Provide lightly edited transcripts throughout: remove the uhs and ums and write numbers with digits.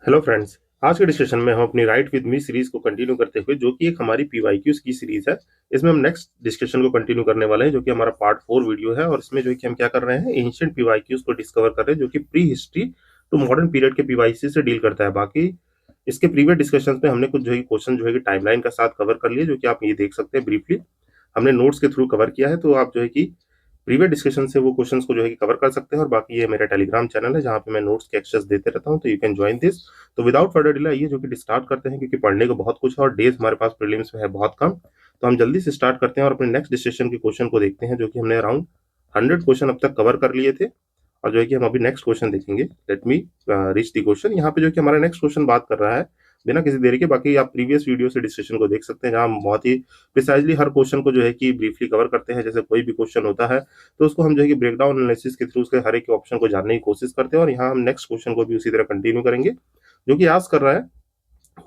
Hello friends. आज के discussion में हम अपनी राइट विद मी सीरीज को कंटिन्यू करते हुए, जो कि एक हमारी पीवाईक्यूज की सीरीज है, इसमें हम नेक्स्ट डिस्कशन को कंटिन्यू करने वाले हैं, जो कि हमारा पार्ट 4 वीडियो है। और इसमें जो है कि हम क्या कर रहे हैं, एंशिएंट पीवाईक्यूज को डिस्कवर कर रहे हैं, जो कि pre history to modern period के पीवाईसी से डील करता है। बाकी इसके प्रीवियस डिस्कशन में हमने कुछ जो है क्वेश्चन जो है कि टाइमलाइन का साथ कवर कर लिए, जो कि आप ये देख सकते हैं ब्रीफली हमने नोट्स के थ्रू कवर किया है। तो आप जो है कि प्रीवियस डिस्कशन से वो क्वेश्चंस को जो है कि कवर कर सकते हैं। और बाकी ये मेरा टेलीग्राम चैनल है, जहाँ पे मैं नोट्स के एक्सेस देते रहता हूँ, तो यू कैन ज्वाइन दिस। तो विदाउट फर्दर डिले आइए जो कि स्टार्ट करते हैं, क्योंकि पढ़ने को बहुत कुछ है और डेज हमारे पास प्रीलिम्स में है बहुत कम। तो हम जल्दी से स्टार्ट करते हैं और अपने नेक्स्ट डिस्कशन के क्वेश्चन को देखते हैं, जो कि हमने अराउंड 100 क्वेश्चन अब तक कवर कर लिए थे। और जो है कि हम अभी नेक्स्ट क्वेश्चन देखेंगे। Let me reach the question. यहाँ पे जो कि हमारा नेक्स्ट क्वेश्चन बात कर रहा है बिना किसी देरी के। बाकी आप प्रीवियस वीडियो से डिस्कशन को देख सकते हैं, जहाँ हम बहुत ही प्रिसाइजली हर क्वेश्चन को जो है कि ब्रीफली कवर करते हैं। जैसे कोई भी क्वेश्चन होता है तो उसको हम जो है कि ब्रेकडाउन एनालिसिस के थ्रू उसके हर एक ऑप्शन को जानने की कोशिश करते हैं। और यहाँ हम नेक्स्ट क्वेश्चन को भी उसी तरह कंटिन्यू करेंगे, जो कि आस्क कर रहा है,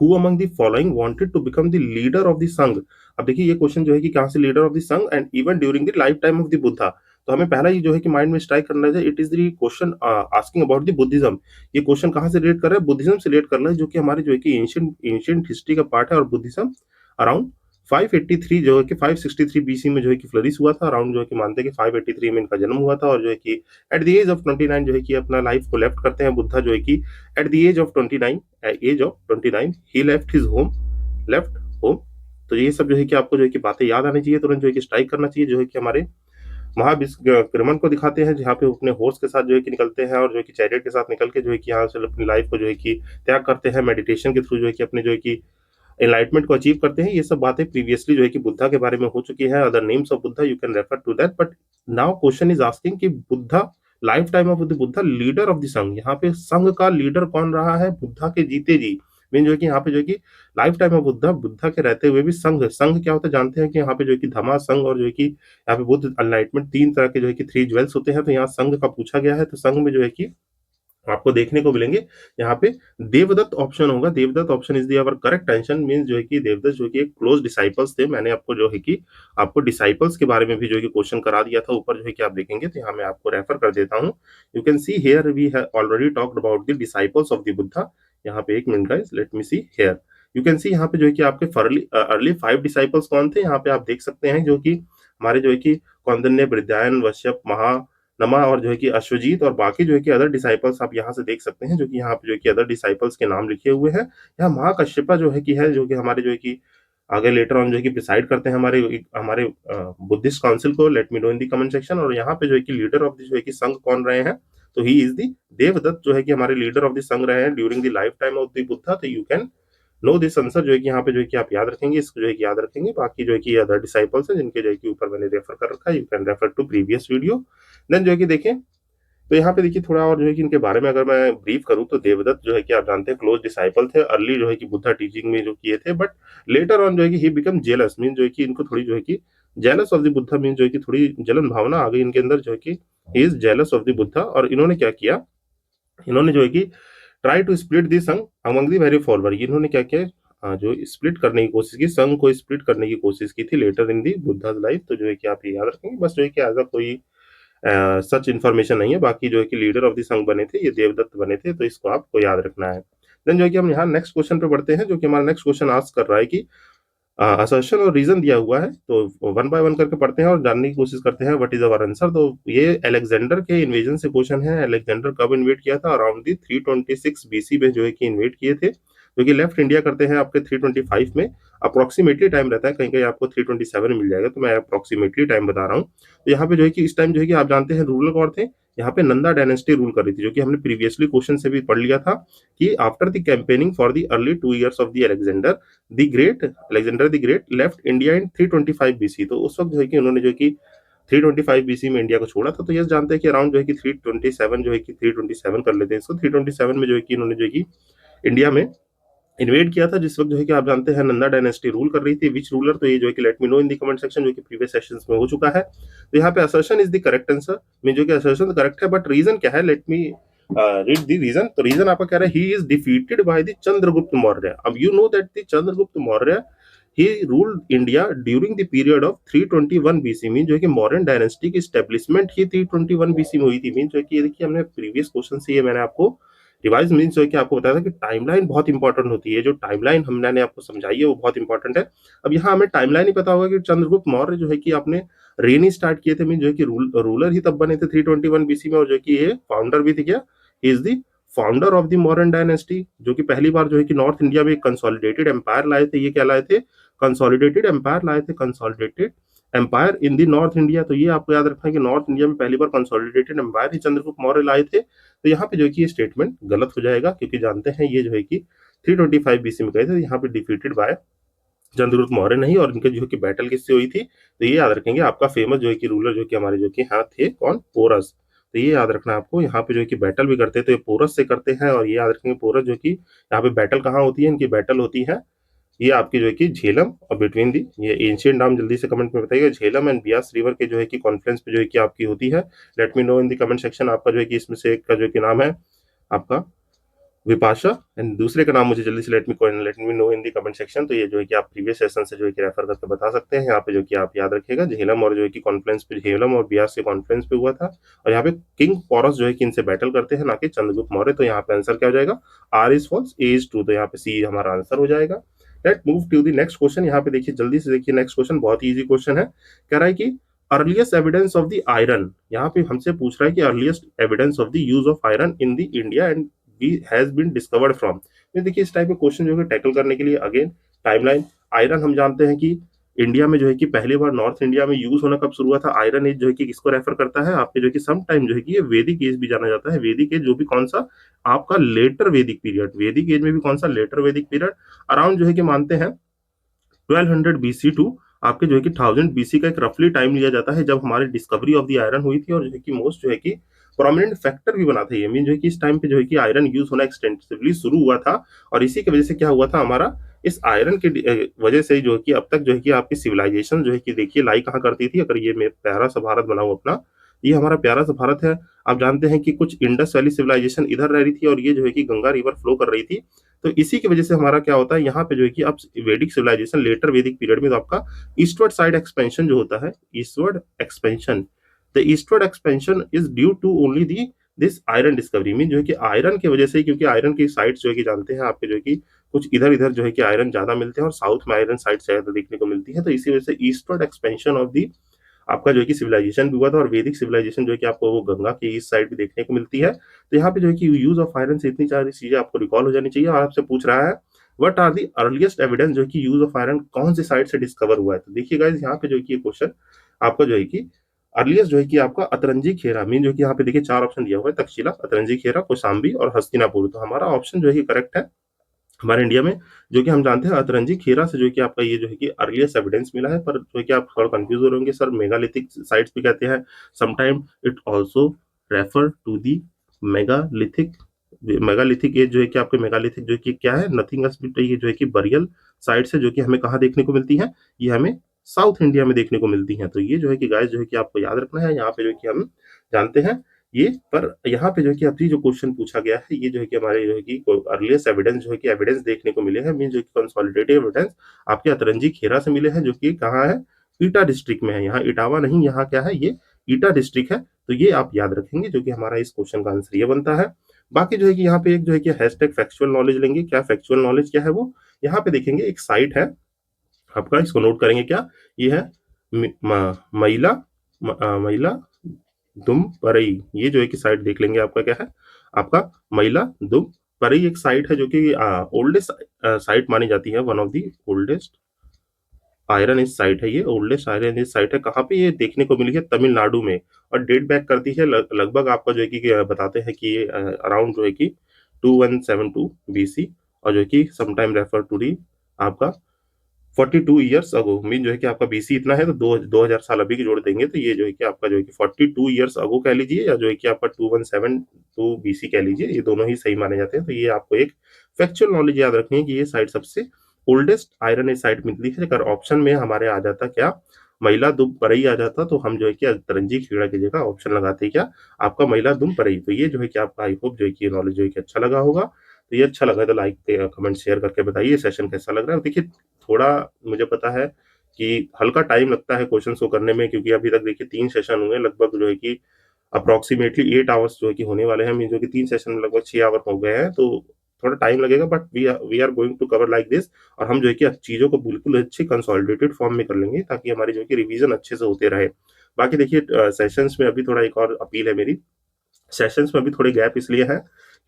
who among the following wanted to become the leader of the Sangha. अब देखिए ये क्वेश्चन जो है कि कहां से लीडर ऑफ द संघ and even during the life time of the Buddha. तो हमें पहला ये जो है कि माइंड में स्ट्राइक करना है, it is the question asking about the Buddhism. ये क्वेश्चन कहां से रिलेट कर रहा है, बुद्धिज्म से रिलेट कर रहा है, जो कि हमारे जो है कि एंशिएंट हिस्ट्री का पार्ट है। और बुद्धिज्म अराउंड 583 जो है कि 563 बीसी में जो है कि फ्लरिश हुआ था। अराउंड जो है कि मानते हैं कि 583 में इनका जन्म हुआ था। और जो है कि एट द एज ऑफ 29 जो है कि अपना लाइफ को लेफ्ट करते हैं बुद्धा, जो है कि एट द एज ऑफ 29 ही लेफ्ट होम। तो ये सब जो है कि आपको जो है कि बातें याद आनी चाहिए, तुरंत जो है कि स्ट्राइक करना चाहिए। जो है कि हमारे महाविक्रमण को दिखाते हैं, जहाँ पे वो अपने हॉर्स के साथ जो है कि निकलते हैं, और जो है कि चैरियट के साथ निकल के जो है कि यहाँ से अपनी लाइफ को जो है कि त्याग करते हैं, मेडिटेशन के थ्रू जो है कि अपने जो है कि एनलाइटमेंट को अचीव करते हैं। ये सब बातें प्रीवियसली जो है कि बुद्धा के बारे में हो चुकी है। Other names of Buddha you can refer to that, but now question is asking कि Buddha life time of the Buddha leader of the Sangha. यहाँ पे संघ का लीडर कौन रहा है, बुद्धा के जीते जी। मीन जो है कि यहाँ पे जो है कि life time of Buddha, Buddha के रहते हुए भी संघ संघ क्या होता है जानते हैं कि यहाँ पे जो है कि धमा संघ और जो है कि यहाँ पे बुद्ध एनलाइटमेंट, तीन तरह के जो है कि 3 ज्वेल्स होते हैं। तो यहाँ संघ का पूछा गया है, तो संघ में जो है कि आपको देखने को मिलेंगे यहाँ पे देवदत्त ऑप्शन होगा। Devadatta option is the our correct answer. Means जो है कि देवदत्त जो है कि एक क्लोज डिसाइपल्स थे। मैंने आपको जो है कि आपको डिसाइपल्स के बारे में भी जो है कि क्वेश्चन करा दिया था ऊपर, जो है कि आप देखेंगे। तो यहाँ मैं आपको रेफर कर देता हूँ। You can see here we have already talked about the disciples of the Buddha. यहाँ पे एक minute guys, let me see here. You can see यहाँ पे जो है कि आपके अर्ली 5 डिसाइपल्स कौन थे, यहाँ पे आप देख सकते हैं, जो कि हमारे जो है कि कौंडिन्य, वृद्धायन, वश्यप, नमा और जो है कि अश्वजीत, और बाकी जो है कि अदर डिसाइपल्स आप यहाँ से देख सकते हैं, जो कि यहाँ पे जो है कि अदर डिसाइपल्स के नाम लिखे हुए हैं। यहाँ महाकश्यपा जो है कि जो कि हमारे जो है कि आगे लेटर ऑन जो है कि प्रिसाइड करते हैं हमारे हमारे बुद्धिस्ट काउंसिल को। Late me know in the comment section. और यहाँ पे जो है कि लीडर ऑफ द जो है कि संघ कौन रहे हैं, तो ही इज द देवदत्त, जो है कि हमारे लीडर ऑफ द संघ रहे हैं during the life time of the Buddha. तो you can know this answer, जो है कि यहाँ पे जो है कि आप याद रखेंगे, इसको जो है कि याद रखेंगे। बाकी जो है कि अदर डिसाइपल्स हैं जिनके जो है कि ऊपर मैंने रेफर कर रखा है, you can refer to previous video. Then जो है कि देखें, तो यहाँ पे देखिए थोड़ा और जो है कि इनके बारे में अगर मैं ब्रीफ करूं, तो देवदत्त जो है कि आप जानते हैं क्लोज डिसाइपल थे, अर्ली जो है कि बुद्धा टीचिंग में जो किए थे। बट लेटर ऑन जो है कि ही बिकम जेलस। मीन जो है कि इनको थोड़ी जो है कि jealous of the Buddha, mean जो है कि थोड़ी जलन भावना आ गई इनके अंदर, जो है कि he is jealous of the Buddha. और इन्होंने क्या किया, इन्होंने जो है कि ट्राई टू स्प्लिट दी संघ अमंग दी वेरी फॉरवर्ड। इन्होंने क्या किया, जो स्प्लिट करने की कोशिश की, संघ को स्प्लिट करने की कोशिश की थी लेटर इन दी बुद्धा लाइफ। तो जो है कि आप ये याद रखेंगे। बस जो है कि एज कोई सच इन्फॉर्मेशन नहीं है। बाकी जो है कि लीडर ऑफ द संघ बने थे ये देवदत्त बने थे, तो इसको आपको याद रखना है। देन जो है कि हम यहाँ नेक्स्ट क्वेश्चन पे बढ़ते हैं, जो कि हमारा नेक्स्ट क्वेश्चन आस्क कर रहा है कि असर्शन और रीजन दिया हुआ है, तो वन बाय वन करके पढ़ते हैं और जानने की कोशिश करते हैं व्हाट इज अवर आंसर। तो ये अलेक्जेंडर के इन्वेजन से क्वेश्चन है। अलेक्जेंडर कब इन्वेट किया था, अराउंड दी 326 बीसी में जो है कि इन्वेट किए थे, जो कि लेफ्ट इंडिया करते हैं आपके 325 में। अप्रोक्सीमेटली टाइम रहता है, कहीं कहीं आपको 327 मिल जाएगा, तो मैं अप्रोक्सीमेटली टाइम बता रहा हूँ। तो यहाँ पे जो है कि इस टाइम जो है कि आप जानते हैं रूलर कौन थे, यहाँ पे नंदा डायनेस्टी रूल कर रही थी, जो कि हमने प्रीवियसली क्वेश्चन से भी पढ़ लिया था कि after the campaigning for the early 2 years of the Alexander the great left India in 325 BC. तो उस वक्त जो है कि उन्होंने जो है कि 325 बीसी में इंडिया को छोड़ा था। तो ये जानते हैं कि अराउंड जो है कि 327 जो है कि 327 कर लेते हैं इसको। 327 में जो है कि इन्होंने जो है कि इंडिया में इन्वेड किया था, जिस वक्त जो है कि आप जानते हैं नंदा डायनेस्टी रूल कर रही थी। विच रूलर, तो ये जो है कि late me know in the comment section, जो कि प्रीवियस सेशंस में हो चुका है। तो यहाँ पे assertion is the correct answer. Mean जो कि असर्शन करेक्ट है, बट रीजन क्या है, let me read the reason. तो रीजन आपका कह रहा है he is defeated by the Chandragupta Maurya. अब you know that the Chandragupta Maurya he ruled India during the period of 321 BC. Mean जो है कि मौर्यन डायनेस्टी की एस्टेब्लिशमेंट ही 321 बीसी में हुई थी। मीन जो है कि ये देखिए हमने प्रीवियस क्वेश्चन से ये मैंने आपको रिवाइज मीन्स जो है कि आपको बताया था कि टाइमलाइन बहुत इंपॉर्टेंट होती है, जो टाइमलाइन मैंने आपको समझाई है वो बहुत इंपॉर्टेंट है। अब यहाँ हमें टाइमलाइन ही पता होगा कि चंद्रगुप्त मौर्य जो है कि आपने रेन ही स्टार्ट किए थे, मीन जो है कि रूलर ही तब बने थे 321 बीसी में, और जो है कि ये फाउंडर भी थे क्या, is the founder of the modern dynasty, जो कि पहली बार जो है कि नॉर्थ इंडिया में एक कंसोलिडेटेड एम्पायर लाए थे। ये क्या लाए थे, कंसोलिडेटेड एम्पायर लाए थे, consolidated empire in the north India. तो ये आपको याद रखना है कि नॉर्थ इंडिया में पहली बार कंसोलिडेटेड एम्पायर ही चंद्रगुप्त मौर्य लाए थे। तो यहाँ पे जो है कि ये स्टेटमेंट गलत हो जाएगा, क्योंकि जानते हैं ये जो है कि 325 बीसी में गए थे, यहाँ पे डिफीटेड बाय चंद्रगुप्त मौर्य नहीं, और इनके जो है कि बैटल किससे हुई थी, तो ये याद रखेंगे आपका फेमस जो है कि रूलर जो कि हमारे जो कि यहाँ थे कौन, पोरस। तो ये याद रखना आपको, यहाँ पे जो है कि बैटल भी करते हैं तो ये पोरस से करते हैं, और ये याद रखेंगे पोरस जो कि यहाँ पे बैटल कहाँ होती है, इनकी बैटल होती है ये आपकी जो है कि झेलम और बिटवीन दी, ये एंशियंट नाम जल्दी से कमेंट में बताइएगा, झेलम एंड बियास रिवर के जो है कि कॉन्फ्रेंस पे जो है कि आपकी होती है। Let me know in the comment section आपका जो है कि इसमें से एक का जो कि नाम है आपका विपाशा, एंड दूसरे का नाम मुझे जल्दी से late me know in the comment section. तो ये जो है कि आप प्रीवियस सेशन से जो है कि रेफर करके बता सकते हैं। यहाँ पे जो कि आप याद रखिएगा झेलम और जो है कि कॉन्फ्रेंस पे, झेलम और बियास के कॉन्फ्रेंस पे हुआ था, और यहाँ पे किंग पोरस जो है कि इनसे बैटल करते हैं, ना कि चंद्रगुप्त मौर्य। तो यहाँ पे आंसर क्या हो जाएगा, R is false, A is true, तो यहाँ पे सी हमारा आंसर हो जाएगा। Let move to the next question. यहाँ पे देखिए जल्दी से देखिए, नेक्स्ट क्वेश्चन बहुत ही इजी क्वेश्चन है। कह रहा है कि earliest evidence of the iron, यहाँ पे हमसे पूछ रहा है कि earliest evidence of the use of iron in the India and B has been discovered from. देखिए इस टाइप के क्वेश्चन जो है टैकल करने के लिए अगेन टाइमलाइन, आयरन हम जानते हैं कि इंडिया में जो है कि पहली बार नॉर्थ इंडिया में यूज होना कब शुरू हुआ था। आयरन एज जो है कि किसको रेफर करता है, आपके जो है कि सम टाइम जो है कि ये वैदिक एज भी जाना जाता है। वैदिक एज जो भी कौन सा, आपका लेटर वैदिक पीरियड, वैदिक एज में भी कौन सा, लेटर वैदिक पीरियड, अराउंड जो है कि मानते हैं 1200 बीसी टू आपके जो है कि 1000 बीसी का एक रफली टाइम लिया जाता है, जब हमारी डिस्कवरी ऑफ द आयरन हुई थी, और जो है कि मोस्ट जो है कि प्रोमिनेंट फैक्टर भी बना था ये, मीन जो है कि इस टाइम पे जो है कि आयरन यूज होना एक्सटेंसिवली शुरू हुआ था। और इसी की वजह से क्या हुआ था हमारा, इस आयरन के वजह से जो है कि अब तक जो है कि आपकी सिविलाइजेशन जो है कि देखिए लाई कहाँ करती थी। अगर ये मैं प्यारा सा भारत बनाऊं अपना, ये हमारा प्यारा सा भारत है। आप जानते हैं कि कुछ इंडस वैली सिविलाइजेशन इधर रह रही थी, और ये जो है कि गंगा रिवर फ्लो कर रही थी। तो इसी की वजह से हमारा क्या होता है, यहाँ पे जो है कि अब वैदिक सिविलाइजेशन लेटर वैदिक पीरियड में, तो आपका ईस्टवर्ड साइड एक्सपेंशन जो होता है, eastward expansion, the eastward expansion is due to only the this iron discovery, mean जो है कि आयरन की वजह से, क्योंकि आयरन की साइट्स जो है कि जानते हैं आपके जो है कि कुछ इधर इधर जो है कि आयरन ज्यादा मिलते हैं, और साउथ में आयरन साइट ज्यादा देखने को मिलती है। तो इसी वजह से ईस्टवर्ड एक्सपेंशन ऑफ दी आपका जो है कि सिविलाइजेशन भी हुआ था, और वैदिक सिविलाइजेशन जो है कि आपको वो गंगा के ईस्ट साइड भी देखने को मिलती है। तो यहाँ पे जो है कि यूज ऑफ आयरन से इतनी सारी चीजें आपको रिकॉल हो जानी चाहिए। और आपसे पूछ रहा है what are the earliest evidence, जो कि यूज ऑफ आयरन कौन सी साइड से डिस्कवर हुआ है। तो देखिए गाइस यहाँ पे जो है कि ये क्वेश्चन आपका जो है कि अर्लीस्ट जो है कि आपका अतरंजी खेरा, मीन जो कि यहाँ पे देखिए 4 ऑप्शन दिया हुआ है, तक्षशिला, अतरंजी खेरा, कौशाम्बी और हस्तिनापुर। तो हमारा ऑप्शन जो है कि करेक्ट है हमारे इंडिया में, जो कि हम जानते हैं अतरंजी खेरा से जो है कि आपका ये जो है कि अर्लीस्ट एविडेंस मिला है। पर जो है कि आप थोड़ा कंफ्यूज हो रहे होंगे, सर मेगालिथिक साइट्स भी कहते हैं, sometime it also refer to the megalithic. Megalithic age जो है कि आपके मेगालिथिक जो है कि क्या है, नथिंग एल्स बट ये जो है कि बरियल साइट्स है, जो कि हमें कहाँ देखने को मिलती है, ये हमें साउथ इंडिया में देखने को मिलती है। तो ये जो है कि गाइस जो है कि आपको याद रखना है, यहाँ पे जो है कि हम जानते हैं ये। पर यहाँ पे जो है कि अभी जो क्वेश्चन पूछा गया है, ये जो है कि हमारे जो है कि अर्लीस्ट एविडेंस जो है कि एविडेंस देखने को मिले हैं, मीन जो कि कंसोलिडेटेड एविडेंस आपके अतरंजी खेरा से मिले हैं, जो कि कहाँ है, ईटा डिस्ट्रिक्ट में है। यहाँ इटावा नहीं, यहाँ क्या है, ये ईटा डिस्ट्रिक्ट है। तो ये आप याद रखेंगे, जो कि हमारा इस क्वेश्चन का आंसर ये बनता है। बाकी जो है कि यहाँ पे एक जो है कि हैशटैग फैक्चुअल नॉलेज लेंगे। क्या फैक्चुअल नॉलेज क्या है वो, यहाँ पे देखेंगे एक साइट है आपका, इसको नोट करेंगे क्या, ये है महिला महिला दुम परई। ये जो है कि साइट देख लेंगे, आपका क्या है, आपका महिला दुम परई एक साइट है, जो कि ओल्डेस्ट साइट मानी जाती है, one of the oldest iron इस साइट है। ये ओल्डेस्ट आयरन इस साइट है, कहाँ पे ये देखने को मिली है, तमिलनाडु में। और डेट बैक करती है लगभग आपका जो है कि बताते हैं कि ये अराउंड जो है कि 2172 बीसी, और जो है कि समटाइम रेफर टू दी आपका 42 ईयर्स अगो, मीन जो है कि आपका बीसी इतना है, तो 2000 साल अभी की जोड़ देंगे, तो ये जो है कि आपका जो है कि 42 ईयर्स अगो कह लीजिए, या जो है कि आपका 2172 बीसी कह लीजिए, ये दोनों ही सही माने जाते हैं। तो ये आपको एक फैक्चुअल नॉलेज याद रखनी है कि ये साइट सबसे ओल्डेस्ट आयरन एज साइट मिलती है। अगर ऑप्शन में हमारे आ जाता क्या, महिला दुम परई आ जाता, तो हम जो है कि तरंजी खेड़ा की जगह ऑप्शन लगाते क्या, आपका महिला दुम परई। तो ये जो है कि आपका आई होप जो है कि नॉलेज जो है कि अच्छा लगा होगा। तो ये अच्छा लगा तो लाइक कमेंट शेयर करके बताइए सेशन कैसा लग रहा है। देखिए थोड़ा मुझे पता है कि हल्का टाइम लगता है क्वेश्चन को करने में, क्योंकि अभी तक देखिए 3 सेशन हुए लगभग जो है कि अप्रॉक्सीमेटली 8 आवर्स जो है कि होने वाले हैं, मीन जो कि 3 सेशन में लगभग 6 आवर हो गए हैं, तो थोड़ा टाइम लगेगा, but we are going to cover like this. और हम जो है कि चीज़ों को बिल्कुल अच्छे कंसोलिडेटेड फॉर्म में कर लेंगे, ताकि हमारी जो है कि रिवीजन अच्छे से होते रहे। बाकी देखिए सेशंस में अभी थोड़ा एक और अपील है मेरी, सेशंस में अभी थोड़े गैप इसलिए है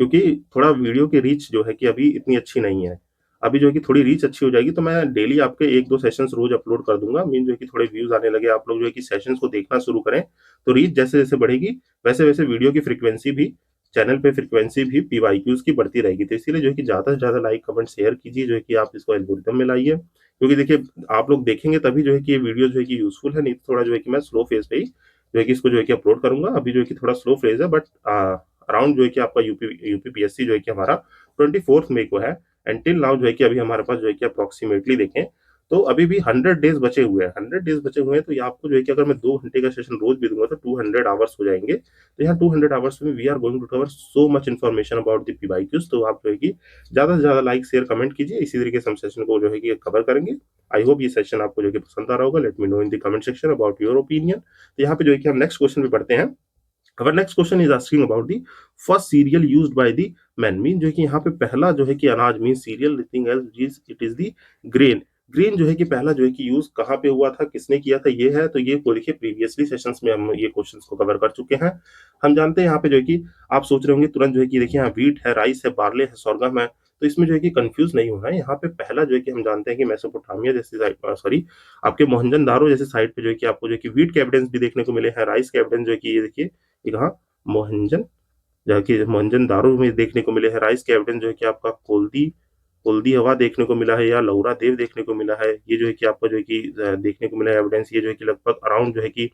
क्योंकि थोड़ा वीडियो की रीच जो है कि अभी इतनी अच्छी नहीं है। अभी जो है कि थोड़ी रीच अच्छी हो जाएगी तो मैं डेली आपके 1-2 सेशंस रोज अपलोड कर दूंगा, मीन जो है कि थोड़े व्यूज आने लगे, आप लोग जो है कि सेशंस को देखना शुरू करें, तो रीच जैसे जैसे बढ़ेगी वैसे वैसे वीडियो की फ्रीक्वेंसी भी, चैनल पे फ्रीक्वेंसी भी पीवाईक्यूज की बढ़ती रहेगी। तो इसीलिए जो है कि ज्यादा से ज्यादा लाइक कमेंट शेयर कीजिए, जो है कि आप इसको एल्गोरिथम में लाइए, क्योंकि देखिए आप लोग देखेंगे तभी जो है कि ये वीडियो जो है कि यूजफुल है, नहीं तो थोड़ा जो है कि मैं स्लो फेज पे ही जो है कि इसको जो है कि अपलोड करूंगा। अभी जो है कि थोड़ा स्लो फेज है, बट अराउंड जो है कि आपका यूपीपीएससी जो है कि हमारा 24 मई को है। एंड टिल नाउ जो है कि अभी हमारे पास जो है कि अप्रोक्सीमेटली देखें तो अभी भी 100 डेज बचे हुए हैं, 100 डेज बचे हुए हैं। तो ये आपको जो है कि अगर मैं 2 घंटे का सेशन रोज भी दूंगा तो 200 आवर्स हो जाएंगे। तो यहाँ 200 आवर्स में we are going to cover so much information about the PYQs. तो आप जो है कि ज्यादा से ज्यादा लाइक शेयर कमेंट कीजिए, इसी तरीके से हम सेशन को जो है कि कवर करेंगे। आई होप ये सेशन आपको जो है कि पसंद आ रहा होगा। Late me know in the comment section about your opinion. तो यहाँ पे जो है कि हम नेक्स्ट क्वेश्चन पे पढ़ते हैं। Our next question is asking about the first cereal used by the man, mean जो है कि यहाँ पे पहला जो है कि अनाज mean serial nothing else, it is the grain. Grain जो है कि पहला जो है कि यूज कहाँ पे हुआ था, किसने किया था, ये है। तो ये को देखिए प्रीवियसली सेशंस में हम ये क्वेश्चंस को कवर कर चुके हैं। हम जानते हैं यहाँ पे जो है कि आप सोच रहे होंगे तुरंत जो है कि देखिए यहाँ व्हीट है, राइस है, बार्ले है, सोरगम है। तो इसमें जो है कि कंफ्यूज नहीं होना है। यहाँ पे पहला जो है कि हम जानते हैं कि मेसोपोटामिया जैसी साइड, सॉरी आपके मोहनजोदारो जैसे साइड पे जो है कि आपको जो है कि व्हीट के एविडेंस भी देखने को मिले हैं, राइस के एविडेंस जो है कि ये देखिए ये कहाँ, मोहनजन, जाके मोहनजोदारो में देखने को मिले हैं। राइस के एविडेंस जो है कि आपका कोल्दी कोल्दी हवा देखने को मिला है, या लौरा देव देखने को मिला है। ये जो है कि आपको जो है कि देखने को मिला है एविडेंस, ये जो है कि लगभग अराउंड जो है कि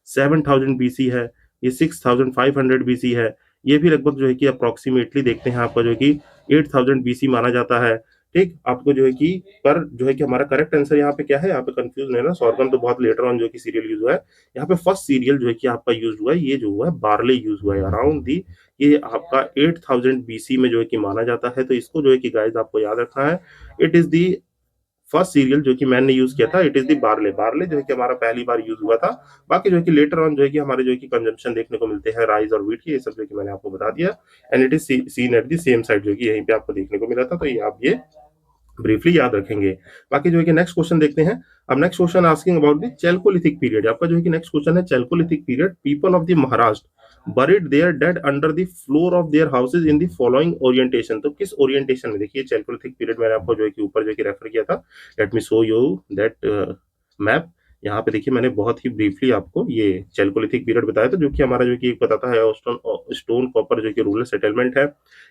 7000 बीसी है। ये 6500 बीसी है। ये भी लगभग जो है कि अप्रोक्सीमेटली देखते हैं आपका जो है कि 8000 बीसी माना जाता है। ठीक, आपको जो है कि पर जो है कि हमारा करेक्ट आंसर यहाँ पे क्या है, यहाँ पे कंफ्यूज नहीं है ना, सॉर्गम तो बहुत लेटर ऑन जो है कि सीरियल यूज हुआ है। यहाँ पे फर्स्ट सीरियल जो है कि आपका यूज हुआ है, ये जो हुआ है बार्ले यूज हुआ है अराउंड दी, ये आपका 8000 बीसी में जो है कि माना जाता है। तो इसको जो है कि गाइस आपको याद रखना है। It is the first serial जो कि मैंने यूज किया था, it is the barley. Barley जो है कि हमारा पहली बार यूज हुआ था। बाकी जो है कि लेटर ऑन जो है कि हमारे जो है कि कंजम्पशन देखने को मिलते हैं राइस और व्हीट की, ये सब जो है कि मैंने आपको बता दिया। And it is seen at the same side, जो है कि यहीं पे आपको देखने को मिला था। तो ये आप ये ब्रीफली याद रखेंगे। बाकी जो है कि नेक्स्ट क्वेश्चन देखते हैं। अब next question asking about the chalcolithic period. आपका जो है कि नेक्स्ट क्वेश्चन है chalcolithic period, people of the Maharashtra buried their dead under the floor of their houses in the following orientation. तो किस ओरिएंटेशन में, देखिए चैल्कोलिथिक पीरियड मैंने आपको जो है कि ऊपर जो है कि रेफर किया था। Let me show you that map. यहाँ पे देखिए मैंने बहुत ही ब्रीफली आपको ये चैल्कोलिथिक पीरियड बताया था, जो कि हमारा जो कि एक बताता है स्टोन कॉपर जो कि रूरल सेटलमेंट है।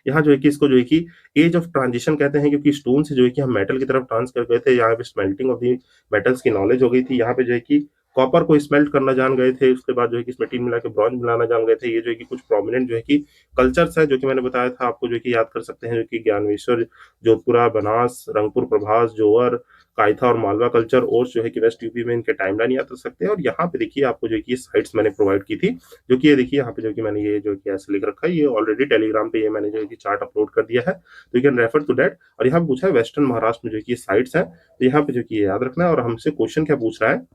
यहाँ जो है कि इसको जो है कि एज ऑफ ट्रांजिशन कहते हैं, क्योंकि स्टोन से जो है कि हम मेटल की तरफ ट्रांस कर गए थे। यहाँ पे स्मेल्टिंग ऑफ दी मेटल्स की नॉलेज हो गई थी। यहाँ पे जो है कि कॉपर को स्मेल्ट करना जान गए थे। उसके बाद जो है कि इसमें टीन मिला के ब्रॉन्ज मिलाना जान गए थे। ये जो है कि कुछ प्रोमिनेंट जो है कि कल्चर्स है, जो कि मैंने बताया था आपको, जो है कि याद कर सकते हैं, जो कि ज्ञानेश्वर, जोधपुरा, बनास, रंगपुर प्रभास, जोवर, कायथा और मालवा कल्चर, और जो है कि वेस्ट यूपी में इनके टाइमलाइन याद कर सकते हैं। और यहाँ पे देखिए आपको जो है कि साइट्स मैंने प्रोवाइड की थी, जो कि ये देखिए यहाँ पे जो कि मैंने ये जो कि ऐसे लिख रखा है, ये ऑलरेडी टेलीग्राम पे ये मैंने जो है कि चार्ट अपलोड कर दिया है, तो you can refer to that. और यहाँ पे पूछा है वेस्टर्न महाराष्ट्र में जो कि साइट्स हैं, तो यहाँ पे जो कि ये याद रखना है। और हमसे क्वेश्चन क्या पूछ रहा है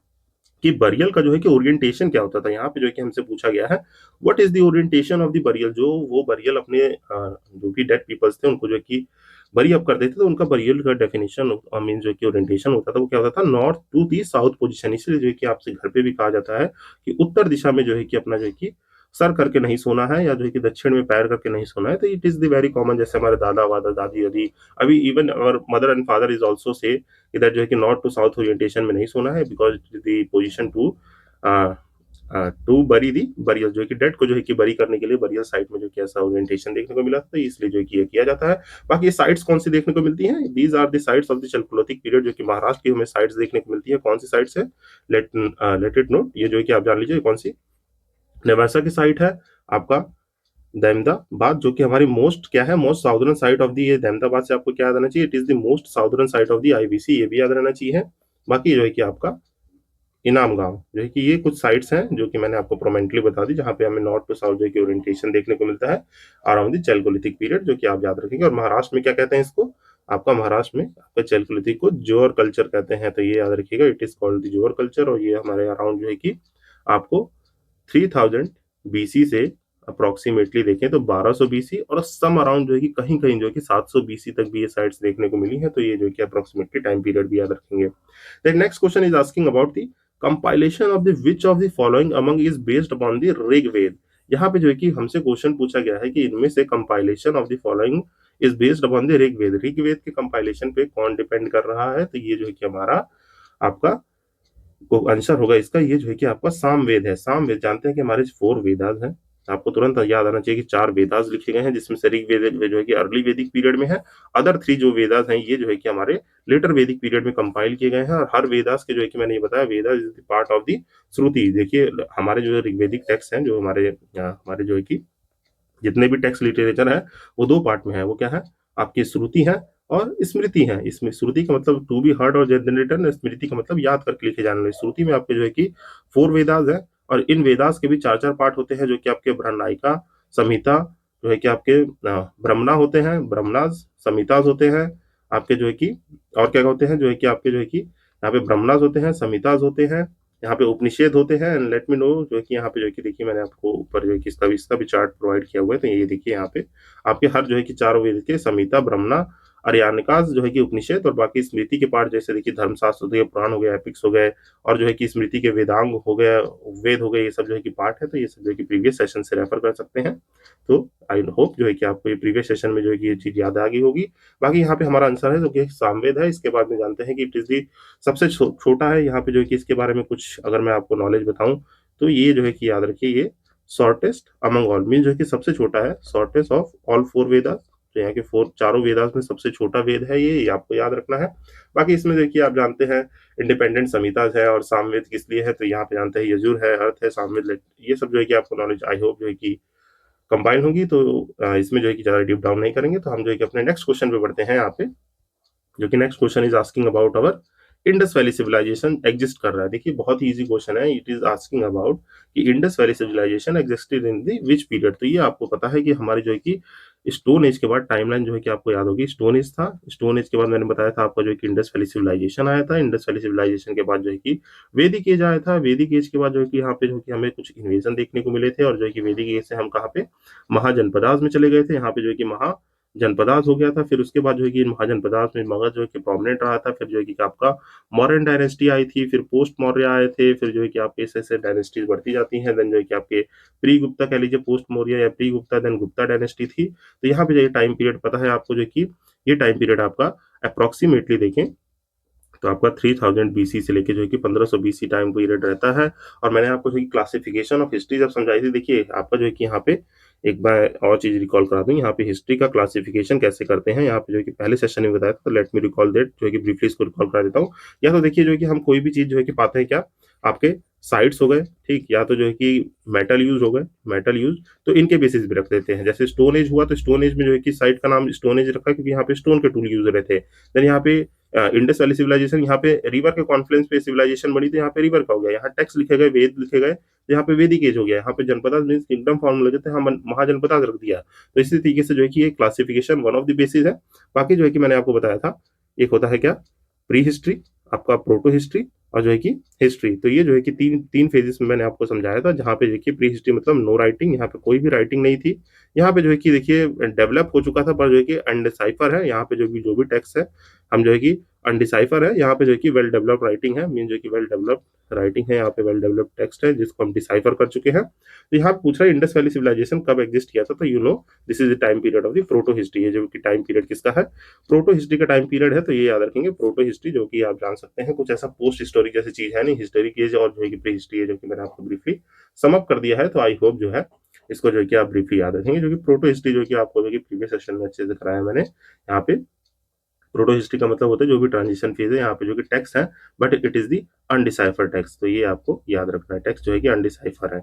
कि बरियल का जो है कि ओरिएंटेशन क्या होता था। यहाँ पे जो है कि हमसे पूछा गया है what is the orientation of the burial. जो वो बरियल अपने जो भी डेड पीपल्स थे उनको जो है कि बरी अप कर देते थे, तो उनका बरियल का डेफिनेशन मीन जो कि ओरिएंटेशन होता था वो क्या होता था, north to the south position. इसलिए जो है कि आपसे घर पे भी कहा जाता है कि उत्तर दिशा में जो है कि अपना जो है कि सर करके नहीं सोना है, या जो है कि दक्षिण में पैर करके नहीं सोना है। तो it is the very common, जैसे हमारे दादा वादा दादी दादी, अभी even our mother and father is also say इधर जो है कि नॉर्थ टू साउथ ओरिएंटेशन में नहीं सोना है, because the position to bury the burial, जो है कि डेड को जो है कि बरी करने के लिए बरियल साइट में जो कि ऐसा ओरिएंटेशन देखने को मिला था, इसलिए जो है कि ये किया जाता है। बाकी ये साइट्स कौन सी देखने को मिलती हैं, these are the sites of the chalcolithic period, जो कि महाराष्ट्र की हमें साइट्स देखने को मिलती है। कौन सी साइट्स है, लेट इट नोट, ये जो है कि आप जान लीजिए कौन सी। नेवासा की साइट है आपका दहमदाबाद, जो कि हमारी मोस्ट क्या है, most southern side of the, ये दहमदाबाद से आपको क्या याद आना चाहिए, it is the most southern side of the IBC, ये भी याद रहना चाहिए। बाकी जो है कि आपका इनाम गांव, जो है कि ये कुछ साइट्स हैं जो कि मैंने आपको प्रोमेंटली बता दी, जहां पे हमें नॉर्थ टू साउथ जो है कि ओरिएंटेशन देखने को मिलता है अराउंड द चैल्कोलिथिक पीरियड, जो कि आप याद रखेंगे। और महाराष्ट्र में क्या कहते हैं इसको, आपका महाराष्ट्र में आपका चैल्कोलिथिक को जोर कल्चर कहते हैं, तो ये याद रखिएगा, इट इज कॉल्ड द जोर कल्चर। और ये हमारे अराउंड जो है कि आपको 3000 बीसी से अप्रोक्सीमेटली देखें तो 1200 बीसी और सम अराउंड जो है कि कहीं कहीं जो है कि 700 बीसी तक भी ये साइट्स देखने को मिली है। तो ये जो है कि अप्रोक्सीमेटली टाइम पीरियड भी याद रखेंगे। The next question is asking about the compilation of the which of the following among is based upon the Rigveda. यहाँ पे जो है कि हमसे क्वेश्चन पूछा गया है कि इनमें से compilation of the following is based upon the Rigveda, Rigveda के कंपाइलेशन पे कौन डिपेंड कर रहा है। तो ये जो है कि हमारा आपका को आंसर होगा इसका, ये जो है कि आपका सामवेद है। सामवेद जानते हैं कि हमारे 4 वेदास हैं। आपको तुरंत याद आना चाहिए कि 4 वेदास लिखे गए हैं, जिसमें से ऋग्वेद जो है कि अर्ली वैदिक पीरियड में है। अदर 3 जो वेदास हैं ये जो है कि हमारे लेटर वैदिक पीरियड में कंपाइल किए गए हैं। और हर वेदास के जो है कि मैंने ये बताया, Veda is the part of the Shruti. देखिए हमारे जो ऋग्वेदिक टेक्स्ट हैं, जो हमारे जो है कि जितने भी टेक्स्ट लिटरेचर है वो 2 पार्ट में है। वो क्या है, आपकी श्रुति है और स्मृति है। इसमें श्रुति का मतलब टू बी हर्ड और जनरेटर, स्मृति का मतलब याद करके लिखे जाने वाले। श्रुति में आपके जो है कि 4 वेदास है और इन वेदास के भी 4 पार्ट होते हैं, जो कि आपके बृहन्नायिका, संहिता, जो है कि आपके ब्रह्मणा होते हैं, ब्रह्मणास, संहितास होते हैं आपके जो है कि, और क्या होते हैं जो है कि आपके जो है कि यहाँ पे ब्रह्मणास होते हैं, संहितास होते हैं, यहाँ पे उपनिषेध होते हैं। एंड लेट मी नो जो है कि यहाँ पे जो है कि देखिए मैंने आपको ऊपर जो है कि इसका भी चार्ट प्रोवाइड किया हुआ है। तो ये देखिए यहाँ पे आपके हर जो है कि 4 वेद के संहिता, ब्रह्मणा, आर्यानिकास जो है कि उपनिषद, और बाकी स्मृति के पार्ट जैसे देखिए धर्मशास्त्र हो गए, पुराण हो गए, एपिक्स हो गए, और जो है कि स्मृति के वेदांग हो गया, वेद हो गए, ये सब जो है कि पार्ट है। तो ये सब जो है कि प्रीवियस सेशन से रेफर कर सकते हैं। तो आई होप जो है कि आपको ये प्रीवियस सेशन में जो है कि ये चीज याद आ गई होगी। बाकी यहाँ पे हमारा आंसर है जो कि सामवेद है। इसके बाद में जानते हैं कि इट इज दी सबसे छोटा है। यहाँ पे जो है कि इसके बारे में कुछ अगर मैं आपको नॉलेज बताऊं तो ये जो है कि याद रखिए, ये शॉर्टेस्ट अमंग ऑल मीन जो है कि सबसे छोटा है, शॉर्टेस्ट ऑफ ऑल 4 वेदास। तो यहाँ के 4 वेदास में सबसे छोटा वेद है ये आपको याद रखना है। बाकी इसमें देखिए आप जानते हैं इंडिपेंडेंट संहिता है, और सामवेद किस लिए है तो यहाँ पे जानते हैं यजुर है, अर्थ है, सामवेद, ये सब जो है कि आपको नॉलेज आई होप जो है कि कंबाइन होगी। तो इसमें जो है कि ज्यादा डीप डाउन नहीं करेंगे। तो हम जो है कि अपने नेक्स्ट क्वेश्चन पे बढ़ते हैं यहाँ पे, जो कि next question is asking about our Indus valley civilization exist कर रहा है। देखिए बहुत ही इजी क्वेश्चन है। इट इज आस्किंग अबाउट कि Indus valley civilization existed in the which period. तो ये आपको पता है कि हमारी जो है कि स्टोन एज के बाद टाइमलाइन जो है कि आपको याद होगी, स्टोन एज था। स्टोन एज के बाद मैंने बताया था आपका जो है कि इंडस वैली सिविलाइजेशन आया था। इंडस वैली सिविलाइजेशन के बाद जो है कि वैदिक एज आया था। वैदिक एज के बाद जो है कि यहाँ पे जो है कि हमें कुछ इन्वेजन देखने को मिले थे, और जो है कि वैदिक एज से हम कहाँ पे महाजनपदास में चले गए थे। यहाँ पे जो है कि जनपदास हो गया था। फिर उसके बाद जो है कि महाजनपदास में मगध जो है कि प्रोमिनेंट रहा था। फिर जो है कि आपका मौर्यन डायनेस्टी आई थी, फिर पोस्ट मौर्य आए थे, फिर जो है कि आपके ऐसे डायनेस्टीज बढ़ती जाती हैं। देन जो है कि आपके प्री गुप्ता कह लीजिए, पोस्ट मौर्य या pre Gupta, then Gupta dynasty थी। तो यहाँ पे जो टाइम पीरियड पता है आपको जो कि ये टाइम पीरियड आपका अप्रोक्सीमेटली देखें तो आपका 3000 बीसी से लेके जो है कि 1500 बीसी टाइम पीरियड रहता है। और मैंने आपको जो है क्लासिफिकेशन ऑफ हिस्ट्री जब समझाई थी, देखिए आपका जो है कि यहाँ पे एक बार और चीज रिकॉल करा दूं, यहाँ पे हिस्ट्री का क्लासिफिकेशन कैसे करते हैं। यहाँ पे जो है कि पहले सेशन में बताया था, तो लेट मी रिकॉल दैट, जो है कि ब्रीफली इसको रिकॉल करा देता हूँ। या तो देखिए जो है कि हम कोई भी चीज जो है कि पाते हैं क्या, आपके साइट्स हो गए, ठीक, या तो जो है कि मेटल यूज हो गए, मेटल यूज, तो इनके बेसिस भी रख देते हैं। जैसे स्टोन एज हुआ तो स्टोन एज में जो है कि साइट का नाम स्टोन एज रखा क्योंकि यहाँ पे स्टोन के टूल यूज रहे थे। देन यहाँ पे इंडस वैली सिविलाइजेशन, यहाँ पे रिवर के कॉन्फ्लुएंस पे सिविलाइजेशन बनी, तो यहाँ पे रिवर का हो गया। यहाँ टेक्स्ट लिखे गए, वेद लिखे गए, तो यहाँ पे वैदिक एज हो गया। यहाँ पे जनपदास मींस किंगडम फॉर्मूला देते हैं, हम महाजनपदास रख दिया। तो इसी तरीके से जो है कि ये classification one of the basis है। बाकी जो है कि मैंने आपको बताया था, एक होता है क्या, प्री हिस्ट्री, आपका प्रोटो हिस्ट्री, और जो है कि हिस्ट्री। तो ये जो है कि तीन फेजेस में मैंने आपको समझाया था। जहाँ पे देखिए प्री हिस्ट्री मतलब नो राइटिंग, यहाँ पे कोई भी राइटिंग नहीं थी। यहाँ पे जो है कि देखिए डेवलप हो चुका था, पर जो है कि अनडिसाइफर है। यहाँ पे जो भी टेक्स्ट है हम जो है कि अनडिसाइफर है। यहाँ पे जो है कि वेल डेवलप्ड राइटिंग है, मीन जो कि वेल डेवलप्ड राइटिंग है, यहाँ पे वेल डेवलप्ड टेक्स्ट है जिसको हम डिसाइफर कर चुके हैं। तो यहाँ पूछ रहा है इंडस वैली सिविलाइजेशन कब एग्जिस्ट किया था। तो you know this is the time period of the proto history. है जो कि टाइम पीरियड किसका है, प्रोटो हिस्ट्री का टाइम पीरियड है। तो ये याद रखेंगे प्रोटो हिस्ट्री, जो कि आप जान सकते हैं कुछ ऐसा पोस्ट हिस्टोरिक जैसी चीज है नहीं, हिस्टोरिक एज और जो है कि प्री हिस्ट्री है, जो कि मैंने आपको ब्रीफली समअप कर दिया है। तो आई होप जो है इसको जो है कि आप ब्रीफली याद रखेंगे, जो कि प्रोटो हिस्ट्री जो कि आपको जो कि प्रीवियस सेशन में अच्छे से कराया मैंने। यहाँ पे प्रोटो हिस्ट्री का मतलब होता है जो भी ट्रांजिशन फेज है, यहाँ पे जो कि टेक्स्ट है but it is the undecipher text. तो ये आपको याद रखना है, टेक्स्ट जो है कि अनडिसाइफर है।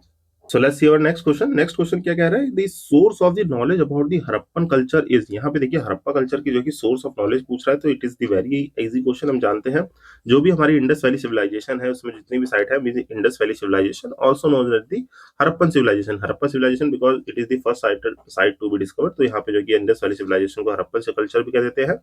So let's see our next question. Next question क्या कह रहा है, the source of the knowledge about the Harappan culture is. यहाँ पे देखिए हड़प्पा कल्चर की जो कि सोर्स ऑफ नॉलेज पूछ रहा है। तो it is the very easy question. हम जानते हैं जो भी हमारी इंडस वैली सिविलाइजेशन है उसमें जितनी भी साइट है, Indus valley civilization also known as the Harappan civilization. Harappa civilization because it is the first site to be discovered. तो यहाँ पे जो कि इंडस वैली सिविलाइजेशन को हड़प्पन से कल्चर भी कह देते हैं।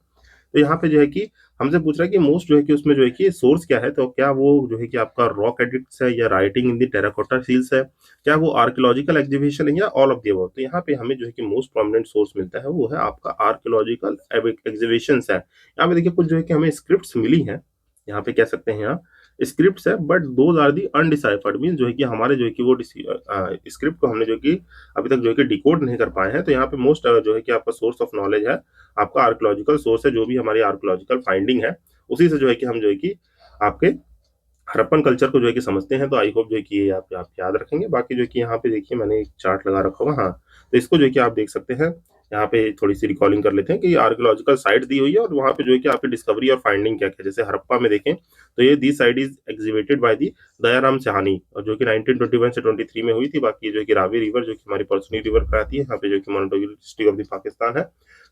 तो यहाँ पे जो है कि हमसे पूछ रहा है कि मोस्ट जो है कि उसमें जो है कि सोर्स क्या है, तो क्या वो जो है कि आपका रॉक एडिक्ट्स है या writing in the terracotta seals है, क्या वो आर्कियोलॉजिकल एग्जीबिशन है या ऑल ऑफ द अबव। तो यहाँ पे हमें जो है कि मोस्ट प्रोमिनेंट सोर्स मिलता है वो है आपका आर्कियोलॉजिकल एग्जीबिशन है। यहाँ पे देखिए कुछ जो है कि हमें स्क्रिप्ट्स मिली हैं, यहाँ पे कह सकते हैं यहाँ स्क्रिप्ट्स है, but those are the undeciphered, mean जो है कि हमारे जो है कि वो स्क्रिप्ट को हमने जो कि अभी तक जो है कि डिकोड नहीं कर पाए हैं। तो यहाँ पे मोस्ट जो है कि आपका सोर्स ऑफ नॉलेज है आपका आर्कियोलॉजिकल सोर्स है, जो भी हमारी आर्कियोलॉजिकल फाइंडिंग है उसी से जो है कि हम जो है कि आपके हड़प्पन कल्चर को जो है कि समझते हैं। तो आई होप जो है कि ये आप याद रखेंगे। बाकी जो है कि यहाँ पे देखिए मैंने एक चार्ट लगा रखा होगा, हाँ, तो इसको जो है कि आप देख सकते हैं। यहाँ पे थोड़ी सी रिकॉलिंग कर लेते हैं कि आर्कियोलॉजिकल साइट दी हुई है और वहाँ पे जो है कि आपकी डिस्कवरी और फाइंडिंग क्या क्या। जैसे हड़प्पा में देखें तो ये the site is exhibited by the Dayaram Sahni, और जो कि 1921 से 23 में हुई थी। बाकी जो है कि रावी रिवर जो कि हमारी परसनी रिवर पर आती है, यहाँ पे जो कि मोनोटोगी डिस्ट्रिक्ट ऑफ द पाकिस्तान है।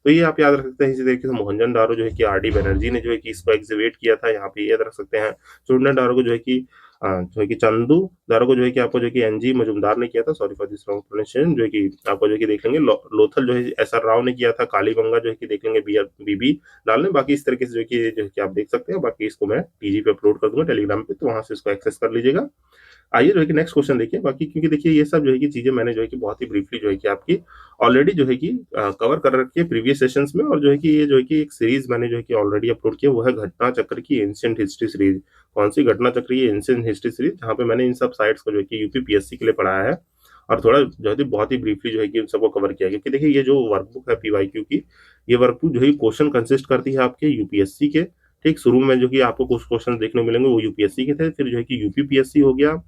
तो ये आप याद रख सकते हैं। इसी तरीके से मोहनजोदड़ो जो है कि आर डी बनर्जी ने जो है कि इसको एग्जीबिट किया था, यहाँ पे याद रख सकते हैं। चूड़नाडारो को जो है कि जो है कि चंदू दारो को जो है कि आपको जो है कि एनजी मजुमदार ने किया था, sorry for this wrong pronunciation, जो है कि आपको जो है कि देख लेंगे। लोथल जो है एसआर राव ने किया था, कालीबंगा जो है कि देख लेंगे बीबी लाल ने। बाकी इस तरीके से जो है कि आप देख सकते हैं। बाकी इसको मैं टीजी पे अपलोड कर दूंगा टेलीग्राम पे, तो वहां से इसको एक्सेस कर लीजिएगा। आइए जो है कि नेक्स्ट क्वेश्चन देखिए। बाकी क्योंकि देखिए ये सब जो है कि चीजें मैंने जो है कि बहुत ही ब्रीफली जो है कि आपकी ऑलरेडी जो है कि कवर कर रखी है प्रीवियस सेशंस में, और जो है कि ये जो है कि एक सीरीज मैंने जो है कि ऑलरेडी अपलोड किया, वो है घटना चक्र की एंशिएंट हिस्ट्री सीरीज। कौन सी घटना चक्र की एंशिएंट हिस्ट्री सीरीज, जहाँ पे मैंने इन सब साइट्स को जो है कि यूपीपीएससी के लिए पढ़ाया है, और थोड़ा जो है बहुत ही ब्रीफली जो है कि इन सबको कवर किया। क्योंकि देखिए ये जो वर्कबुक है पीवाईक्यू की, ये वर्कबुक जो है क्वेश्चन कंसिस्ट करती है आपके यूपीएससी के। ठीक, शुरू में जो कि आपको कुछ क्वेश्चन देखने को मिलेंगे वो यूपीएससी के थे, फिर जो है कि यूपीपीएससी हो गया,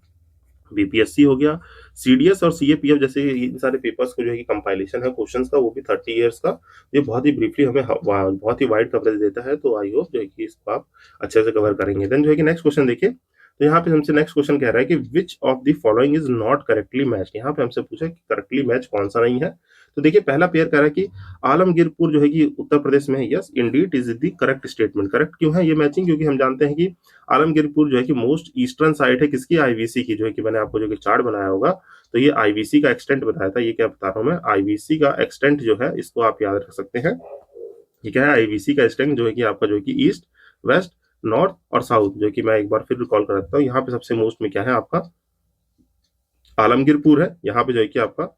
बीपीएससी हो गया, सीडीएस और सीएपीएफ जैसे इन सारे पेपर्स को जो है कि कंपाइलेशन है क्वेश्चंस का, वो भी 30 इयर्स का। ये बहुत ही ब्रीफली हमें बहुत ही वाइड कवरेज देता है। तो आई होप जो है कि इसको आप अच्छे से कवर करेंगे। देन जो है कि नेक्स्ट क्वेश्चन देखिए। तो यहाँ पे हमसे नेक्स्ट क्वेश्चन कह रहा है कि विच of the following is not correctly match. यहाँ पे हमसे पूछा कि करेक्टली मैच कौन सा नहीं है। तो देखिए पहला पेयर कह रहा है कि आलमगीरपुर जो है कि उत्तर प्रदेश में है। Yes Indeed is the correct statement. Correct क्यों है ये मैचिंग, क्योंकि हम जानते हैं कि आलमगीरपुर जो है कि मोस्ट ईस्टर्न साइड है किसकी, आईवीसी की। जो है कि मैंने आपको जो कि चार्ट बनाया होगा, तो ये आईवीसी का एक्सटेंट बताया था। ये क्या बता रहा हूं मैं, आईवीसी का एक्सटेंट जो है इसको आप याद रख सकते हैं। ये क्या है, आईवीसी का एक्सटेंट जो है कि आपका जो है कि ईस्ट, वेस्ट, नॉर्थ और साउथ। जो कि मैं एक बार फिर रिकॉल कराता हूँ। यहाँ पे सबसे मोस्ट में क्या है आपका आलमगीरपुर है। यहाँ पे जो है कि आपका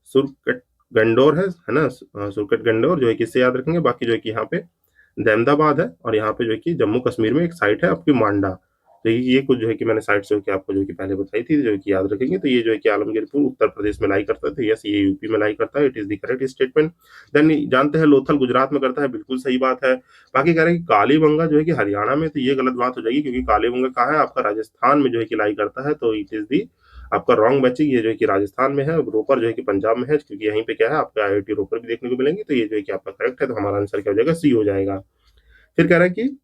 सुरकट गंडोर है ना, सुरकट गंडोर जो है कि इससे याद रखेंगे। बाकी जो है कि यहाँ पे अहमदाबाद है, और यहाँ पे जो है कि जम्मू कश्मीर में एक साइट है आपकी मांडा। तो ये कुछ जो है कि मैंने साइट जो है कि आपको जो है कि पहले बताई थी, जो है कि याद रखेंगे। तो ये जो है कि आलमगीरपुर उत्तर प्रदेश में लाई करता है, तो यस ये यूपी में लाई करता है। It is the correct statement. Then जानते हैं लोथल गुजरात में करता है, बिल्कुल सही बात है। बाकी कह रहे हैं कि कालीबंगा जो है कि हरियाणा में, तो ये गलत बात हो जाएगी, क्योंकि कालीबंगा कहाँ है आपका, राजस्थान में जो है कि लाई करता है। तो इट इज दी आपका रॉन्ग मैचिंग। ये जो है कि राजस्थान में है, रोपर जो है कि पंजाब में है, क्योंकि यहीं पे क्या है आपका आईआईटी रोपर भी देखने को मिलेंगे। तो ये जो है कि आपका करेक्ट है। तो हमारा आंसर क्या हो जाएगा, सी हो जाएगा। फिर कह रहा है कि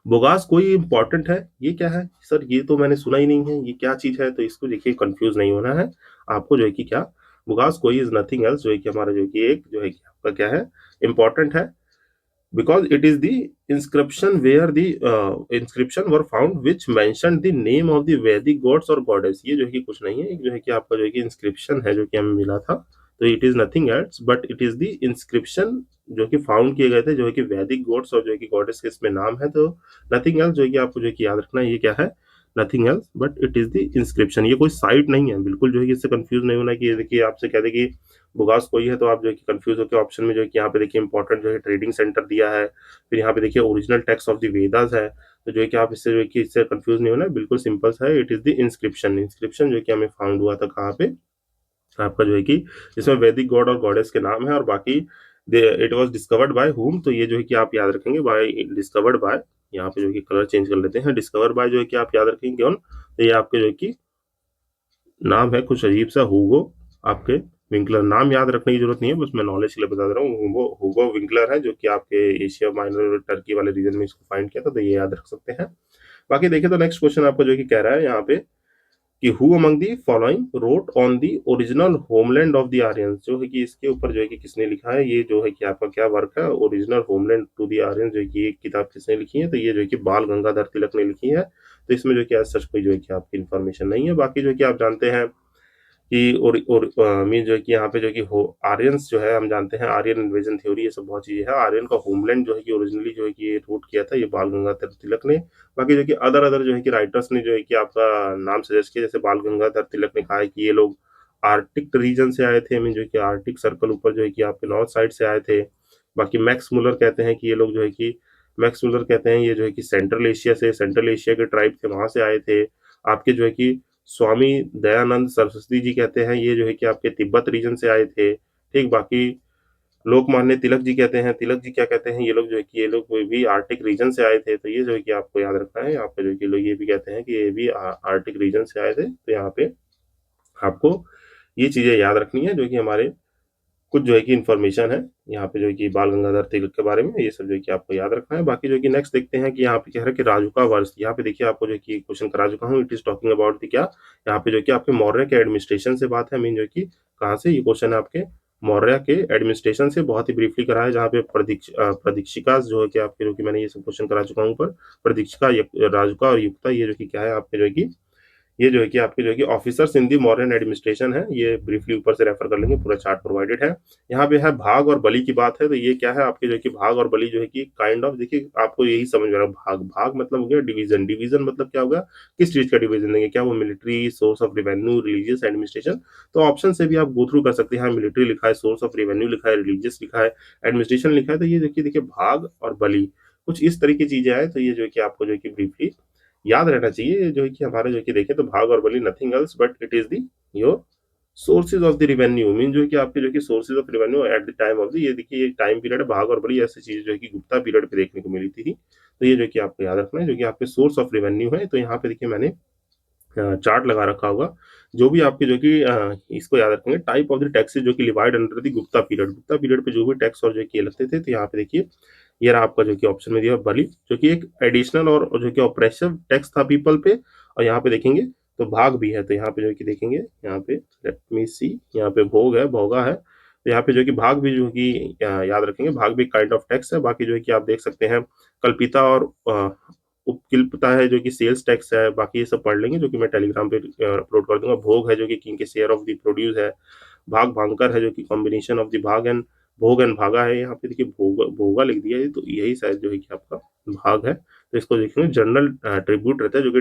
बोगास कोई इंपॉर्टेंट है, ये क्या है सर, ये तो मैंने सुना ही नहीं है, ये क्या चीज है। तो इसको देखिए कंफ्यूज नहीं होना है आपको। जो है कि क्या बोगास कोई इज नथिंग एल्स, जो है कि हमारा जो है कि एक जो है कि आपका क्या है इंपॉर्टेंट है, because it is the inscription where the inscription were found which mentioned the name of the Vedic gods or goddess। ये जो है कि कुछ नहीं है, एक जो है कि आपका जो है कि इंस्क्रिप्शन है जो कि हमें मिला था। तो it is nothing else but it is the inscription जो कि फाउंड किए गए थे, जो है कि वैदिक गॉड्स और जो है कि गॉडेस के इसमें नाम है। तो नथिंग एल्स जो है कि आपको जो है कि याद रखना है, ये क्या है, nothing else but it is the inscription. ये कोई साइट नहीं है, बिल्कुल जो है कि इससे कंफ्यूज नहीं होना कि ये देखिए आपसे कह दे कि बुगास कोई है, तो आप जो है कि कंफ्यूज होकर ऑप्शन में जो है कि यहाँ पे देखिए इंपॉर्टेंट जो है ट्रेडिंग सेंटर दिया है। फिर यहाँ पे देखिए original text of the Vedas है। तो जो है कि आप इससे जो है कि इससे कंफ्यूज नहीं होना है, बिल्कुल सिंपल सा है। It is the inscription. Inscription जो है कि हमें फाउंड हुआ था कहाँ पे आपका जो है कि इसमें वैदिक गॉड और गॉडेस के नाम है। और बाकी it was discovered by whom, तो ये जो है कि आप याद रखेंगे बाय डिस्कवर्ड बाय। यहाँ पे जो है कि कलर चेंज कर लेते हैं, डिस्कवर बाय जो है कि आप याद रखेंगे कौन, तो ये आपके जो है कि नाम है कुछ अजीब सा, हुगो आपके विंकलर। नाम याद रखने की जरूरत नहीं है, बस मैं नॉलेज के लिए बता दे रहा हूँ। हुगो हुगो विंकलर है, जो कि आपके एशिया माइनर टर्की वाले रीजन में इसको फाइंड किया था। तो ये याद रख सकते हैं। बाकी देखिए तो नेक्स्ट क्वेश्चन आपको जो है कि कह रहा है यहाँ पे कि who among the following road on the original homeland of the Aryans. जो है कि इसके ऊपर जो है कि किसने लिखा है, ये जो है कि आपका क्या वर्क है, original homeland to the Aryans, जो है कि एक किताब किसने लिखी है। तो ये जो है कि बाल गंगाधर तिलक ने लिखी है। तो इसमें जो है कि आज सच कोई जो है कि आपकी इन्फॉर्मेशन नहीं है। बाकी जो है कि आप जानते हैं कि और मीन जो है कि यहाँ पे जो है कि हो आर्यंस जो है हम जानते हैं, आर्यन इन्वेजन थ्योरी, ये सब बहुत चीजें हैं। आर्यन का होमलैंड जो है कि ओरिजिनली जो है कि ये रूट किया था ये बाल गंगाधर तिलक ने। बाकी जो है कि अदर अदर जो है कि राइटर्स ने जो है कि आपका नाम सजेस्ट किया, जैसे बाल गंगाधर तिलक ने कहा है कि ये लोग आर्कटिक रीजन से आए थे, मीन जो है कि आर्कटिक सर्कल ऊपर जो है कि आपके नॉर्थ साइड से आए थे। बाकी मैक्स मुलर कहते हैं कि ये लोग जो है कि मैक्स मुलर कहते हैं ये जो है कि सेंट्रल एशिया से, सेंट्रल एशिया के ट्राइब थे वहां से आए थे। आपके जो है कि स्वामी दयानंद सरस्वती जी कहते हैं ये जो है कि आपके तिब्बत रीजन से आए थे। ठीक, बाकी लोकमान्य तिलक जी कहते हैं, तिलक जी क्या कहते हैं, ये लोग जो है कि ये लोग कोई भी आर्टिक रीजन से आए थे। तो ये जो है कि आपको याद रखना है। यहाँ पे जो है कि लोग ये भी कहते हैं कि ये भी आर्टिक रीजन से आए थे। तो यहाँ पे आपको ये चीजें याद रखनी है, जो कि हमारे कुछ जो है कि इन्फॉर्मेशन है यहाँ पे जो है कि बाल गंगाधर तिलक के बारे में, ये सब जो है कि आपको याद रखना है। बाकी जो है कि नेक्स्ट देखते हैं कि यहाँ पे कह रहा है कि राजुका वंश। यहाँ पे देखिए आपको जो है कि क्वेश्चन करा चुका हूँ, it is talking about the क्या, यहाँ पे जो है कि आपके मौर्य के एडमिनिस्ट्रेशन से बात है। मीन जो है कि कहाँ से ये क्वेश्चन है, आपके मौर्य के एडमिनिस्ट्रेशन से बहुत ही ब्रीफली करा है। जहाँ पे प्रदीक्षिका जो है कि आपके जो कि मैंने ये सब क्वेश्चन करा चुका हूँ ऊपर। प्रदीक्षिका, राजुका और युक्ता, ये जो कि क्या है आपके जो है कि ये जो है कि आपके जो है कि officers in the modern administration है। ये ब्रीफली ऊपर से रेफर कर लेंगे, पूरा चार्ट प्रोवाइडेड है। यहाँ पे है भाग और बलि की बात है। तो ये क्या है आपके जो है कि भाग और बलि जो है कि काइंड ऑफ, देखिए आपको यही समझ में आ रहा है। भाग भाग मतलब हो गया डिवीजन, डिवीजन मतलब क्या होगा, किस चीज का डिवीजन देंगे, क्या वो military, source of revenue, religious, administration. तो ऑप्शन से भी आप गो थ्रू कर सकते हैं। मिलिट्री लिखा है, सोर्स ऑफ रेवेन्यू लिखा है, रिलीजियस लिखा है, एडमिनिस्ट्रेशन लिखा है। तो ये देखिए भाग और बलि कुछ इस तरीके की चीजें आए। तो ये जो है कि आपको जो है कि ब्रीफली याद रहना चाहिए। जो है कि हमारे जो है कि देखें तो भाग और bali nothing else but it is the your sources of the revenue. Mean जो है कि आपके जो है कि sources of revenue at the time of the, ये देखिए ये टाइम पीरियड है। भाग और बलि ऐसी चीज जो है कि गुप्ता पीरियड पे देखने को मिली थी। तो ये जो है कि आपको याद रखना है, जो कि आपके सोर्स ऑफ रेवेन्यू है। तो यहाँ पे देखिए मैंने चार्ट लगा रखा होगा। जो भी आपके जो कि इसको याद रखेंगे, टाइप ऑफ द टैक्सेस जो कि levied under the Gupta period, Gupta period पे जो भी टैक्स और जो कि ये लगते थे। तो यहाँ पे देखिए ये रहा आपका जो कि ऑप्शन में दिया बलि, जो कि एक एडिशनल और जो कि ऑपरेसिव टैक्स था पीपल पे। और यहाँ पे देखेंगे तो भाग भी है। तो यहाँ पे जो कि देखेंगे, यहाँ पे लेट मी सी, यहाँ पे भोग है, भोगा है। तो यहाँ पे जो कि भाग भी जो कि याद रखेंगे, भाग भी काइंड ऑफ टैक्स है। बाकी जो है कि आप देख सकते हैं कल्पिता और उपकिल्पता है जो कि सेल्स टैक्स है। बाकी ये सब पढ़ लेंगे, जो कि मैं टेलीग्राम पे अपलोड कर दूंगा। भोग है जो कि किंग के शेयर ऑफ द प्रोड्यूस है। भाग भांकर है जो कि कॉम्बिनेशन ऑफ द भाग एंड भोग एंड भागा है। यहाँ पे देखिए भोगा भोगा लिख दिया है, तो यही शायद जो है कि आपका भाग है। तो इसको देखेंगे जनरल ट्रिब्यूट रहता है, जो कि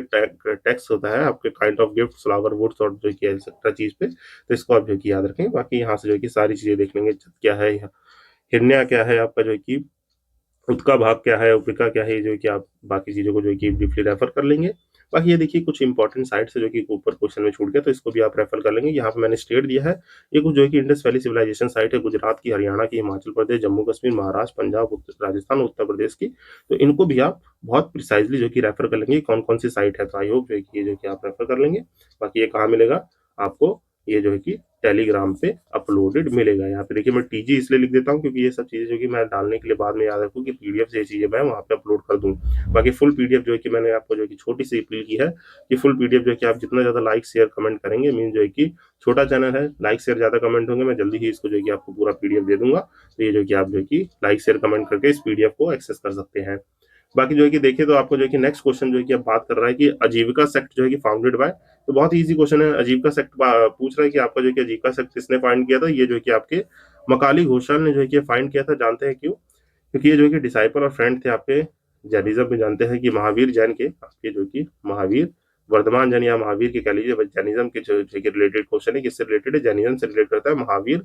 टैक्स होता है आपके kind of gift, flower woods और जो कि एक्सेट्रा चीज पे। तो इसको आप जो कि याद रखेंगे। बाकी यहाँ से जो है कि सारी चीजें देख लेंगे, क्या है, हिरण्या क्या है आपका जो है कि, उत्का भाग क्या है, उपरिका क्या है, जो कि आप बाकी चीजों को जो है कि ब्रीफली रेफर कर लेंगे। बाकी ये देखिए कुछ इंपॉर्टेंट साइट्स है जो कि ऊपर क्वेश्चन में छूट गया, तो इसको भी आप रेफर कर लेंगे। यहाँ पे मैंने स्टेट दिया है, ये कुछ जो है कि इंडस वैली सिविलाइजेशन साइट है, गुजरात की, हरियाणा की, हिमाचल प्रदेश, जम्मू कश्मीर, महाराष्ट्र, पंजाब, राजस्थान, उत्तर प्रदेश की। तो इनको भी आप बहुत प्रिसाइजली जो कि रेफर कर लेंगे कौन कौन सी साइट है। तो आई होप जो है कि ये जो कि आप रेफर कर लेंगे। बाकी ये कहाँ मिलेगा आपको, ये जो है कि टेलीग्राम पे अपलोडेड मिलेगा। यहाँ पे देखिए मैं टीजी इसलिए लिख देता हूँ क्योंकि ये सब चीजें जो कि मैं डालने के लिए बाद में याद रखूँ कि पीडीएफ से ये चीजें मैं वहाँ पे अपलोड कर दूँ। बाकी फुल पीडीएफ जो है कि मैंने आपको जो है कि छोटी सी अपील की है कि फुल पीडीएफ जो है कि आप जितना ज्यादा लाइक शेयर कमेंट करेंगे, मीन जो है कि छोटा चैनल है, लाइक शेयर ज्यादा कमेंट होंगे, मैं जल्दी ही इसको जो है कि आपको पूरा पीडीएफ दे दूंगा। तो ये जो है कि आप जो है कि लाइक शेयर कमेंट करके इस पीडीएफ को एक्सेस कर सकते हैं। बाकी जो है कि देखिए तो आपको जो है कि नेक्स्ट क्वेश्चन जो है कि अब बात कर रहा है कि आजीविका सेक्ट जो है कि फाउंडेड बाय। तो बहुत ही इजी क्वेश्चन है। आजीविका सेक्ट पूछ रहा है कि आपका जो है कि आजीविका सेक्ट किसने फाइंड किया था। ये जो है कि आपके मकाली घोषाल ने जो है कि फाइंड किया था। जानते हैं क्यों? क्योंकि ये जो है कि डिसाइपल और फ्रेंड थे आपके जैनिज्म में। जानते हैं कि महावीर जैन के, आपके जो कि महावीर वर्धमान जैन या महावीर के कह लीजिए, जैनिज्म के जो है कि रिलेटेड क्वेश्चन है, किससे रिलेटेड है, जैनिज्म से रिलेटेड करता है। महावीर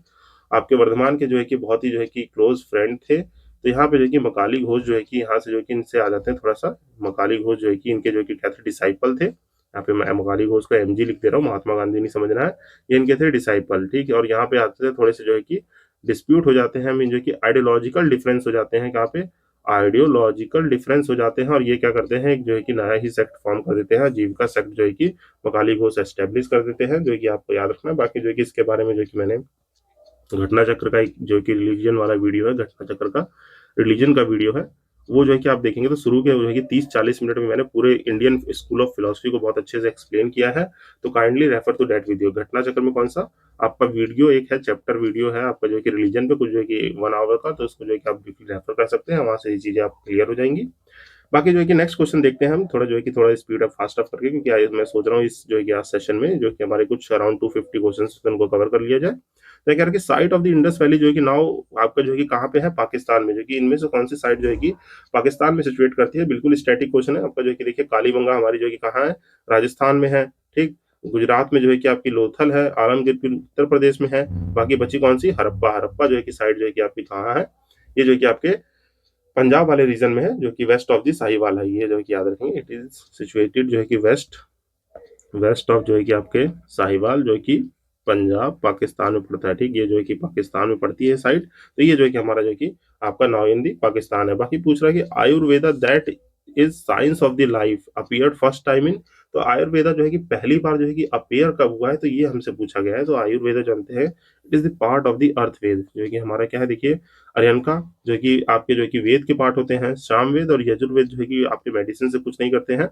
आपके वर्धमान के जो है कि बहुत ही जो है कि क्लोज फ्रेंड थे। तो यहाँ पे जो है कि मकाली घोष जो है कि यहाँ से जो है कि इनसे आ जाते हैं थोड़ा सा। मकाली घोष जो है कि इनके जो है कि क्या थे, डिसाइपल थे। यहाँ पे मैं मकाली घोष को एमजी लिख दे रहा हूँ, महात्मा गांधी नहीं समझना है। ये इनके थे डिसाइपल, ठीक है। और यहाँ पे आते थे थोड़े से जो है कि डिस्प्यूट हो जाते हैं, मीन जो कि आइडियोलॉजिकल डिफरेंस हो जाते हैं। कहाँ पे आइडियोलॉजिकल डिफरेंस हो जाते हैं। और ये क्या करते हैं, एक जो है कि नया ही सेक्ट फॉर्म कर देते हैं, जीविका सेक्ट जो है कि मकाली घोष एस्टेब्लिश कर देते हैं, जो है कि आपको याद रखना है। बाकी जो है कि इसके बारे में जो है कि मैंने घटना चक्र का एक जो कि रिलीजन वाला वीडियो है, घटना चक्र का रिलीजन का वीडियो है, वो जो है कि आप देखेंगे तो शुरू के जो है कि 30-40 मिनट में मैंने पूरे इंडियन स्कूल ऑफ फिलोसफी को बहुत अच्छे से एक्सप्लेन किया है। तो kindly refer to that video. घटना चक्र में कौन सा आपका वीडियो एक है, चैप्टर वीडियो है आपका जो है कि रिलीजन पे, कुछ जो है कि 1 आवर का। तो उसको जो है कि आप रेफर कर सकते हैं, वहां से ये चीजें आप क्लियर हो जाएंगी। बाकी जो है कि नेक्स्ट क्वेश्चन देखते हैं हम, थोड़ा जो है कि थोड़ा स्पीड अप फास्ट अप करके, क्योंकि मैं सोच रहा हूँ इस जो है कि आज सेशन में जो कि हमारे कुछ अराउंड 250 क्वेश्चंस उनको कवर कर लिया जाए। तो कह रहा है कि site of the Indus valley जो है कि नाउ आपका जो है कि कहाँ पे है, पाकिस्तान में, जो कि इनमें से कौन सी साइट जो है कि पाकिस्तान में सिचुएट करती है। बिल्कुल स्टैटिक क्वेश्चन है आपका, जो है कि देखिए कालीबंगा हमारी जो है कि कहाँ है, राजस्थान में है, ठीक। गुजरात में जो है कि आपकी लोथल है, आलमगीर उत्तर प्रदेश में है। बाकी बची कौन सी, हरप्पा। हरप्पा जो है कि साइट जो है कि आपकी कहाँ है, ये जो है कि आपके पंजाब वाले रीजन में है, जो कि वेस्ट ऑफ द साहिवाल है। ये जो है कि याद रखेंगे, इट इज सिचुएटेड जो है कि वेस्ट वेस्ट ऑफ जो है कि आपके साहिवाल, जो है कि पंजाब पाकिस्तान में पड़ता है, ठीक। ये जो है कि पाकिस्तान में पड़ती है साइड। तो ये जो है कि हमारा जो है कि आपका नाउ इन दी पाकिस्तान है। बाकी पूछ रहा है कि Ayurveda that is science of the life appeared first time in. तो आयुर्वेदा जो है कि पहली बार जो है कि अपीयर कब हुआ है, तो ये हमसे पूछा गया है। तो आयुर्वेदा जानते हैं, it is the part of the Atharvaveda, जो है कि हमारा क्या है, देखिए अर्यनका, जो है कि आपके जो है कि वेद के पार्ट होते हैं, सामवेद और यजुर्वेद जो है कि आपके मेडिसिन से कुछ नहीं करते हैं।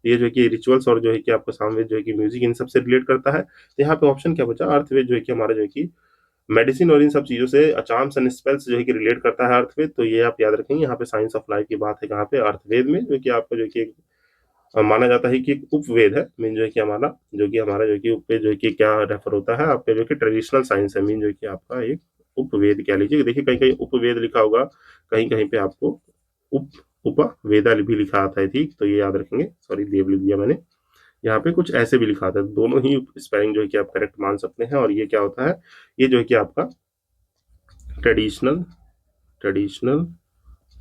ये जो है कि रिचुअल्स और जो है कि आपका सामवेद जो है कि म्यूजिक, इन सब से रिलेट करता है। तो यहाँ पे ऑप्शन क्या बचा, अर्थवेद जो है कि हमारा जो है कि मेडिसिन और इन सब चीजों से अचाम्स एंड स्पेल्स जो है कि रिलेट करता है अर्थवेद। तो ये आप याद रखेंगे, यहाँ पे साइंस ऑफ लाइफ की बात है कहाँ पे, अर्थवेद में, जो कि आपका जो है कि माना जाता है कि एक उपवेद है। मीन जो है कि हमारा जो कि उपवेद जो है कि क्या रेफर होता है, आपके जो कि ट्रेडिशनल साइंस है। मीन जो है कि आपका एक उपवेद कह लीजिए। देखिए कहीं कहीं उपवेद लिखा होगा, कहीं कहीं पे आपको उप उपवेदा भी लिखा आता है, ठीक। तो ये याद रखेंगे, सॉरी देव लिख दिया मैंने, यहाँ पे कुछ ऐसे भी लिखा आता है। दोनों ही स्पेलिंग जो है कि आप करेक्ट मान सकते हैं। और ये क्या होता है, ये जो है कि आपका ट्रेडिशनल ट्रेडिशनल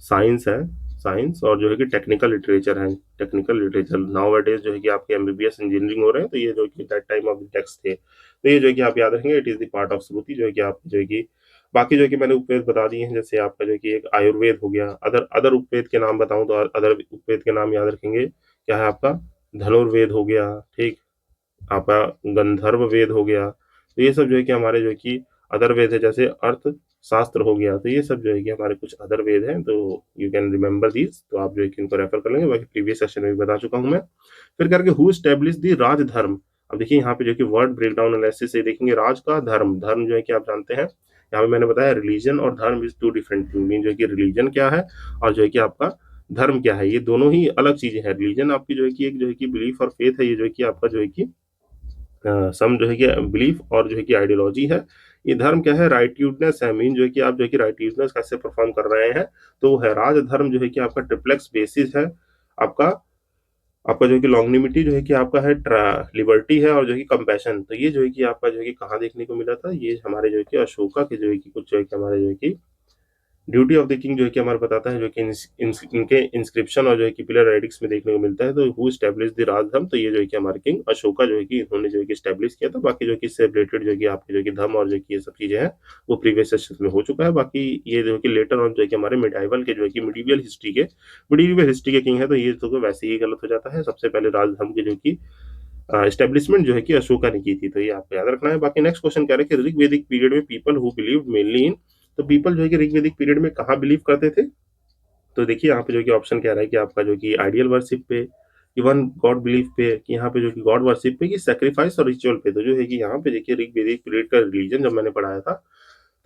साइंस है, साइंस और जो है कि टेक्निकल लिटरेचर है। टेक्निकल लिटरेचर नाउ डेज जो है कि आपके एमबीबीएस इंजीनियरिंग हो रहे हैं, तो ये जो कि that time of the text थे। तो ये जो है कि आप याद रखेंगे, it is the part of Shruti, जो है कि आप जो है कि बाकी जो है कि मैंने उपवेद बता दिए हैं। जैसे आपका जो है कि एक आयुर्वेद हो गया। अदर अदर उपवेद के नाम बताऊं तो अदर उपवेद के नाम याद रखेंगे, क्या है आपका, धनुर्वेद हो गया, ठीक। आपका गंधर्व वेद हो गया। तो ये सब जो है कि हमारे जो है कि अदर वेद है। जैसे अर्थ शास्त्र हो गया, तो ये सब जो है कि हमारे कुछ अदर वेद हैं। तो यू कैन रिमेंबर दीज, तो आप जो है कि इनको रेफर कर लेंगे। बाकी प्रीवियस सेशन में भी बता चुका हूँ मैं। फिर करके हु स्टैब्लिश दी राजधर्म। अब देखिए यहाँ पे जो कि वर्ड ब्रेकडाउन एनालिसिस से देखेंगे, राज का धर्म, धर्म जो है कि आप जानते हैं, यहाँ पे मैंने बताया रिलीजन और धर्म is two different thing. Mean जो है कि रिलीजन क्या है और जो है कि आपका धर्म क्या है, ये दोनों ही अलग चीजें हैं। रिलीजन आपकी जो है कि एक जो है कि बिलीफ और फेथ है। ये जो है कि आपका जो है कि सम जो है कि बिलीफ और जो है कि आइडियोलॉजी है। ये धर्म क्या है, राइटियूडनेस है। मीन जो है कि आप जो है कि राइटियूडनेस कैसे परफॉर्म कर रहे हैं, तो वो है राज धर्म, जो है कि आपका ट्रिप्लेक्स बेसिस है। आपका आपका जो है कि लॉन्गनिमिटी जो है कि आपका है, लिबर्टी है, और जो है कि कंपैशन। तो ये जो है कि आपका जो है कि कहाँ देखने को मिला था, ये हमारे जो है कि अशोका के जो है कि कुछ जो है कि हमारे जो है कि ड्यूटी ऑफ द किंग जो है कि हमारा बताता है, जो कि इनके इंस्क्रिप्शन और जो है कि पिलर राइटिंग्स में देखने को मिलता है। तो हु स्टैब्लिश द राजधर्म, तो ये जो है कि हमारे किंग अशोका जो है कि इन्होंने जो है कि स्टैब्लिश किया था। बाकी जो है कि इससे रिलेटेड जो है कि आपके जो है कि धर्म और जो है कि ये सब चीजें हैं, वो प्रीवियस सेशन में हो चुका है। बाकी ये जो है कि लेटर ऑन जो है कि हमारे मिडाइवल के जो है कि मिडीवियल हिस्ट्री के किंग है, तो ये तो वैसे ही गलत हो जाता है। सबसे पहले राजधर्म की जो कि एस्टेब्लिशमेंट जो है कि अशोका ने की थी। तो ये आपको याद रखना है। बाकी नेक्स्ट क्वेश्चन कह रहे हैं कि ऋग्वेदिक पीरियड में पीपल हु बिलीव मेनली इन। तो पीपल जो है कि ऋग्वेदिक पीरियड में कहाँ बिलीव करते थे। तो देखिए यहाँ पे जो कि ऑप्शन कह रहा है कि आपका जो कि आइडियल वर्शिप पे, कि वन गॉड बिलीफ पे, कि यहाँ पे जो कि गॉड वर्शिप पे, कि सेक्रीफाइस और रिचुअल पे। तो जो है कि यहाँ पे देखिए ऋग्वेदिक पीरियड का रिलीजन जब मैंने पढ़ाया था,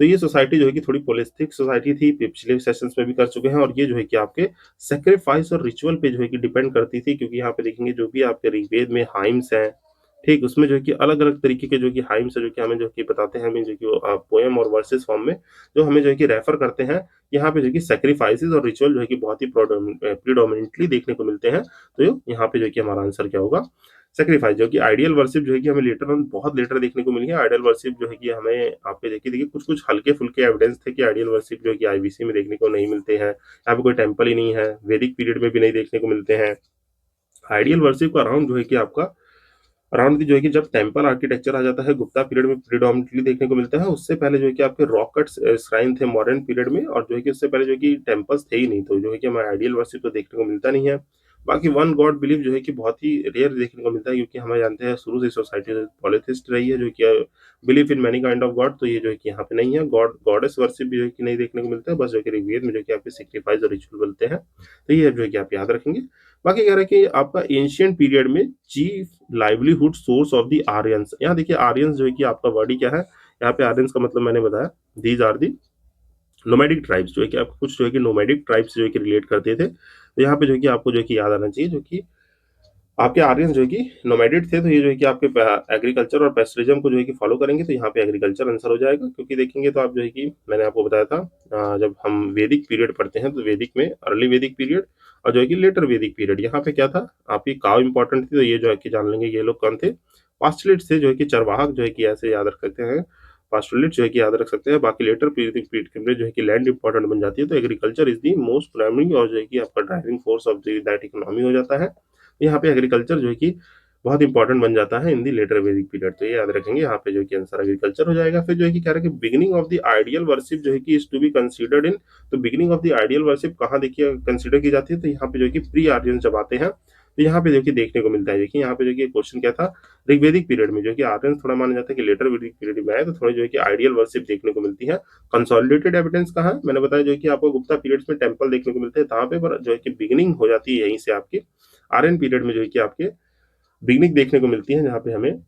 तो ये सोसाइटी जो है कि थोड़ी पोलिस्टिक सोसाइटी थी। पिछले सेशंस में भी कर चुके हैं। और ये जो है कि आपके सेक्रीफाइस और रिचुअल पे जो है कि डिपेंड करती थी। क्योंकि यहाँ पे देखेंगे जो भी आपके ऋग्वेद में हाइम्स हैं, ठीक, उसमें जो है कि अलग अलग तरीके के जो कि हाइम्स है, जो कि हमें जो कि बताते हैं, हमें जो कि पोएम और वर्सेस फॉर्म में जो हमें जो है कि रेफर करते हैं। यहाँ पे जो कि सेक्रीफाइसेस और रिचुअल जो है कि बहुत ही प्रीडोमिनेंटली देखने को मिलते हैं। तो यहाँ पे जो है कि हमारा आंसर क्या होगा, सेक्रीफाइस। जो कि आइडियल वर्शिप जो है कि हमें लेटर ऑन बहुत लेटर देखने को मिली है। आइडियल वर्शिप जो है कि हमें आपके देखिए कुछ कुछ हल्के फुल्के एविडेंस थे कि आइडियल वर्शिप जो है कि आईबीसी में देखने को नहीं मिलते हैं। यहाँ पे कोई टेम्पल ही नहीं है, वैदिक पीरियड में भी नहीं देखने को मिलते हैं। आइडियल वर्शिप का अराउंड जो है कि आपका अराउंड जो है कि जब टेम्पल आर्किटेक्चर आ जाता है, गुप्ता पीरियड में प्रीडोमिनेटली देखने को मिलता है। उससे पहले जो है कि आपके रॉक कट श्राइन थे मॉडर्न पीरियड में। और जो है कि उससे पहले जो है कि टेम्पल्स थे ही नहीं। तो जो है कि हमारे आइडियल वर्शिप तो देखने को मिलता नहीं है। बाकी वन गॉड बिलीव जो है कि बहुत ही रेयर देखने को मिलता है। क्योंकि हमें जानते हैं शुरू से सोसाइटी पॉलिथिस्ट रही है, जो कि believe in many kind of God. तो ये जो है कि यहाँ पे नहीं है। गॉड गॉडेस वर्शिप भी जो है कि नहीं देखने को मिलता है। बस जो कि ऋग्वेद में जो कि आपके सेक्रीफाइस और रिचुअल मिलते हैं। तो ये जो है कि आप याद रखेंगे। बाकी कह रहा है कि आपका एंशियंट पीरियड में chief livelihood source of the Aryans. यहाँ देखिए आर्यंस जो है कि आपका वर्ड ही क्या है, यहाँ पे आर्यंस का मतलब मैंने बताया, these are the nomadic tribes, जो है कि आप कुछ जो है कि नोमैडिक ट्राइब्स जो है कि रिलेट करते थे। तो यहाँ पे जो है कि आपको जो है कि याद आना चाहिए जो कि आपके आर्यन जो है कि नोमैडिड थे, तो ये जो है कि आपके एग्रीकल्चर और पेस्टरिज्म को जो है कि फॉलो करेंगे, तो यहाँ पे एग्रीकल्चर आंसर हो जाएगा। क्योंकि देखेंगे तो आप जो है कि मैंने आपको बताया था जब हम वैदिक पीरियड पढ़ते हैं तो वैदिक में अर्ली वैदिक पीरियड और जो है कि लेटर वैदिक पीरियड, यहाँ पे क्या था, आपकी काव इंपॉर्टेंट थी, तो ये जो है कि जान लेंगे ये लोग कौन थे, पास्टुलेट्स थे, जो है कि चरवाहक जो है कि ऐसे याद रख सकते हैं, पास्टुलेट जो है कि याद रख सकते हैं। बाकी लेटर वैदिक पीरियड में जो है कि लैंड इंपॉर्टेंट बन जाती है, तो agriculture is the most primary और जो है कि आपका driving force of that economy हो जाता है। यहाँ पे एग्रीकल्चर जो है कि बहुत इंपॉर्टेंट बन जाता है इन दी लेटर वैदिक पीरियड, तो ये याद रखेंगे। यहाँ पे जो है कि आंसर एग्रीकल्चर हो जाएगा। फिर जो है कि कह रहे हैं कि beginning of the ideal worship जो है कि is to be considered in, तो beginning of the ideal worship कहाँ देखिए कंसीडर की जाती है, तो यहाँ पे जो है कि प्री आर्यन जब आते हैं, तो यहाँ पे देखिए देखने को मिलता है। देखिए यहाँ पे जो कि क्वेश्चन क्या था, ऋग्वेदिक पीरियड में जो कि आर्यन थोड़ा माना जाता है कि लेटर वैदिक पीरियड में आए, तो थोड़ी जो है कि आइडियल वर्शिप देखने को मिलती है। कंसोलिडेटेड एविडेंस कहाँ है, मैंने बताया जो है कि आपको गुप्ता पीरियड्स में टेम्पल देखने को मिलते हैं, तहाँ पे पर जो है कि बिगिनिंग हो जाती है यहीं से आपकी आर्यन पीरियड में जो है कि आपके बिगनिंग देखने को मिलती है, जहाँ पे हमें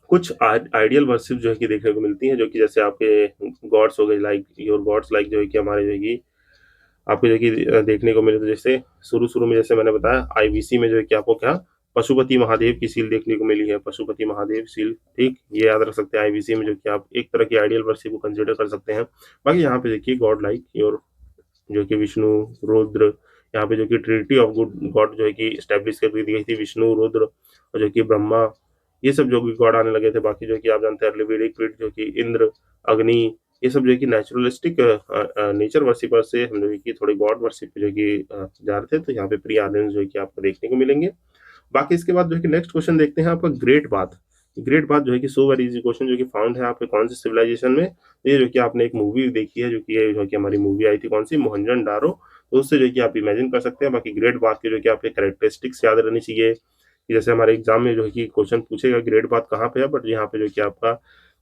कुछ आइडियल वर्शिप जो है कि देखने को मिलती है, जो कि जैसे आपके गॉड्स हो गए, लाइक योर गॉड्स, लाइक जो है कि हमारे जो है कि आपको जो है कि देखने को मिले, तो जैसे शुरू शुरू में जैसे मैंने बताया आईवीसी में जो है कि आपको क्या पशुपति महादेव की सील देखने को मिली है, पशुपति महादेव सील, ठीक, ये याद रख सकते हैं। आईवीसी में जो कि आप एक तरह की आइडियल वर्शिप को कंसिडर कर सकते हैं। बाकी यहाँ पे देखिए गॉड लाइक योर जो कि विष्णु, रुद्र, यहाँ पे जो कि ट्रिनिटी ऑफ गुड गॉड जो है कि स्टैब्लिश कर दी गई थी, विष्णु, रुद्र और जो कि ब्रह्मा, ये सब जो कि गॉड आने लगे थे। बाकी जो कि आप जानते हैं अर्ली वैदिक पीरियड जो कि इंद्र, अग्नि, ये सब जो है कि नेचुरलिस्टिक नेचर वर्शिपर से हम जो है कि थोड़ी गॉड वर्शिप जो है कि जा रहे थे, तो यहाँ पे प्री आर्यन जो है कि आपको देखने को मिलेंगे। बाकी इसके बाद जो है कि नेक्स्ट क्वेश्चन देखते हैं आपका ग्रेट बाथ। ग्रेट बाथ जो है कि सो वेरी इजी क्वेश्चन, जो कि फाउंड है आपके कौन से सिविलाइजेशन में, तो ये जो कि आपने एक मूवी देखी है, जो कि ये जो कि हमारी मूवी आई थी कौन सी, मोहनजोदड़ो, तो उससे जो कि आप इमेजिन कर सकते हैं। बाकी ग्रेट बाथ के जो कि आपके कैरेक्टरिस्टिक्स याद रहनी चाहिए, कि जैसे हमारे एग्जाम में जो है कि क्वेश्चन पूछेगा ग्रेट बाथ कहाँ पे है, बट यहाँ पे जो कि आपका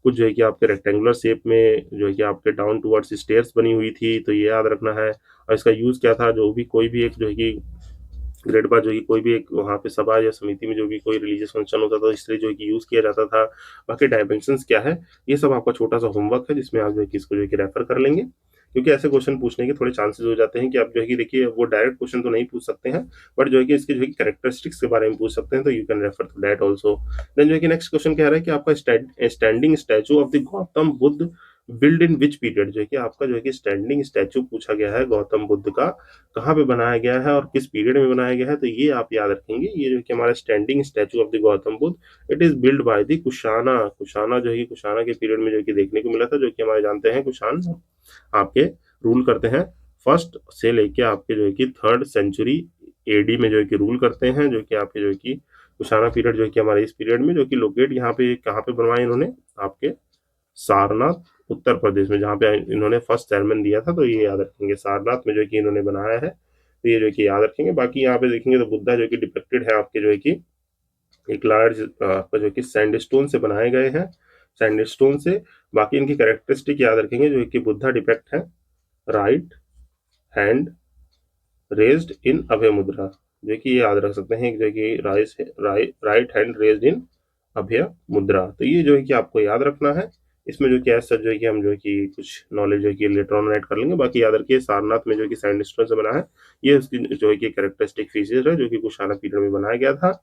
कुछ जो है कि आपके रेक्टेंगुलर शेप में जो है कि आपके डाउन टूवर्ड्स स्टेयर्स बनी हुई थी, तो ये याद रखना है। और इसका यूज क्या था, जो भी कोई भी एक जो है कि ग्रेट बार जो कि कोई भी एक वहाँ पे सभा या समिति में जो भी कोई रिलीजियस फंक्शन होता था, इसलिए जो है कि यूज किया जाता था। बाकी डायमेंशंस क्या है, ये सब आपका छोटा सा होमवर्क है, जिसमें आप जो है कि इसको जो है कि रेफर कर लेंगे। क्योंकि ऐसे क्वेश्चन पूछने के थोड़े चांसेस हो जाते हैं कि आप जो है कि देखिए वो डायरेक्ट क्वेश्चन तो नहीं पूछ सकते हैं, बट जो है कि इसके जो है कैरेक्टरिस्टिक्स के बारे में पूछ सकते हैं, तो you can refer to that also. Then जो है कि नेक्स्ट क्वेश्चन कह रहा है कि आपका standing statue of the Gautam Buddha build in which period, जो है कि आपका जो है कि स्टैंडिंग स्टैचू पूछा गया है गौतम बुद्ध का, कहाँ पे बनाया गया है और किस पीरियड में बनाया गया है, तो ये आप याद रखेंगे। ये जो कि हमारा standing statue of the Gautam Buddha, it is build by the Kushana. Kushana जो है कि कुशाना के पीरियड में जो कि देखने को मिला था, जो कि हमारे जानते हैं कुशान आपके रूल करते हैं फर्स्ट से लेके आपके जो है कि थर्ड सेंचुरी एडी में जो है कि रूल करते हैं, जो कि आपके जो है कि कुशाना पीरियड जो है कि हमारे इस पीरियड में जो कि लोकेट यहाँ पे कहाँ पे बनवाए इन्होंने, आपके सारनाथ उत्तर प्रदेश में, जहाँ पे इन्होंने फर्स्ट सेरेमन दिया था, तो ये याद रखेंगे सारनाथ में जो कि इन्होंने बनाया है, तो ये जो कि याद रखेंगे। बाकी यहाँ पे देखेंगे तो बुद्धा जो कि डिपिक्टेड है आपके जो है कि एक लार्ज आपका जो कि सैंडस्टोन से बनाए गए हैं, सैंडस्टोन से। बाकी इनकी कैरेक्टरिस्टिक याद रखेंगे, जो कि बुद्धा डिपेक्ट है राइट हैंड रेज्ड इन अभय मुद्रा, जो कि ये याद रख सकते हैं जो कि राइट हैंड रेज्ड इन अभय मुद्रा, तो ये जो है कि आपको याद रखना है। इसमें जो कि ऐसा जो है कि हम जो है कि कुछ नॉलेज जो है कि लेटर ऑन ऐड कर लेंगे। बाकी याद रखिए सारनाथ में जो कि सैंडस्टोन से बना है, ये उसकी जो है कि कैरेक्टरिस्टिक फीचर है, जो कि कुशाना पीरियड में बनाया गया था।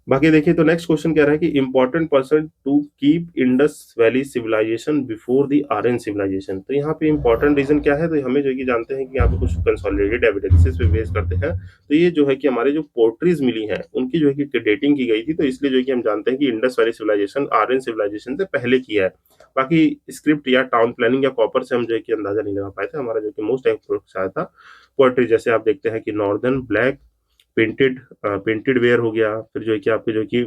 बाकी देखिए तो नेक्स्ट क्वेश्चन कह रहा है कि important person to keep Indus valley civilization before the Aryan civilization, तो यहाँ पे इंपॉर्टेंट रीजन क्या है, तो हमें जो कि जानते हैं कि यहाँ पे कुछ कंसोलिडेटेड एविडेंसेस पे बेस करते हैं, तो ये जो है कि हमारे जो पोर्ट्रीज मिली हैं उनकी जो है कि डेटिंग की गई थी, तो इसलिए जो है कि हम जानते हैं कि Indus valley civilization Aryan civilization से पहले किया है। बाकी स्क्रिप्ट या टाउन प्लानिंग या कॉपर से हम जो है कि अंदाजा नहीं लगा पाए थे। हमारा जो कि मोस्ट अप्रोच आया था पोर्ट्री, जैसे आप देखते हैं कि नॉर्दर्न ब्लैक पेंटेड वेयर हो गया, फिर जो है कि आपके जो कि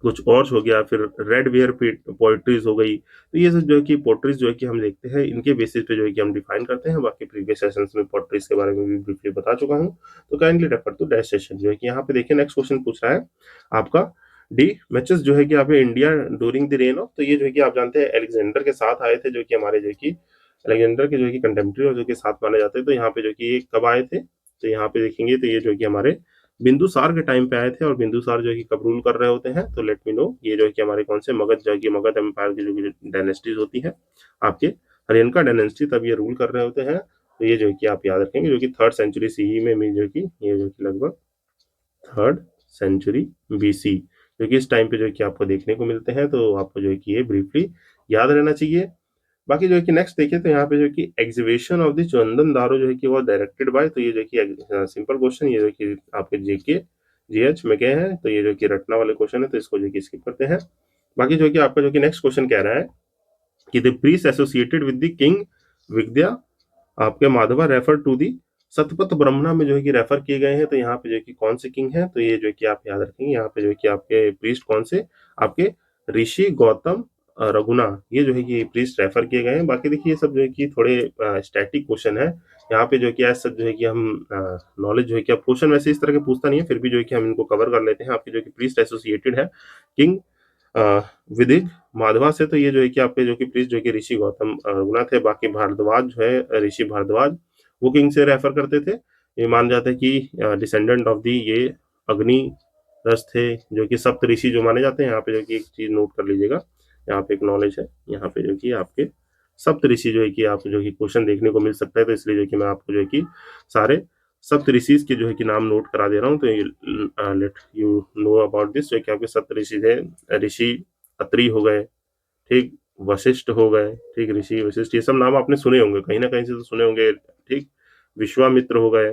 कुछ और हो गया, फिर रेड वेयर पोइट्रीज हो गई, तो ये सब जो है कि पोट्रीज जो है कि हम देखते हैं, इनके बेसिस पे जो है कि हम डिफाइन करते हैं। बाकी प्रीवियस सेशंस में पोट्रीज के बारे में भी ब्रीफली बता चुका हूँ, तो kindly refer to that session. जो है कि यहाँ पे देखिए नेक्स्ट क्वेश्चन पूछ रहा है आपका डी मैचेस जो है कि आप India during the rain of, तो ये जो है कि आप जानते हैं एलेक्जेंडर के साथ आए थे, जो कि हमारे जो कि एलेक्जेंडर के जो है कि कंटेम्प्रेरी और जो कि साथ माने जाते हैं, तो यहाँ पे जो कि ये कब आए थे, तो यहाँ पे देखेंगे तो ये जो है कि हमारे बिंदुसार के टाइम पे आए थे। और बिंदुसार जो है कि कब रूल कर रहे होते हैं, तो लेट मी नो, ये जो है कि हमारे कौन से मगध जो है कि मगध एम्पायर की जो डायनेस्टीज होती है आपके, हरियनका डायनेस्टी, तब ये रूल कर रहे होते हैं तो ये जो है कि आप याद रखेंगे, जो कि 3rd सेंचुरी सीई में मीन जो कि ये जो कि लगभग 3rd सेंचुरी बीसी, जो कि इस टाइम पे जो है कि आपको देखने को मिलते हैं। तो आपको जो है कि ये ब्रीफली याद रहना चाहिए। बाकी जो है कि नेक्स्ट देखिए, तो यहाँ पे जो है कि एग्जीबिशन ऑफ द चंदन दारू जो है कि वो डायरेक्टेड बाय, तो ये जो है कि सिंपल क्वेश्चन, ये जो है कि आपके जेके जीएच में गए हैं, तो ये जो है कि रटना वाले क्वेश्चन है, तो इसको जो है कि स्किप करते हैं। बाकी जो है कि आपका जो कि नेक्स्ट क्वेश्चन कह रहा है कि the priest associated with the king Vidya आपके Madhava refer to the Satapatha Brahmana में जो है कि रेफर किए गए हैं। तो यहाँ पे जो है कि कौन से किंग हैं, तो ये जो है कि आप याद रखेंगे, यहाँ पे जो है कि आपके प्रीस्ट कौन से, आपके ऋषि गौतम रघुना, ये जो है कि प्रीस्ट रेफर किए गए हैं। बाकी देखिए ये सब जो है कि थोड़े स्टैटिक क्वेश्चन है। यहाँ पे जो है कि ऐसा जो है कि हम नॉलेज जो है कि आप क्वेश्चन वैसे इस तरह के पूछता नहीं है, फिर भी जो है कि हम इनको कवर कर लेते हैं। आपके जो कि प्रीस्ट एसोसिएटेड है किंग विदिक माधवा से, तो ये जो है कि आपके जो कि प्रीस्ट जो कि ऋषि गौतम रघुनाथ है। बाकी भारद्वाज जो है, ऋषि भारद्वाज, वो किंग से रेफर करते थे। ये मान जाता है कि डिसेंडेंट ऑफ दी ये अग्नि रस थे, जो कि सप्त ऋषि जो माने जाते हैं। यहाँ पे जो कि एक चीज नोट कर लीजिएगा, यहाँ पे एक नॉलेज है, यहाँ पे जो कि आपके सप्त ऋषि जो है कि आप जो कि क्वेश्चन देखने को मिल सकता है। तो इसलिए जो कि मैं आपको जो है कि सारे सप्त ऋषिज के जो है कि नाम नोट करा दे रहा हूँ। तो let you know about this, जो कि आपके सप्त ऋषि थे, ऋषि अत्रि हो गए, ठीक, वशिष्ठ हो गए, ठीक, ऋषि वशिष्ठ, ये सब नाम आपने सुने होंगे, कहीं ना कहीं से तो सुने होंगे, ठीक। विश्वामित्र हो गए,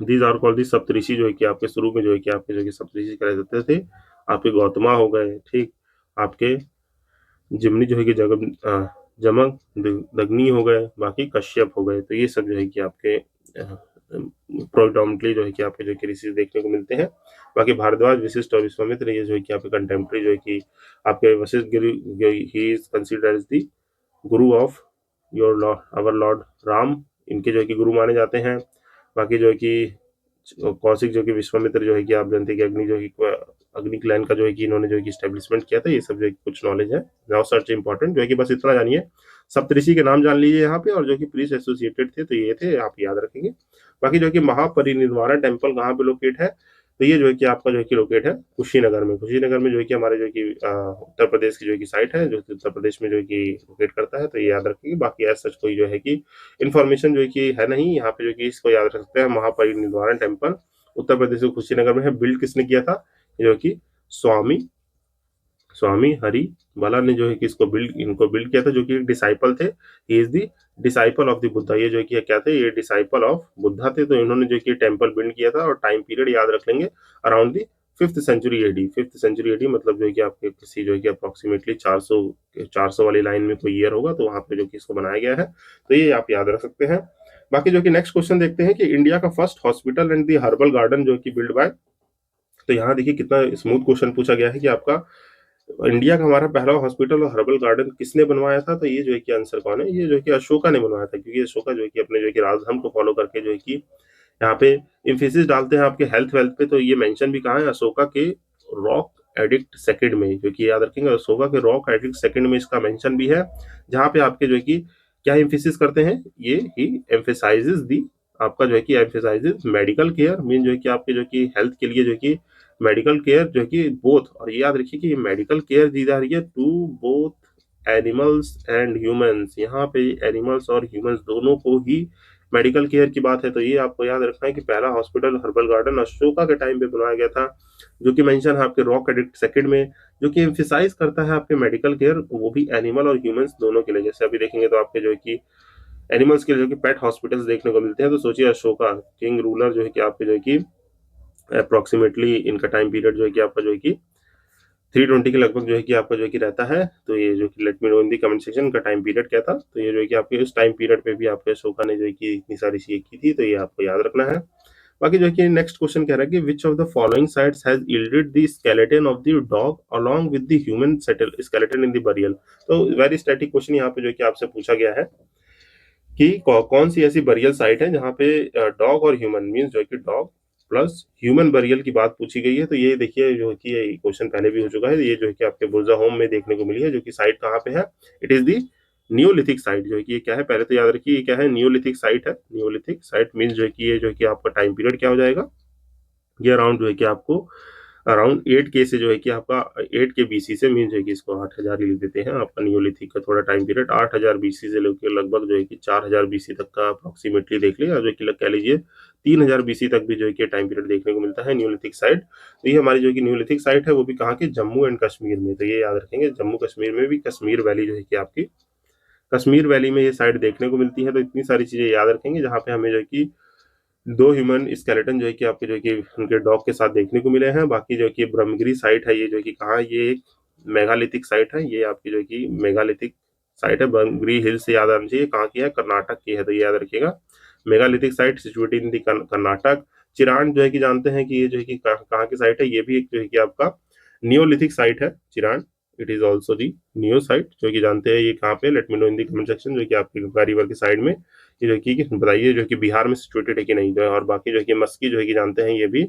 दीज आर कॉल्ड दी सप्तऋषि, जो है कि आपके शुरू में जो है कि आपके जो कि सप्तऋषि कहे जाते थे। आपके गौतमा हो गए, ठीक, आपके जिमनी जो है कि जमक दग्नि हो गए, बाकी कश्यप हो गए। तो ये सब जो है कि आपके प्रोडोमिनेटली जो है कि आपके जो कि ऋषि देखने को मिलते हैं। बाकी भारद्वाज, विशिष्ट और विश्वामित्र, ये जो है कि आपके कंटेम्प्रेरी जो है कि आपके Vashishtha guru, he is considered as the guru of your lord our lord Ram, इनके जो है कि गुरु माने जाते हैं। बाकी जो है कि कौशिक जो कि विश्वामित्र जो है कि आप जानते हैं कि अग्नि जो है अग्नि क्लैन का जो है कि इन्होंने जो है कि स्टेब्लिशमेंट किया था। ये सब जो है कुछ नॉलेज है, नाउ सर्च इंपॉर्टेंट, जो है कि बस इतना जानिए, सप्तऋषि के नाम जान लीजिए यहाँ पे, और जो कि प्रीस्ट एसोसिएटेड थे, तो ये थे, आप याद रखेंगे। बाकी जो है कि महापरिनिर्वाण टेम्पल कहाँ पे लोकेट है, तो ये जो है कि आपका जो है कि लोकेट है कुशीनगर में। कुशीनगर में जो है कि हमारे जो है कि उत्तर प्रदेश की जो है कि साइट है, जो कि उत्तर प्रदेश में जो है कि लोकेट करता है। तो ये याद रखेंगे। बाकी एज सच कोई जो है कि इन्फॉर्मेशन जो है कि है नहीं यहाँ पे, जो कि इसको याद रख सकते हैं। महापरिनिर्वाण टेम्पल उत्तर प्रदेश के कुशीनगर में है। बिल्ड किसने किया था, जो कि स्वामी स्वामी हरि बाला ने जो है कि इनको बिल्ड किया था, जो कि एक डिसाइपल थे। He is the disciple of the Buddha, ये जो है कि क्या थे, ये डिसाइपल ऑफ बुद्धा थे। तो इन्होंने जो कि टेम्पल बिल्ड किया था, और टाइम पीरियड याद रख लेंगे, around the 5th century AD. 5th century AD मतलब जो है कि आपके किसी जो है कि अप्रोक्सीमेटली 400 वाली लाइन में कोई ईयर होगा, तो वहां पे जो कि इसको बनाया गया है। तो ये आप याद रख सकते हैं। बाकी जो कि नेक्स्ट क्वेश्चन देखते हैं कि इंडिया का first hospital and the herbal garden जो कि बिल्ड बाय, तो यहाँ देखिए कितना स्मूथ क्वेश्चन पूछा गया है कि आपका इंडिया का हमारा पहला हॉस्पिटल और हर्बल गार्डन किसने बनवाया था। तो ये जो है कि आंसर कौन है, ये जो है कि अशोका ने बनवाया था। क्योंकि अशोका जो है कि अपने जो है कि राजधर्म को फॉलो करके जो है कि यहाँ पे इम्फेसिस डालते हैं आपके हेल्थ वेल्थ पे। तो ये मेंशन भी कहाँ है, अशोका के रॉक एडिक्ट सेकंड में, जो कि याद रखेंगे, अशोका के रॉक एडिक्ट सेकंड में इसका मेंशन भी है। जहाँ पे आपके जो है कि क्या इम्फेसिस करते हैं, ये ही एम्फेसाइजेस दी, आपका जो है कि एम्फेसाइजेस मेडिकल केयर, मीन जो है कि आपके जो कि हेल्थ के लिए जो है कि मेडिकल केयर जो है कि बोथ, और ये याद रखिए कि ये मेडिकल केयर दी जा रही है to both animals and humans. यहाँ पे एनिमल्स और ह्यूमंस दोनों को ही मेडिकल केयर की बात है। तो ये आपको याद रखना है कि पहला हॉस्पिटल हर्बल गार्डन अशोका के टाइम पे बनवाया गया था, जो कि मेंशन है आपके रॉक एडिक्ट सेकंड में, जो कि एम्फेसाइज करता है आपके मेडिकल केयर, वो भी एनिमल और ह्यूमंस दोनों के लिए। जैसे अभी देखेंगे तो आपके जो है कि एनिमल्स के लिए जो कि पेट हॉस्पिटल्स देखने को मिलते हैं। तो सोचिए अशोका किंग रूलर जो है कि आपके जो है कि अप्रोक्सीमेटली इनका टाइम पीरियड जो है कि आपका जो है कि 320 के लगभग जो है कि आपका जो है कि रहता है। तो ये जो कि late me know in the comment section का टाइम पीरियड क्या था। तो ये जो है कि आपके उस टाइम पीरियड पे भी आपके अशोका ने जो है कि इतनी सारी चीजें की थी। तो ये आपको याद रखना है। बाकी जो है कि नेक्स्ट क्वेश्चन कह रहा है कि विच of the following sites has yielded the skeleton of the dog along with the human settle skeleton in the burial. तो वेरी स्टैटिक क्वेश्चन यहाँ पे जो है कि आपसे पूछा गया है कि कौन सी ऐसी बरियल साइट है जहाँ पे डॉग और ह्यूमन मीन्स जो है कि डॉग प्लस ह्यूमन बरियल की बात पूछी गई है। तो ये देखिए जो है कि ये क्वेश्चन पहले भी हो चुका है। ये जो है कि आपके बुर्जा होम में देखने को मिली है, जो कि साइट कहाँ पे है, it is the Neolithic site. जो है कि ये क्या है, पहले तो याद रखिए ये क्या है, नियोलिथिक साइट है। नियोलिथिक साइट मीन्स जो है कि ये जो है कि आपका टाइम पीरियड क्या हो जाएगा, ये अराउंड जो है कि आपको अराउंड 8K से जो है कि आपका 8K BC से मीन जो है कि इसको 8000 ही लिख देते हैं। आपका नियोलिथिक का थोड़ा टाइम पीरियड 8000 BC से लेकर लगभग जो है कि 4000 BC तक का अप्रोक्सीमेटली देख लिया, जो है कि कह लीजिए 3000 BC तक भी जो है कि टाइम पीरियड देखने को मिलता है नियोलिथिक साइट। तो ये हमारी जो है कि नियोलिथिक साइट है वो भी कहाँ की, जम्मू एंड कश्मीर में। तो ये याद रखेंगे, जम्मू कश्मीर में भी कश्मीर वैली जो है कि आपकी कश्मीर वैली में ये साइट देखने को मिलती है। तो इतनी सारी चीजें याद रखेंगे, जहाँ पे हमें जो है कि दो ह्यूमन स्केलेटन जो है कि आपके जो है कि उनके डॉग के साथ देखने को मिले हैं। बाकी जो है कि ब्रह्मगिरी साइट है, ये जो है कि कहाँ, ये एक मेगालिथिक साइट है। ये आपकी जो है कि मेगालिथिक साइट है। ब्रह्मगिरी हिल्स से याद आना चाहिए, कहाँ की है, कर्नाटक की है, तो ये याद रखिएगा। मेगालिथिक साइट सिचुएटेड इन दी कर्नाटक। चिरान जो है कि जानते हैं कि ये जो है कि कहाँ की साइट है, ये भी एक जो है कि आपका नियोलिथिक साइट है Chirand. It is also the neo site, जो कि जानते हैं ये कहाँ पे, let me know in the comment section, जो कि आपकी गंगा रिवर की साइड में ये जो कि बताइए जो कि बिहार में सिचुएटेड है कि नहीं जो है। और बाकी जो है कि मस्की जो है कि जानते हैं, ये भी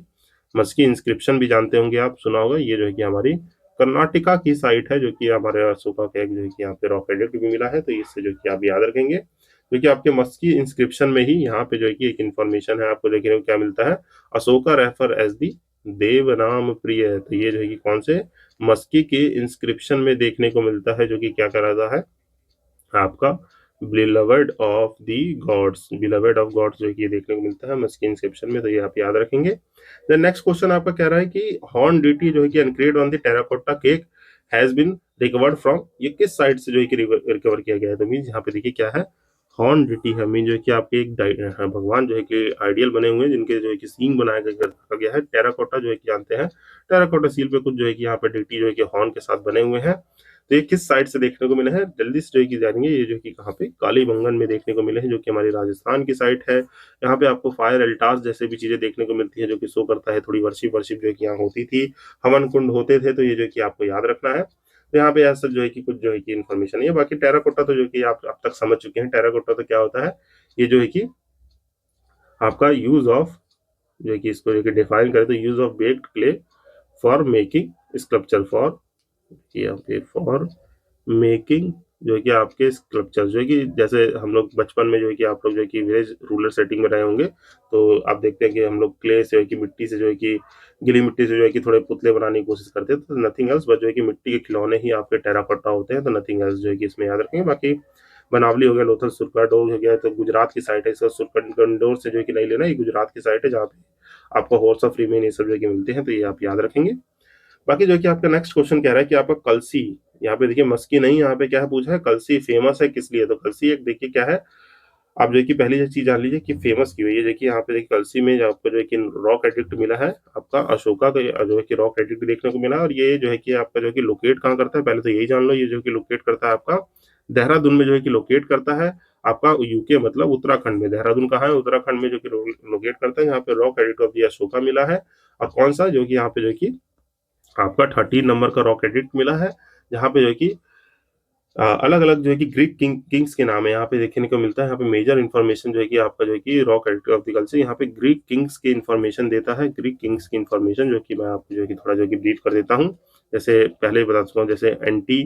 मस्की इंस्क्रिप्शन भी जानते होंगे आप, सुना होगा। ये जो है कि हमारी कर्नाटका की साइट है, जो कि हमारे अशोका का एक जो है कि यहाँ पे रॉक एडिक्ट भी मिला है। तो इससे जो कि आप याद रखेंगे, जो कि आपके मस्की इंस्क्रिप्शन में ही यहाँ पे जो है कि एक इन्फॉर्मेशन है, आपको देखने को क्या मिलता है, अशोका रेफर एज दी देव नाम प्रिय। तो ये जो है कि कौन से मस्की के इंस्क्रिप्शन में देखने को मिलता है, जो कि क्या कराता है आपका beloved of the gods, beloved of gods जो कि देखने को मिलता है मस्की इंस्क्रिप्शन में। तो ये आप याद रखेंगे। देन नेक्स्ट क्वेश्चन आपका कह रहा है कि हॉर्न डीटी जो है कि engraved on the terracotta cake has been recovered from, ये किस साइट से जो है कि रिकवर किया गया है। तो मीन यहाँ पे देखिए क्या है, हॉर्न डीटी है, मीन जो है कि आपके एक भगवान जो है कि आइडियल बने हुए हैं, जिनके जो है कि सींग बनाया गया है। टेराकोटा जो है कि जानते हैं, टेराकोटा सील पे कुछ जो है कि यहाँ पे डीटी जो है कि हॉर्न के साथ बने हुए हैं। तो ये किस साइड से देखने को मिले हैं, जल्दी से जो है कि जानेंगे। ये जो कि कहाँ पे, कालीबंगन में देखने को मिले हैं, जो कि हमारी राजस्थान की साइट है। यहाँ पे आपको फायर एल्टास जैसे भी चीजें देखने को मिलती है, जो कि शो करता है थोड़ी वर्शिप वर्शिप जो है कि यहाँ होती थी, हवन कुंड होते थे। तो ये जो कि आपको याद रखना है। तो यहाँ पे ऐसा जो है कि कुछ जो है कि इन्फॉर्मेशन है। बाकी टेराकोटा तो जो कि आप अब तक समझ चुके हैं, टेराकोटा तो क्या होता है। ये जो है कि आपका यूज ऑफ, जो है कि इसको जो कि डिफाइन करें तो use of baked clay for making sculpture, for यहाँ पे फॉर मेकिंग जो है कि आपके स्कल्पचर, जो है कि जैसे हम लोग बचपन में जो है कि आप लोग जो है कि विलेज रूरल सेटिंग में रहे होंगे, तो आप देखते हैं कि हम लोग क्ले से जो है कि मिट्टी से जो है कि गीली मिट्टी से जो है कि थोड़े पुतले बनाने की कोशिश करते हैं। तो नथिंग एल्स बट जो है कि मिट्टी के खिलौने ही आपके टेराकोटा होते हैं। तो नथिंग एल्स जो है कि इसमें याद रखेंगे। बाकी बनावली हो गया, लोथल सुरकाडोर हो गया, तो गुजरात की साइट है। इसका सुरकंडोर से जो है कि नहीं लेना, ये गुजरात की साइट है, जहाँ पे आपको हॉर्स ऑफ रिमेन ये सब जो है कि मिलते हैं। तो ये आप याद रखेंगे। बाकी जो कि आपका नेक्स्ट क्वेश्चन कह रहा है कि आपका कलसी, यहाँ पे देखिए मस्की नहीं, यहाँ पे क्या है पूछा है, कलसी फेमस है किस लिए। तो कलसी एक देखिए क्या है, आप जो कि पहली जो चीज जान लीजिए कि फेमस क्यों है। ये देखिए यहाँ पे देखिए कलसी में जो आपको जो है कि रॉक एडिक्ट मिला है, आपका अशोका का जो है कि रॉक एडिक्ट देखने को मिला है। और ये जो है कि आपका जो है कि लोकेट कहाँ करता है, पहले तो यही जान लो। ये जो है कि लोकेट करता है आपका देहरादून में जो है कि लोकेट करता है, आपका यूके मतलब उत्तराखंड में। देहरादून कहाँ है, उत्तराखंड में जो कि लोकेट करता है। यहाँ पे rock edict of the Ashoka मिला है। और कौन सा, जो कि यहाँ पे जो है कि आपका 13 नंबर का रॉक एडिक्ट मिला है, जहाँ पे जो है कि अलग अलग जो है कि ग्रीक किंग्स के नाम है यहाँ पे देखने को मिलता है। यहाँ पे मेजर इन्फॉर्मेशन जो है कि आपका जो है कि rock edict of the culture यहाँ पे ग्रीक किंग्स की इन्फॉर्मेशन देता है। ग्रीक किंग्स की इन्फॉर्मेशन जो कि मैं आपको जो है कि थोड़ा जो है कि ब्रीफ कर देता हूँ। जैसे पहले ही बता चुका हूँ, जैसे एंटी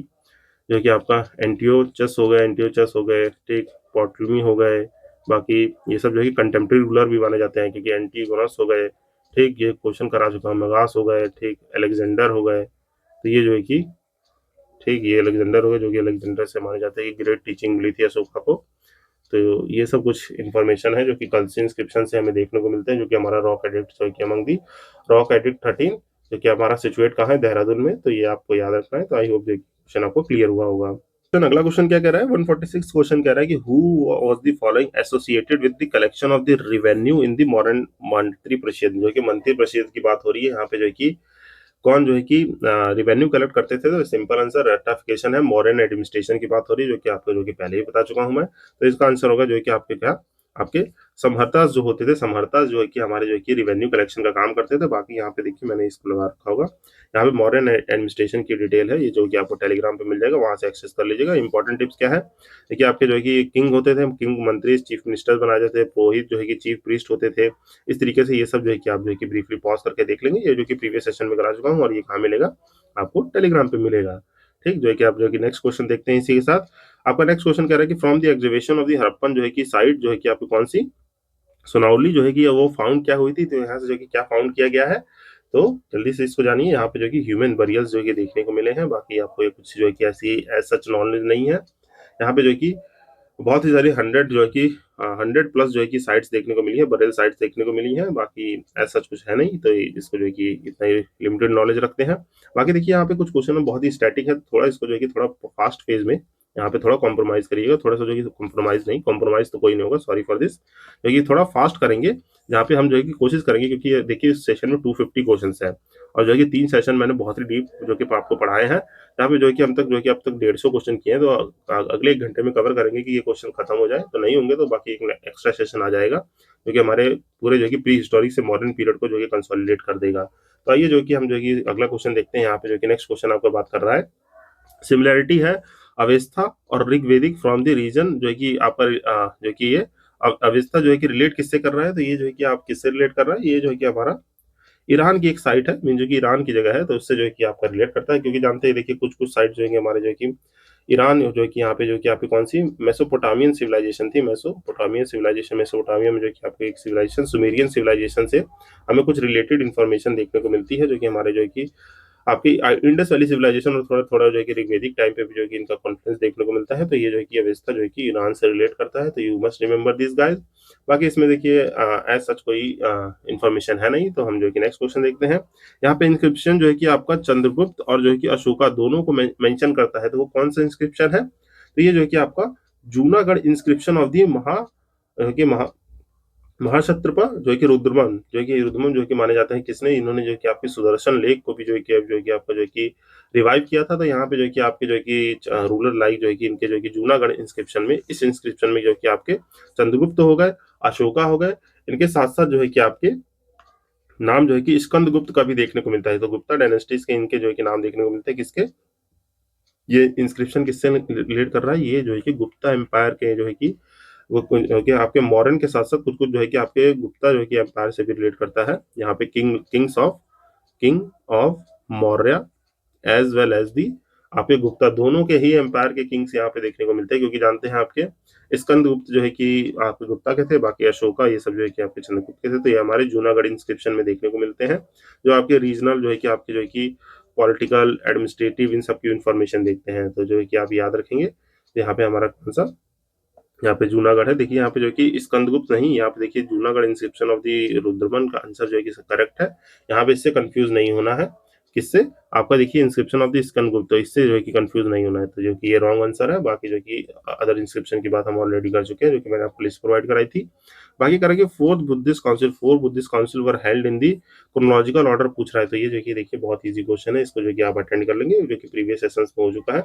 जो कि आपका एंटियोचस हो गए, एंटियोचस हो गए, ठीक, पॉटलमी हो गए। बाकी ये सब जो है कि कंटेम्प्रेरी रूलर भी माने जाते हैं, क्योंकि एंटीगोनस हो गए, ठीक, ये क्वेश्चन करा चुका हूँ। मेगास हो गए, ठीक, अलेक्जेंडर हो गए। तो ये जो है कि ठीक, ये अलेक्जेंडर हो गए, जो कि अलेक्जेंडर से माने जाते हैं कि ग्रेट टीचिंग मिली थी अशोका को। तो ये सब कुछ इन्फॉर्मेशन है जो कि कल्सी इंस्क्रिप्शन से हमें देखने को मिलते हैं, जो कि हमारा रॉक एडिक्ट जो कि अमंग दी रॉक एडिक्ट 13 जो कि हमारा सिचुएट कहाँ है, देहरादून में। तो ये आपको याद रखना है। तो आई होप क्वेश्चन आपको क्लियर हुआ होगा। तो अगला क्वेश्चन क्या कह रहा है, 146 क्वेश्चन कह रहा है कि who was the following associated with the collection of the revenue in the modern मंत्री परिषद। जो कि मंत्री परिषद की बात हो रही है यहाँ पे, जो है कि कौन जो है कि रिवेन्यू कलेक्ट करते थे। तो सिंपल आंसर रेटाफिकेशन है, मॉडर्न एडमिनिस्ट्रेशन की बात हो रही है, जो कि आपको जो कि पहले ही बता चुका हूं मैं। तो इसका आंसर होगा जो है कि आपके क्या, आपके समहर्तास जो होते थे, समहर्तास जो है कि हमारे जो है कि रिवेन्यू कलेक्शन का काम करते थे। बाकी यहाँ पे देखिए मैंने इसको लगा रखा होगा, यहाँ पे मॉडर्न एडमिनिस्ट्रेशन की डिटेल है, ये जो कि आपको टेलीग्राम पे मिल जाएगा, वहां से एक्सेस कर लीजिएगा। इंपॉर्टेंट टिप्स क्या है, देखिए आपके जो है कि किंग होते थे, किंग मंत्री चीफ मिनिस्टर बनाए जाते थे, पुरोहित जो है कि चीफ प्रीस्ट होते थे। इस तरीके से ये सब जो है कि आप जो है कि ब्रीफली पॉज करके देख लेंगे। ये जो कि प्रीवियस सेशन में करा चुका हूँ, और ये कहाँ मिलेगा, आपको टेलीग्राम पे मिलेगा। ठीक, जो है कि आप जो है कि नेक्स्ट क्वेश्चन देखते हैं इसी के साथ। आपका नेक्स्ट क्वेश्चन कह रहा है कि from the exhibition of the Harappan जो है कि साइट जो है कि आपकी कौन सी, सुनौली जो है कि वो फाउंड क्या हुई थी। तो यहाँ से जो कि क्या फाउंड किया गया है, तो जल्दी से इसको जानिए। यहाँ पे जो है कि ह्यूमन बरियल्स जो है कि देखने को मिले हैं, बाकी आपको ये कुछ जो है कि ऐसी एज सच नॉलेज नहीं है। यहाँ पे जो है कि बहुत ही सारी 100 जो है कि 100 प्लस जो है कि साइट्स देखने को मिली है, बरेल साइट्स देखने को मिली है, बाकी ऐसा कुछ है नहीं, तो इसको जो है कि इतना ही लिमिटेड नॉलेज रखते हैं। बाकी देखिए यहाँ पे कुछ क्वेश्चन बहुत ही स्टैटिक है, थोड़ा इसको जो है कि थोड़ा फास्ट फेज में यहाँ पे थोड़ा कॉम्प्रोमाइज करिएगा, थोड़ा सा जो है कि कॉम्प्रोमाइज नहीं, कॉम्प्रोमाइज तो कोई नहीं होगा, सॉरी फॉर दिस, जो है कि थोड़ा फास्ट करेंगे, जहाँ पे हम जो है कि कोशिश करेंगे, क्योंकि देखिए इस सेशन में 250 क्वेश्चन है, और जो है कि 3 सेशन मैंने बहुत ही डीप जो कि आपको पढ़ाए हैं, यहाँ पे जो है कि हम तक जो है कि अब तक 150 क्वेश्चन किए हैं, तो अगले 1 घंटे में कवर करेंगे कि ये क्वेश्चन खत्म हो जाए, तो नहीं होंगे तो बाकी एक एक्स्ट्रा सेशन आ जाएगा, क्योंकि हमारे पूरे जो है कि प्री हिस्टोरिक से मॉडर्न पीरियड को जो है कंसोलिडेट कर देगा। तो आइए जो है कि हम जो है कि अगला क्वेश्चन देखते हैं। यहाँ पे जो कि नेक्स्ट क्वेश्चन आपको बात कर रहा है, सिमिलैरिटी है अवेस्था और ऋग्वेदिक फ्रॉम द रीजन, जो है कि आपका जो कि ये अवेस्था जो है कि रिलेट किससे कर रहा है, तो ये जो है कि आप किससे रिलेट कर रहा है, ये जो है कि हमारा ईरान की एक साइट है, मीन जो कि ईरान की जगह है, तो उससे जो है कि आपका रिलेट करता है, क्योंकि जानते हैं देखिए कुछ कुछ साइट जो है हमारे जो है कि ईरान जो है कि यहाँ पे जो कि आपकी कौन सी मेसोपोटामियन सिविलाइजेशन थी, मेसोपोटामियन सिविलाइजेशन, मेसोपोटामिया में जो कि आपकी एक सिविलाइजेशन सुमेरियन सिविलाइजेशन से हमें कुछ रिलेटेड इन्फॉर्मेशन देखने को मिलती है, जो कि हमारे जो है कि आपकी इंडस वैली सिविलाइजेशन और थोड़ा थोड़ा जो है कि ऋग्वेदिक टाइम पे भी जो है कि इनका कॉन्फ्लुएंस देखने को मिलता है, तो ये जो है कि अवस्था जो है कि ईरान से रिलेट करता है, तो you must remember this guys. बाकी इसमें देखिए एज सच कोई इंफॉर्मेशन है नहीं, तो हम जो है कि नेक्स्ट क्वेश्चन देखते हैं। यहाँ पे इंस्क्रिप्शन जो है कि आपका चंद्रगुप्त और जो है कि अशोका दोनों को मेंशन करता है, तो वो कौन सा इंस्क्रिप्शन है, तो ये जो है कि आपका जूनागढ़ इंस्क्रिप्शन ऑफ दी महा महाक्षत्रप जो है कि रुद्रमन, जो है कि रुद्रमन जो है कि माने जाते हैं किसने, इन्होंने जो है कि आपके सुदर्शन लेक को भी जो है कि आपका जो है कि रिवाइव किया था, तो यहाँ पे जो है कि आपके जो है कि रूलर लाइक जो है कि इनके जो है कि जूनागढ़ इंस्क्रिप्शन में, इस इंस्क्रिप्शन में जो है कि आपके चंद्रगुप्त हो गए, अशोका हो गए, इनके साथ साथ जो है कि आपके नाम जो है कि स्कंदगुप्त का भी देखने को मिलता है, तो गुप्ता डायनेस्टीज के इनके जो है कि नाम देखने को मिलते हैं, किसके, ये इंस्क्रिप्शन किससे रिलेट कर रहा है, ये जो है कि गुप्ता एम्पायर के जो है कि वो कि आपके मॉडर्न के साथ साथ कुछ कुछ जो है कि आपके गुप्ता जो है कि एम्पायर से भी रिलेट करता है। यहाँ पे king of Maurya as well as the आपके गुप्ता, दोनों के ही एम्पायर के किंग्स यहाँ पे देखने को मिलते हैं, क्योंकि जानते हैं आपके स्कंदगुप्त जो है कि आपके गुप्ता के थे, बाकी अशोका ये सब जो है कि आपके चंद्रगुप्त के थे, तो ये हमारे जूनागढ़ इंस्क्रिप्शन में देखने को मिलते हैं, जो आपके रीजनल जो है कि आपके जो है कि पॉलिटिकल एडमिनिस्ट्रेटिव इन सब की इंफॉर्मेशन देखते हैं, तो जो है कि आप याद रखेंगे। तो यहाँ पे हमारा कौन सा, यहाँ पे जूनागढ़ है, देखिए यहाँ पे जो कि स्कंदगुप्त नहीं, यहाँ पे देखिए जूनागढ़ इंस्क्रिप्शन ऑफ द रुद्रमन का आंसर जो है कि करेक्ट है। यहाँ पे इससे कंफ्यूज नहीं होना है, किससे, आपका देखिए इंस्क्रिप्शन ऑफ द स्कंदगुप्त, तो इससे जो है कि कंफ्यूज नहीं होना है, तो जो कि ये रॉन्ग आंसर है। बाकी जो कि अदर इंस्क्रिप्शन की बात हम ऑलरेडी कर चुके हैं, जो कि मैंने आपको लिस्ट प्रोवाइड कराई थी। बाकी करेंगे four Buddhist council were held in the chronological order पूछ रहा है, तो ये जो कि देखिए बहुत इजी क्वेश्चन है, इसको जो कि आप अटेंड कर लेंगे, जो कि प्रीवियस सेशंस में हो चुका है।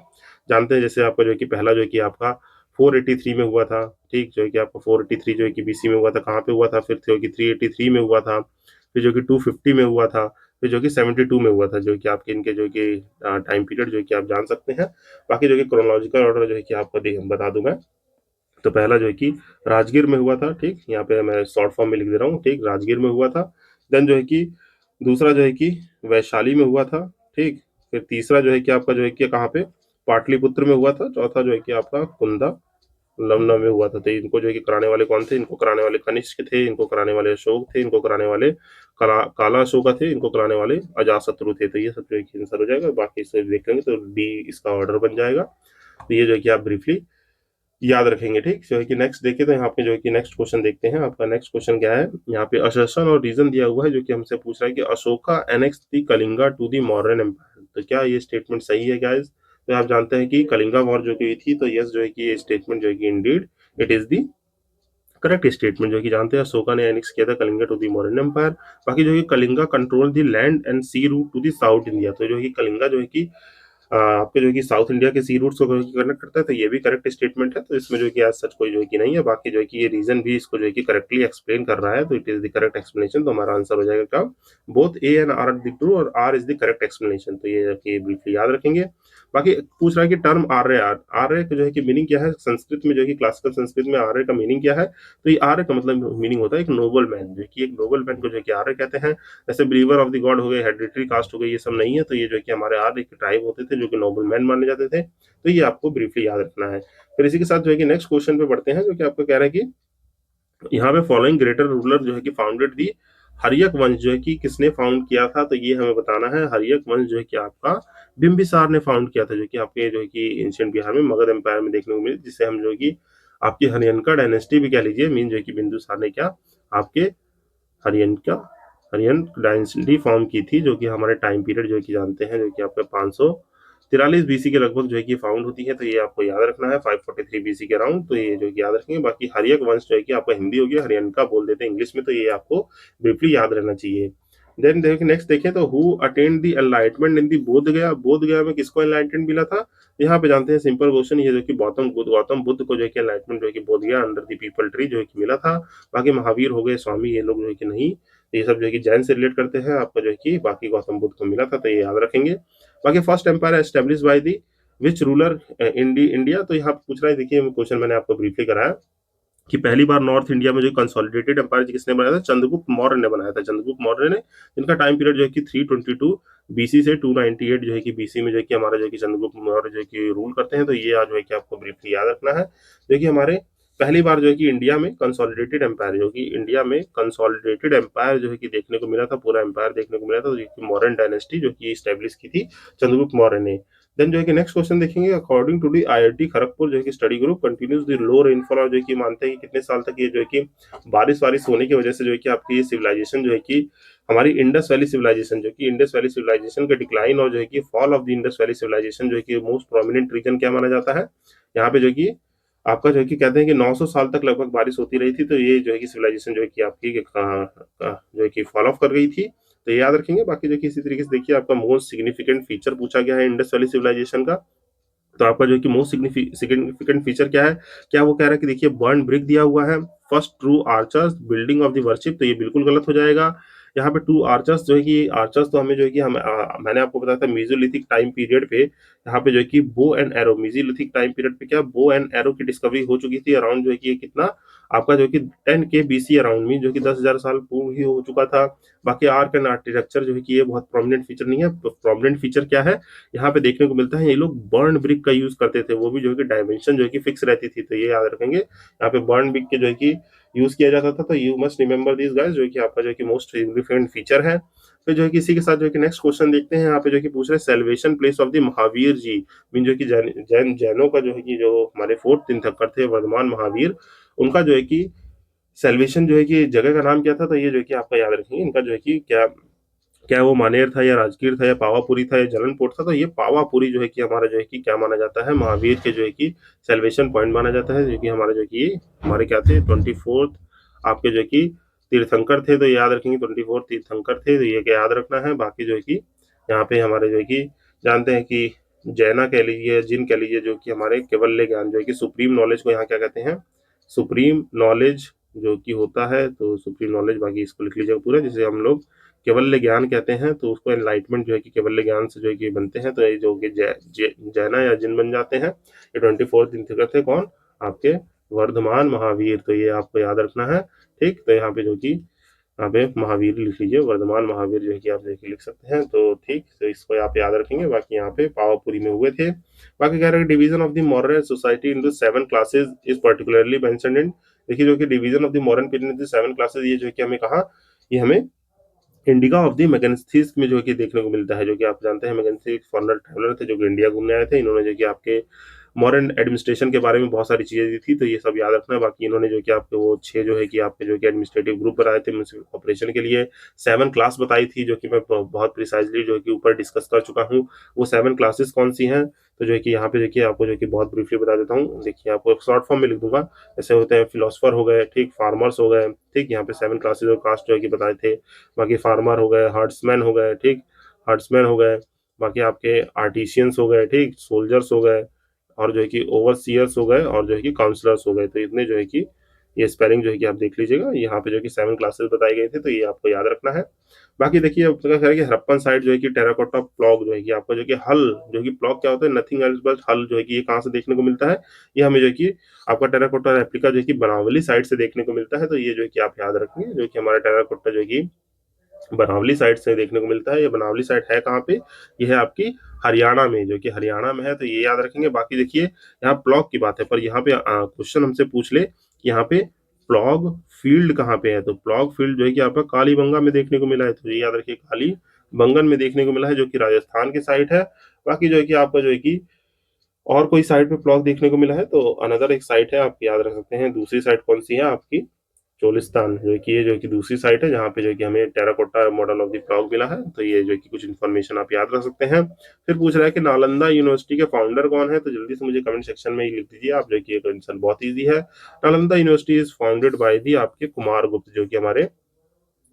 जानते हैं जैसे आपका जो है कि पहला जो है कि आपका 483 में हुआ था, ठीक, जो है कि आपका 483 जो है कि बीसी में हुआ था, कहाँ पे हुआ था, फिर जो कि 383 में हुआ था, फिर जो कि 250 में हुआ था, फिर जो कि 72 में हुआ था, जो कि आपके इनके जो कि टाइम पीरियड जो कि आप जान सकते हैं। बाकी जो कि क्रोनोलॉजिकल ऑर्डर जो है कि आपको बता दूं मैं, तो पहला जो है कि राजगीर में हुआ था, ठीक, यहाँ पे मैं शॉर्ट फॉर्म में लिख दे रहा हूँ, ठीक, राजगीर में हुआ था। देन जो है कि दूसरा जो है कि वैशाली में हुआ था, ठीक, फिर तीसरा जो है कि आपका जो है कि कहाँ पे, पाटलिपुत्र में हुआ था, चौथा जो है कि आपका कुंदा लमना में हुआ था। तो इनको जो है कि कराने वाले कौन थे, इनको कराने वाले कनिष्क थे, इनको कराने वाले अशोक थे, इनको कराने वाले काला अशोका थे, इनको कराने वाले अजातशत्रु थे, तो ये सब जो है कि आंसर हो जाएगा। बाकी इसे देख लेंगे तो डी इसका ऑर्डर बन जाएगा, तो ये जो है कि आप ब्रीफली याद रखेंगे, ठीक, जो है कि नेक्स्ट देखिए, तो यहाँ पे जो है कि नेक्स्ट क्वेश्चन देखते हैं। आपका नेक्स्ट क्वेश्चन क्या है, यहाँ पे असर्शन और रीजन दिया हुआ है, जो कि हमसे पूछ रहा है कि Ashoka annex the Kalinga to the Mauryan empire, तो क्या ये स्टेटमेंट सही है गाइस, तो आप जानते हैं कि कलिंगा वॉर जो की थी, तो यस जो है कि ये स्टेटमेंट जो है कि indeed it is the correct statement, जो कि जानते हैं अशोका ने एनेक्स किया था Kalinga to the Mauryan empire. बाकी जो है Kalinga control the land and sea route to the south India, तो जो है कलिंगा जो है कि आपके जो कि साउथ इंडिया के सी रूट्स को कनेक्ट करता है, तो ये भी करेक्ट स्टेटमेंट है, तो इसमें जो कि आज सच कोई जो है कि नहीं है। बाकी जो है कि ये रीजन भी इसको जो है कि करेक्टली एक्सप्लेन कर रहा है, तो it is the correct explanation, तो हमारा आंसर हो जाएगा क्या, both A and R the true और R is the correct explanation, तो ये कि ब्रीफली याद रखेंगे। बाकी पूछ रहा है कि टर्म आर्य, आर्य का जो है कि मीनिंग क्या है, संस्कृत में जो है कि क्लासिकल संस्कृत में आर्य का मीनिंग क्या है, तो ये आर्य का मतलब मीनिंग होता है एक नोबल मैन, जो कि एक नोबल मैन को जो है कि आर्य कहते हैं। जैसे बिलीवर ऑफ द गॉड हो गए, हेरिडिटरी कास्ट हो गई, ये सब नहीं है, तो ये जो है कि हमारे आर्य एक ट्राइब होते थे जो कि नोबल मैन माने जाते थे, तो ये आपको ब्रीफली याद रखना है। फिर इसी के साथ जो है कि नेक्स्ट क्वेश्चन पे बढ़ते हैं, जो कि आपको कह रहा है कि यहाँ पे फॉलोइंग ग्रेटर रूलर जो है कि फाउंडेड दी हर्यक वंश जो है कि किसने फाउंड किया था, तो ये हमें बताना है। हर्यक वंश जो है कि आपका बिंबिसार ने फाउंड किया था, जो कि आपके जो है कि एंशिएंट बिहार में मगध एम्पायर में देखने को मिले, जिसे हम जो है कि आपकी हरियनका डायनेस्टी भी कह लीजिए। मीन जो है कि बिंदुसार ने क्या आपके हरियनका हरियन डायनेस्टी फॉर्म की थी, जो कि हमारे टाइम पीरियड जो है कि जानते हैं, जो कि आपका 543 बीसी के लगभग जो है कि फाउंड होती है। तो ये आपको याद रखना है 543 बीसी के अराउंड, तो ये जो है कि याद रखेंगे। बाकी हर्यक वंश जो है कि आपका हिंदी हो गया, हरियनका बोल देते हैं इंग्लिश में, तो ये आपको ब्रीफली याद रहना चाहिए। देन देखिए नेक्स्ट देखें तो हु अटेंड द एनलाइटमेंट इन दी बोध गया, बोध गया में किसको एनलाइटमेंट मिला था। यहाँ पे जानते हैं सिंपल क्वेश्चन, ये जो कि गौतम बुद्ध को जो है कि एनलाइटमेंट जो है कि बोध गया अंडर द पीपल ट्री जो है कि मिला था। बाकी महावीर हो गए, स्वामी, ये लोग जो है कि नहीं, ये सब जो है कि जैन से रिलेट करते हैं आपका जो है कि बाकी गौतम बुद्ध को मिला था, तो ये याद रखेंगे। बाकी first empire establish by the which ruler India, तो यहाँ पे पूछ रहा है, देखिए क्वेश्चन मैंने आपको ब्रीफली कराया कि पहली बार नॉर्थ इंडिया में जो कंसोलिडेटेड एम्पायर किसने बनाया था, चंद्रगुप्त मौर्य ने बनाया था। चंद्रगुप्त मौर्य ने, जिनका टाइम पीरियड जो है कि 322 बीसी से 298 जो है कि बीसी में जो है कि हमारा जो है कि चंद्रगुप्त मौर्य जो है कि रूल करते हैं। तो ये आज जो है कि आपको ब्रीफली याद रखना है। जो कि हमारे पहली बार जो है कि इंडिया में कंसोलिडेटेड एम्पायर, जो कि इंडिया में कंसोलिडेटेड एम्पायर जो है कि देखने को मिला था, पूरा एम्पायर देखने को मिला था, तो मॉडर्न डायनेस्टी जो कि स्टैब्लिश की थी चंद्रगुप्त मौर्य ने। देन जो है कि नेक्स्ट क्वेश्चन देखेंगे, according to the IIT Kharagpur जो है कि study group continues the low rainfall, और जो है कि मानते हैं कि कितने साल तक ये जो है कि बारिश वारिश होने की वजह से जो है कि आपकी ये सिविलाइजेशन जो है कि हमारी इंडस वैली सिविलाइजेशन, जो कि इंडस वैली सिविलाइजेशन का डिक्लाइन और जो है कि fall of the Indus valley civilisation जो है कि मोस्ट प्रोमिनेंट रीजन क्या माना जाता है। यहाँ पे जो है कि आपका जो है कि कहते हैं कि 900 साल तक लगभग बारिश होती रही थी, तो ये जो है कि सिविलाइजेशन जो है कि आपकी जो है कि फॉल ऑफ कर गई थी, तो ये याद रखेंगे। बाकी जो कि इसी तरीके से देखिए आपका मोस्ट सिग्निफिकेंट फीचर पूछा गया है इंडस वैली सिविलाइजेशन का, तो आपका जो है कि मोस्ट सिग्निफिकेंट फीचर क्या है, क्या वो कह रहा है कि देखिए बर्न ब्रिक दिया हुआ है, first true archers, building of the worship, तो ये बिल्कुल गलत हो जाएगा। यहाँ पे टू आर्चर्स जो है कि आर्चर्स तो हमें जो है कि मैंने आपको बताया था मेसोलिथिक टाइम पीरियड पे, यहाँ पे जो है कि bow and arrow, Mesolithic time period पे क्या बो एंड एरो की डिस्कवरी हो चुकी थी अराउंड जो है कि ये कितना आपका जो है कि 10K BC अराउंड में, जो कि 10,000 साल पूर्व ही हो चुका था। बाकी आर्क एंड आर्किटेक्चर जो है कि ये बहुत प्रोमिनेंट फीचर नहीं है। प्रोमिनेंट फीचर क्या है, यहाँ पे देखने को मिलता है ये लोग बर्न ब्रिक का यूज करते थे, वो भी जो है कि डायमेंशन जो है कि फिक्स रहती थी, तो ये याद रखेंगे। यहाँ पे बर्न ब्रिक के जो है कि यूज किया जाता था, तो you must remember this guys, जो है कि आपका जो है कि मोस्ट सिग्निफिकेंट फीचर है। फिर जो है कि इसी के साथ जो है कि नेक्स्ट क्वेश्चन देखते हैं, यहाँ पे जो है कि पूछ रहे हैं salvation place of the Mahavir ji, mean जो कि जैनों का जो है कि जो हमारे फोर्थ तीर्थंकर थे वर्धमान महावीर, उनका जो है कि सेल्वेशन जो है कि जगह का नाम क्या था, तो ये जो है कि आपका याद रखेंगे। इनका जो है कि क्या क्या वो मानेर था या राजगीर था या पावापुरी था या जलनपुर था, तो ये पावापुरी जो है कि हमारा जो है कि क्या माना जाता है, महावीर के जो है कि सेल्वेशन पॉइंट माना जाता है, जो कि हमारे जो कि हमारे क्या थे 24th आपके जो है कि तीर्थंकर थे, तो ये याद रखेंगे 24 तीर्थंकर थे, तो ये क्या याद रखना है। बाकी जो है कि यहाँ पे हमारे जो है कि जानते हैं कि जैना कह लीजिए, जिन कह लीजिए, जो कि हमारे केवल्य ज्ञान जो है कि सुप्रीम नॉलेज को यहाँ क्या कहते हैं, सुप्रीम नॉलेज जो कि होता है, तो सुप्रीम नॉलेज बाकी इसको लिख लीजिएगा पूरा, जिसे हम लोग केवल्य ज्ञान कहते हैं, तो उसको एनलाइटमेंट जो है कि केवल्य ज्ञान से जो है कि बनते हैं, तो ये जो कि जैना या जिन बन जाते हैं। ये 24 दिन थे कौन, आपके वर्धमान महावीर, तो ये आपको याद रखना है। ठीक, तो यहाँ पे जो कि यहाँ पे महावीर लिख लीजिए, वर्धमान महावीर जो है कि आप देखिए लिख सकते हैं, तो ठीक, तो इसको आप याद रखेंगे। बाकी यहाँ पे पावापुरी में हुए थे। बाकी कह रहे हैं division of the modern society into 7 classes is particularly mentioned in, देखिए जो कि division of the modern period into 7 classes, ये जो है कि हमें कहा, ये हमें इंडिका ऑफ द मैगेंथिस में जो है कि देखने को मिलता है। जो कि आप जानते हैं मैगेंथिस फॉरेनर ट्रैवलर थे जो कि इंडिया घूमने आए थे, इन्होंने जो कि आपके मॉडर्न एडमिनिस्ट्रेशन के बारे में बहुत सारी चीजें दी थी, तो ये सब याद रखना है। बाकी इन्होंने जो कि आपके वो 6 जो है कि आपके जो कि एडमिनिस्ट्रेटिव ग्रुप बनाए थे म्युनिसिपल ऑपरेशन के लिए, 7 क्लास बताई थी, जो कि मैं बहुत प्रिसाइजली जो है कि ऊपर डिस्कस कर चुका हूँ। वो 7 क्लासेस कौन सी हैं, तो जो है कि यहाँ पे देखिए आपको जो कि बहुत ब्रीफली बता देता हूँ। देखिए आपको शॉर्ट फॉर्म में लिख दूंगा, जैसे होते हैं फिलोसफर हो गए, ठीक, फार्मर्स हो गए, ठीक, यहाँ पे 7 क्लासेस और कास्ट जो है कि बताए थे। बाकी फार्मर हो गए, हर्ट्समैन हो गए, ठीक, हर्ट्समैन हो गए, बाकी आपके आर्टिशियंस हो गए, ठीक, सोल्जर्स हो गए, और जो है कि ओवरसीयर्स हो गए, और जो है कि काउंसलर्स हो गए। तो इतने जो है कि ये स्पेलिंग जो है कि आप देख लीजिएगा, यहाँ पे जो है कि 7 क्लासेस बताए गए थे, तो ये आपको याद रखना है। बाकी देखिए अब क्या है कि हड़प्पन साइड जो है कि टेराकोटा प्लॉग जो है कि आपका जो कि हल, जो कि प्लॉग क्या होता है, नथिंग एल्स बट हल, जो है कि ये कहाँ से देखने को मिलता है, ये हमें जो है कि आपका टेराकोटा रेप्लिका जो है कि बनावली साइड से देखने को मिलता है, तो ये जो है कि आप याद रखेंगे। जो कि हमारा टेराकोटा जो है कि बनावली साइड से देखने को मिलता है। ये बनावली साइड है कहाँ पे, ये है आपकी हरियाणा में, जो कि हरियाणा में है, तो ये याद रखेंगे। बाकी देखिए यहाँ प्लॉग की बात है, पर यहाँ पे क्वेश्चन हमसे पूछ ले कि यहाँ पे प्लॉग फील्ड कहाँ पे है, तो प्लॉग फील्ड जो है कि आपका कालीबंगा में देखने को मिला है, तो ये याद रखिए कालीबंगन में देखने को मिला है, जो कि राजस्थान की साइट है। बाकी जो है कि आपका जो है कि और कोई साइट पे प्लॉग देखने को मिला है, तो अनदर एक साइट है, आप याद रख सकते हैं। दूसरी साइट कौन सी है आपकी, चोलिस्तान, जो है कि ये जो है कि दूसरी साइट है, जहाँ पे जो है कि हमें terracotta model of the frog मिला है। तो ये जो है कि कुछ इन्फॉर्मेशन आप याद रख सकते हैं। फिर पूछ रहा है कि नालंदा यूनिवर्सिटी के फाउंडर कौन है, तो जल्दी से मुझे कमेंट सेक्शन में ही लिख दीजिए आप, जो है कि ये आंसर बहुत ईजी है। Nalanda university is founded by the आपके कुमार गुप्त, जो कि हमारे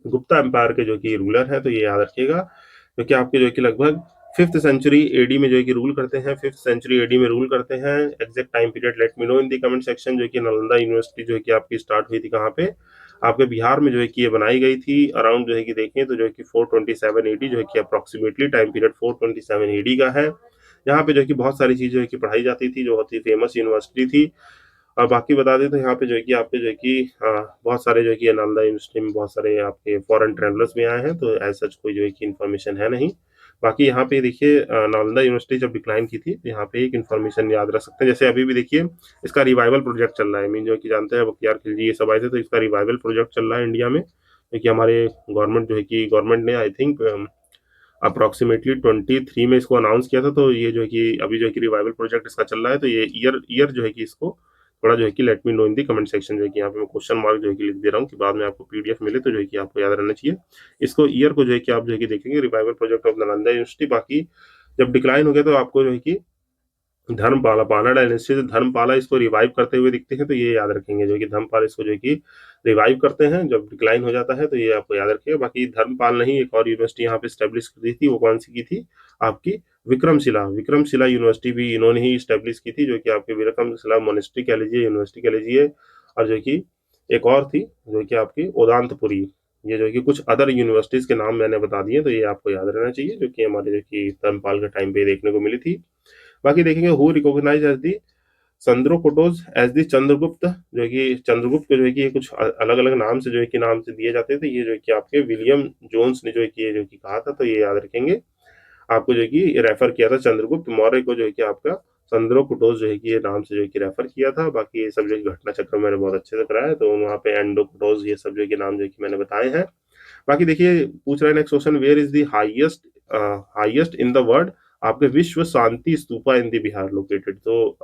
गुप्ता एम्पायर के जो कि रूलर है, तो ये याद रखिएगा। जो कि आपके जो है कि लगभग 5th सेंचुरी एडी में जो है कि रूल करते हैं, 5th सेंचुरी एडी में रूल करते हैं। Exact time period late me know in the comment section. जो कि नालंदा यूनिवर्सिटी जो है कि आपकी स्टार्ट हुई थी कहाँ पे, आपके बिहार में जो है कि ये बनाई गई थी। अराउंड जो है कि देखें तो जो है कि 427 एडी जो है कि अप्रोक्सीमेटली टाइम पीरियड 427 एडी का है। यहाँ पे जो है कि बहुत सारी चीजें जो है कि पढ़ाई जाती थी, जो बहुत ही फेमस यूनिवर्सिटी थी। और बाकी बता दें तो यहाँ पे जो है कि आपके जो है कि बहुत सारे जो है कि नालंदा यूनिवर्सिटी में बहुत सारे आपके फॉरेन ट्रैवलर्स भी आए हैं, तो एज सच कोई जो है कि इन्फॉर्मेशन है नहीं। बाकी यहाँ पे देखिए नालंदा यूनिवर्सिटी जब डिक्लाइन की थी, तो यहाँ पे एक इन्फॉर्मेशन याद रख सकते हैं। जैसे अभी भी देखिए इसका रिवाइवल प्रोजेक्ट चल रहा है, मीन जो है कि जानते हैं बख्तियार खिलजी ये सब आए थे, तो इसका रिवाइवल प्रोजेक्ट चल रहा है इंडिया में। क्योंकि हमारे गवर्नमेंट जो है कि गवर्नमेंट ने आई थिंक अप्रोक्सीमेटली 23 में इसको अनाउंस किया था। तो ये जो है कि अभी जो है कि रिवाइवल प्रोजेक्ट इसका चल रहा है, तो ये ईयर ईयर जो है कि इसको थोड़ा जो है कि late me know in the comment section. जो है कि यहाँ पे मैं क्वेश्चन मार्क जो है कि लिख दे रहा हूँ कि बाद में आपको पीडीएफ मिले तो जो है कि आपको याद रहना चाहिए। इसको ईयर को जो है कि आप जो है कि देखेंगे, revival project of Nalanda university. बाकी जब डिक्लाइन हो गया तो आपको जो है कि धर्मपाला, पाना डायनेस्टी से धर्मपाला इसको रिवाइव करते हुए दिखते हैं, तो ये याद रखेंगे। जो कि धर्मपाल इसको जो है कि रिवाइव करते हैं जब डिक्लाइन हो जाता है, तो ये आपको याद रखिएगा। बाकी धर्मपाल नहीं, एक और यूनिवर्सिटी यहाँ पे स्टेब्लिश कर दी थी, वो कौन सी की थी आपकी, विक्रमशिला। विक्रमशिला यूनिवर्सिटी भी इन्होंने ही स्टेब्लिश की थी, जो कि आपके विक्रमशिला मोनेस्ट्री कह लीजिए, यूनिवर्सिटी कह लीजिए। और जो कि एक और थी जो कि आपकी ओदांतपुरी। ये जो कि कुछ अदर यूनिवर्सिटीज के नाम मैंने बता दिए, तो ये आपको याद रहना चाहिए, जो कि हमारे जो कि धर्मपाल के टाइम पे देखने को मिली थी। बाकी देखेंगे who recognise as the Chandrocottos as the Chandragupta. जो है कि चंद्रगुप्त को जो है कि कुछ अलग अलग नाम से जो है कि नाम से दिए जाते थे। ये जो है कि आपके विलियम जोन्स ने जो है कि ये जो कि कहा था, तो ये याद रखेंगे। आपको जो है कि रेफर किया था चंद्रगुप्त मौर्य को, जो है कि आपका चंद्रोकुटोज जो है कि ये नाम से जो है कि रेफर किया था। बाकी ये सब जो है कि घटना चक्र मैंने बहुत अच्छे से कराया है, तो वहाँ पे एंडोकुटोज ये सब जो है कि नाम जो है कि मैंने बताए हैं। बाकी देखिए पूछ रहे हैं next question, where is the highest in the world आपके Vishwa Shanti Stupa in the Bihar located. तो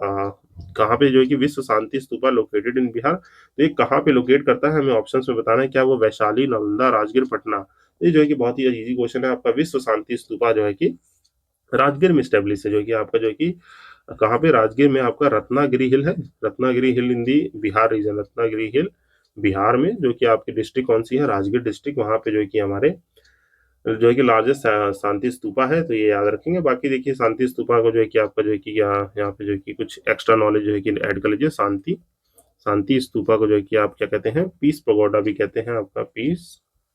कहाँ पे जो है कि विश्व शांति स्तूपा लोकेटेड इन बिहार, तो ये कहाँ पे लोकेट करता है, हमें ऑप्शंस में बताना है। क्या वो वैशाली, नालंदा, राजगीर, पटना। ये जो है कि बहुत ही इजी क्वेश्चन है। आपका विश्व शांति स्तूपा जो है कि राजगीर में स्टेब्लिश है, जो कि आपका जो है कि कहाँ पे, राजगीर में आपका रत्नागिरी हिल है। रत्नागिरी हिल इन दी बिहार रीजन, रत्नागिरी हिल बिहार में, जो कि आपकी डिस्ट्रिक्ट कौन सी है, राजगीर डिस्ट्रिक्ट। वहां पे जो है कि हमारे जो है कि लार्जेस्ट शांति स्तूपा है, तो ये याद रखेंगे। बाकी देखिए शांति स्तूपा को जो है कि आपका जो है कि यहाँ पे जो है कि कुछ एक्स्ट्रा नॉलेज जो है कि ऐड कर लीजिए। शांति शांति स्तूपा को जो है कि आप क्या कहते हैं, पीस पगोडा भी कहते हैं। आपका पीस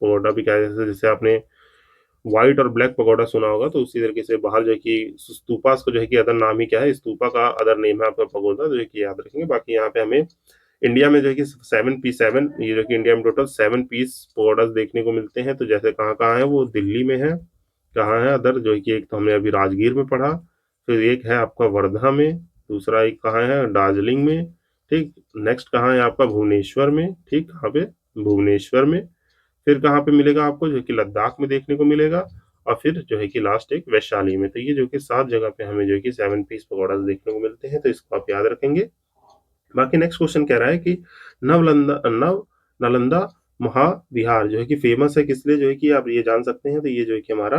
पगोडा भी कहते हैं। जैसे आपने व्हाइट और ब्लैक पगोडा सुना होगा, तो उसी तरीके से बाहर जो है कि स्तूपास को जो है कि अदर नाम ही क्या है, स्तूपा का अदर नेम है आपका पगोडा, जो है कि याद रखेंगे। बाकी यहाँ पे हमें इंडिया में जो है कि 7 ये जो कि इंडिया में टोटल 7 पीस पगोडास देखने को मिलते हैं। तो जैसे कहाँ कहाँ है, वो दिल्ली में है। कहाँ है अदर, जो है कि एक तो हमने अभी राजगीर में पढ़ा, फिर एक है आपका वर्धा में, दूसरा एक कहाँ है दार्जिलिंग में, ठीक। नेक्स्ट कहाँ है आपका भुवनेश्वर में, ठीक, कहाँ पे, भुवनेश्वर में। फिर कहाँ पे मिलेगा आपको, जो कि लद्दाख में देखने को मिलेगा। और फिर जो है कि लास्ट एक वैशाली में। तो ये जो कि 7 जगह पे हमें जो है कि 7 पीस पकौड़ा देखने को मिलते हैं, तो इसको आप याद रखेंगे। बाकी नेक्स्ट क्वेश्चन कह रहा है कि नव नालंदा महाविहार जो है कि फेमस है किस लिए, जो है कि आप ये जान सकते हैं। तो ये जो है कि हमारा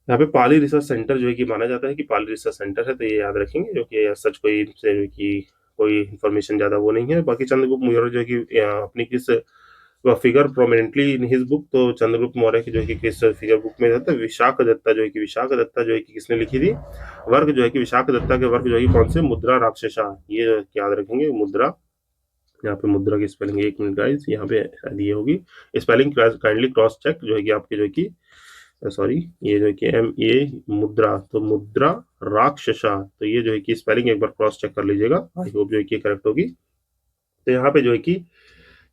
यहाँ पे पाली रिसर्च सेंटर जो है कि माना जाता है कि पाली रिसर्च सेंटर है, तो ये याद रखेंगे। जो कि सच कोई से जो है कि कोई इन्फॉर्मेशन ज्यादा वो नहीं है। बाकी चंद्रगुप्त मौर्य जो है कि अपनी किस figure prominently in his book, तो चंद्रगुप्त मौर्य की जो है कि किस फिगर बुक में रहता है, विशाख दत्ता जो है कि विशाख दत्ता जो है कि किसने लिखी थी, वर्ग जो है कि विशाख दत्ता के वर्ग जो है कि कौन से, मुद्रा राक्षसा। ये याद रखेंगे मुद्रा। यहाँ पे मुद्रा की स्पेलिंग, एक मिनट गाइस, यहाँ पे दी होगी स्पेलिंग, काइंडली क्रॉस चेक। जो है कि आपके जो है कि सॉरी, ये जो है कि MA मुद्रा, तो मुद्रा राक्षसा। तो ये जो है कि स्पेलिंग एक बार क्रॉस चेक कर लीजिएगा, आई होप जो है कि करेक्ट होगी। तो यहाँ पे जो है कि